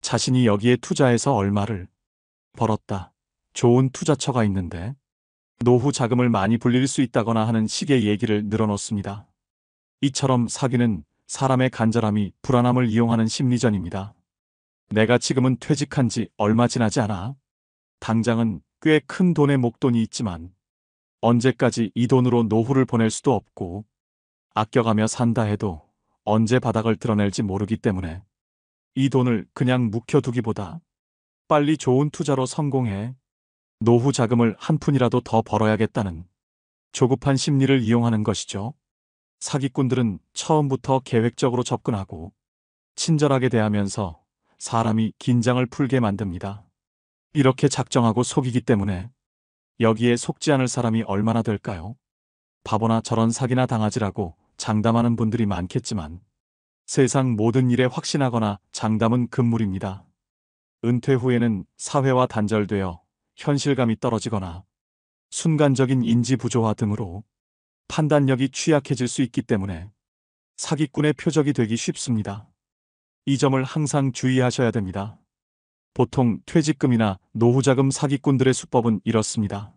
자신이 여기에 투자해서 얼마를 벌었다. 좋은 투자처가 있는데 노후 자금을 많이 불릴 수 있다거나 하는 식의 얘기를 늘어놓습니다. 이처럼 사기는 사람의 간절함이 불안함을 이용하는 심리전입니다. 내가 지금은 퇴직한 지 얼마 지나지 않아. 당장은 꽤 큰 돈의 목돈이 있지만 언제까지 이 돈으로 노후를 보낼 수도 없고 아껴가며 산다 해도 언제 바닥을 드러낼지 모르기 때문에 이 돈을 그냥 묵혀두기보다 빨리 좋은 투자로 성공해 노후 자금을 한 푼이라도 더 벌어야겠다는 조급한 심리를 이용하는 것이죠. 사기꾼들은 처음부터 계획적으로 접근하고 친절하게 대하면서 사람이 긴장을 풀게 만듭니다. 이렇게 작정하고 속이기 때문에 여기에 속지 않을 사람이 얼마나 될까요? 바보나 저런 사기나 당하지라고 장담하는 분들이 많겠지만 세상 모든 일에 확신하거나 장담은 금물입니다. 은퇴 후에는 사회와 단절되어 현실감이 떨어지거나 순간적인 인지 부조화 등으로 판단력이 취약해질 수 있기 때문에 사기꾼의 표적이 되기 쉽습니다. 이 점을 항상 주의하셔야 됩니다. 보통 퇴직금이나 노후자금 사기꾼들의 수법은 이렇습니다.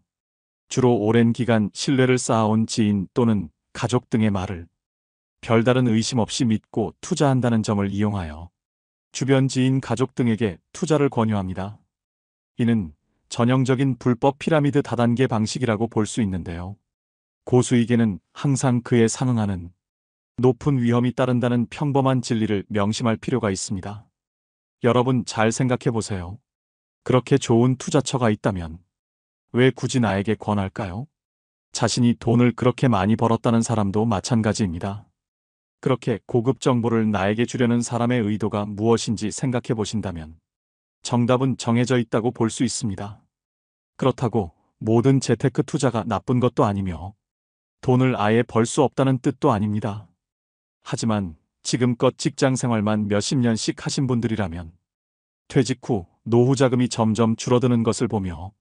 주로 오랜 기간 신뢰를 쌓아온 지인 또는 가족 등의 말을 별다른 의심 없이 믿고 투자한다는 점을 이용하여 주변 지인 가족 등에게 투자를 권유합니다. 이는 전형적인 불법 피라미드 다단계 방식이라고 볼 수 있는데요. 고수익에는 항상 그에 상응하는 높은 위험이 따른다는 평범한 진리를 명심할 필요가 있습니다. 여러분 잘 생각해 보세요. 그렇게 좋은 투자처가 있다면 왜 굳이 나에게 권할까요? 자신이 돈을 그렇게 많이 벌었다는 사람도 마찬가지입니다. 그렇게 고급 정보를 나에게 주려는 사람의 의도가 무엇인지 생각해 보신다면 정답은 정해져 있다고 볼 수 있습니다. 그렇다고 모든 재테크 투자가 나쁜 것도 아니며 돈을 아예 벌 수 없다는 뜻도 아닙니다. 하지만 지금껏 직장 생활만 몇십 년씩 하신 분들이라면 퇴직 후 노후 자금이 점점 줄어드는 것을 보며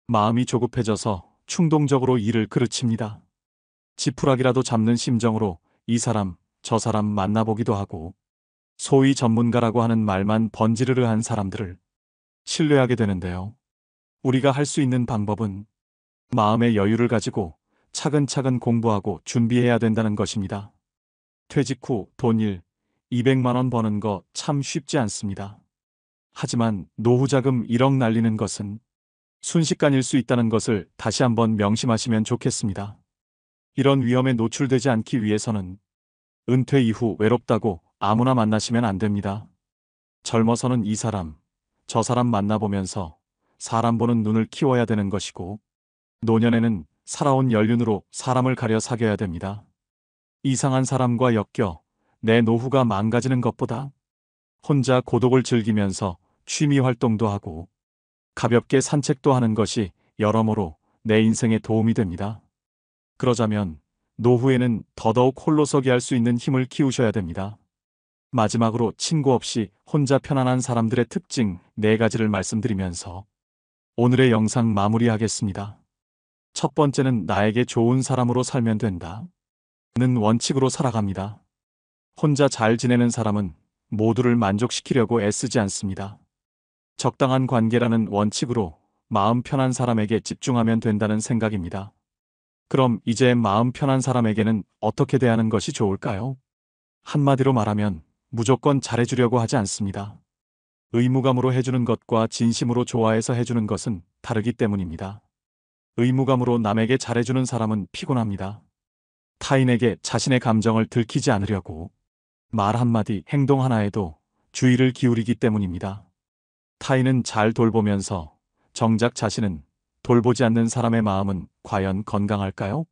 마음이 조급해져서 충동적으로 일을 그르칩니다. 지푸라기라도 잡는 심정으로 이 사람, 저 사람 만나보기도 하고 소위 전문가라고 하는 말만 번지르르한 사람들을 신뢰하게 되는데요. 우리가 할 수 있는 방법은 마음의 여유를 가지고 차근차근 공부하고 준비해야 된다는 것입니다. 퇴직 후 돈 200만 원 버는 거 참 쉽지 않습니다. 하지만 노후자금 1억 날리는 것은 순식간일 수 있다는 것을 다시 한번 명심하시면 좋겠습니다. 이런 위험에 노출되지 않기 위해서는 은퇴 이후 외롭다고 아무나 만나시면 안 됩니다. 젊어서는 이 사람, 저 사람 만나보면서 사람 보는 눈을 키워야 되는 것이고 노년에는 살아온 연륜으로 사람을 가려 사귀어야 됩니다. 이상한 사람과 엮여 내 노후가 망가지는 것보다 혼자 고독을 즐기면서 취미 활동도 하고 가볍게 산책도 하는 것이 여러모로 내 인생에 도움이 됩니다. 그러자면 노후에는 더더욱 홀로서기 할 수 있는 힘을 키우셔야 됩니다. 마지막으로 친구 없이 혼자 편안한 사람들의 특징 4가지를 말씀드리면서 오늘의 영상 마무리하겠습니다. 첫 번째는 나에게 좋은 사람으로 살면 된다. 는 원칙으로 살아갑니다. 혼자 잘 지내는 사람은 모두를 만족시키려고 애쓰지 않습니다. 적당한 관계라는 원칙으로 마음 편한 사람에게 집중하면 된다는 생각입니다. 그럼 이제 마음 편한 사람에게는 어떻게 대하는 것이 좋을까요? 한마디로 말하면 무조건 잘해주려고 하지 않습니다. 의무감으로 해주는 것과 진심으로 좋아해서 해주는 것은 다르기 때문입니다. 의무감으로 남에게 잘해주는 사람은 피곤합니다. 타인에게 자신의 감정을 들키지 않으려고 말 한마디, 행동 하나에도 주의를 기울이기 때문입니다. 타인은 잘 돌보면서 정작 자신은 돌보지 않는 사람의 마음은 과연 건강할까요?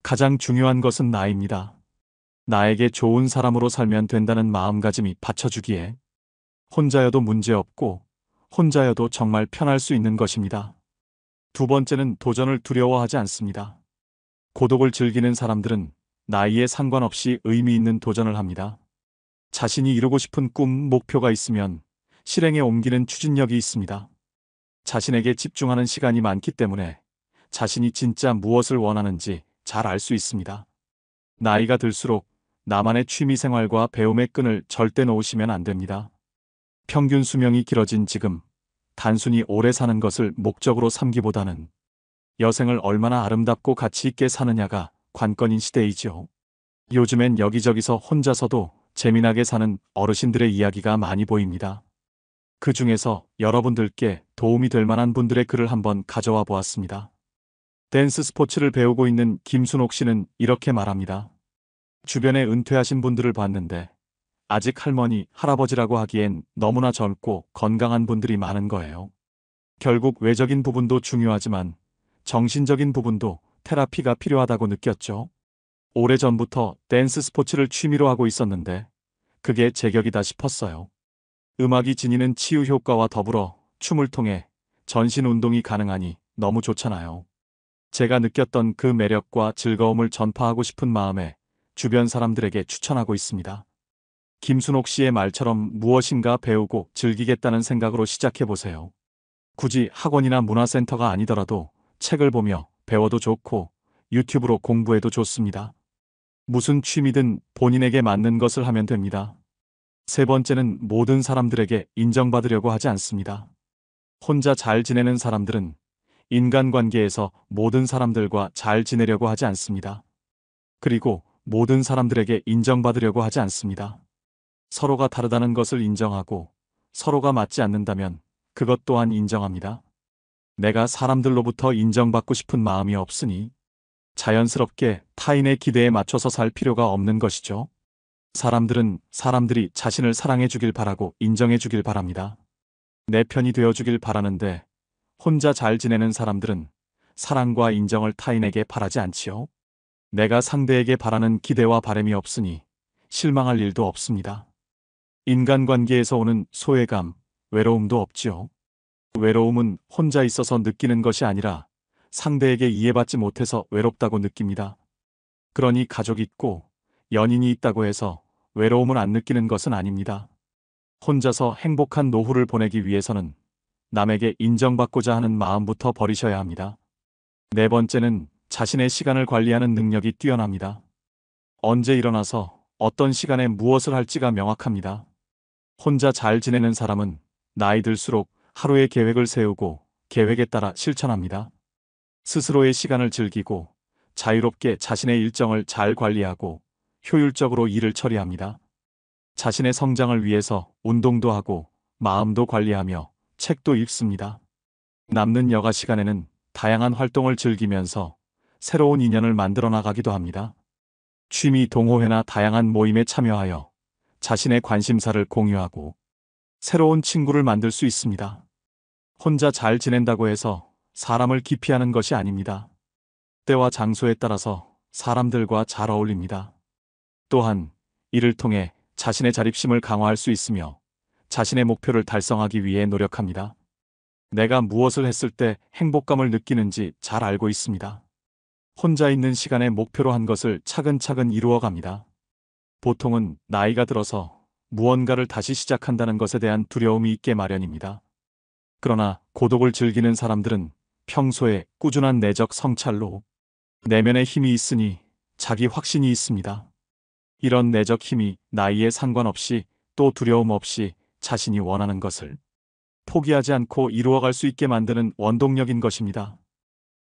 가장 중요한 것은 나입니다. 나에게 좋은 사람으로 살면 된다는 마음가짐이 받쳐주기에 혼자여도 문제없고 혼자여도 정말 편할 수 있는 것입니다. 두 번째는 도전을 두려워하지 않습니다. 고독을 즐기는 사람들은 나이에 상관없이 의미 있는 도전을 합니다. 자신이 이루고 싶은 꿈, 목표가 있으면 실행에 옮기는 추진력이 있습니다. 자신에게 집중하는 시간이 많기 때문에 자신이 진짜 무엇을 원하는지 잘 알 수 있습니다. 나이가 들수록 나만의 취미 생활과 배움의 끈을 절대 놓으시면 안 됩니다. 평균 수명이 길어진 지금 단순히 오래 사는 것을 목적으로 삼기보다는 여생을 얼마나 아름답고 가치 있게 사느냐가 관건인 시대이지요. 요즘엔 여기저기서 혼자서도 재미나게 사는 어르신들의 이야기가 많이 보입니다. 그 중에서 여러분들께 도움이 될 만한 분들의 글을 한번 가져와 보았습니다. 댄스 스포츠를 배우고 있는 김순옥 씨는 이렇게 말합니다. 주변에 은퇴하신 분들을 봤는데 아직 할머니, 할아버지라고 하기엔 너무나 젊고 건강한 분들이 많은 거예요. 결국 외적인 부분도 중요하지만 정신적인 부분도 테라피가 필요하다고 느꼈죠. 오래전부터 댄스 스포츠를 취미로 하고 있었는데 그게 제격이다 싶었어요. 음악이 지니는 치유 효과와 더불어 춤을 통해 전신 운동이 가능하니 너무 좋잖아요. 제가 느꼈던 그 매력과 즐거움을 전파하고 싶은 마음에 주변 사람들에게 추천하고 있습니다. 김순옥 씨의 말처럼 무엇인가 배우고 즐기겠다는 생각으로 시작해보세요. 굳이 학원이나 문화센터가 아니더라도 책을 보며 배워도 좋고 유튜브로 공부해도 좋습니다. 무슨 취미든 본인에게 맞는 것을 하면 됩니다. 세 번째는 모든 사람들에게 인정받으려고 하지 않습니다. 혼자 잘 지내는 사람들은 인간관계에서 모든 사람들과 잘 지내려고 하지 않습니다. 그리고 모든 사람들에게 인정받으려고 하지 않습니다. 서로가 다르다는 것을 인정하고 서로가 맞지 않는다면 그것 또한 인정합니다. 내가 사람들로부터 인정받고 싶은 마음이 없으니 자연스럽게 타인의 기대에 맞춰서 살 필요가 없는 것이죠. 사람들은 사람들이 자신을 사랑해 주길 바라고 인정해 주길 바랍니다. 내 편이 되어 주길 바라는데 혼자 잘 지내는 사람들은 사랑과 인정을 타인에게 바라지 않지요. 내가 상대에게 바라는 기대와 바람이 없으니 실망할 일도 없습니다. 인간관계에서 오는 소외감, 외로움도 없지요. 외로움은 혼자 있어서 느끼는 것이 아니라 상대에게 이해받지 못해서 외롭다고 느낍니다. 그러니 가족 있고 연인이 있다고 해서 외로움을 안 느끼는 것은 아닙니다. 혼자서 행복한 노후를 보내기 위해서는 남에게 인정받고자 하는 마음부터 버리셔야 합니다. 네 번째는 자신의 시간을 관리하는 능력이 뛰어납니다. 언제 일어나서 어떤 시간에 무엇을 할지가 명확합니다. 혼자 잘 지내는 사람은 나이 들수록 하루의 계획을 세우고 계획에 따라 실천합니다. 스스로의 시간을 즐기고 자유롭게 자신의 일정을 잘 관리하고 효율적으로 일을 처리합니다. 자신의 성장을 위해서 운동도 하고 마음도 관리하며 책도 읽습니다. 남는 여가 시간에는 다양한 활동을 즐기면서 새로운 인연을 만들어 나가기도 합니다. 취미 동호회나 다양한 모임에 참여하여 자신의 관심사를 공유하고 새로운 친구를 만들 수 있습니다. 혼자 잘 지낸다고 해서 사람을 기피하는 것이 아닙니다. 때와 장소에 따라서 사람들과 잘 어울립니다. 또한 이를 통해 자신의 자립심을 강화할 수 있으며 자신의 목표를 달성하기 위해 노력합니다. 내가 무엇을 했을 때 행복감을 느끼는지 잘 알고 있습니다. 혼자 있는 시간에 목표로 한 것을 차근차근 이루어갑니다. 보통은 나이가 들어서 무언가를 다시 시작한다는 것에 대한 두려움이 있게 마련입니다. 그러나 고독을 즐기는 사람들은 평소에 꾸준한 내적 성찰로 내면의 힘이 있으니 자기 확신이 있습니다. 이런 내적 힘이 나이에 상관없이 또 두려움 없이 자신이 원하는 것을 포기하지 않고 이루어갈 수 있게 만드는 원동력인 것입니다.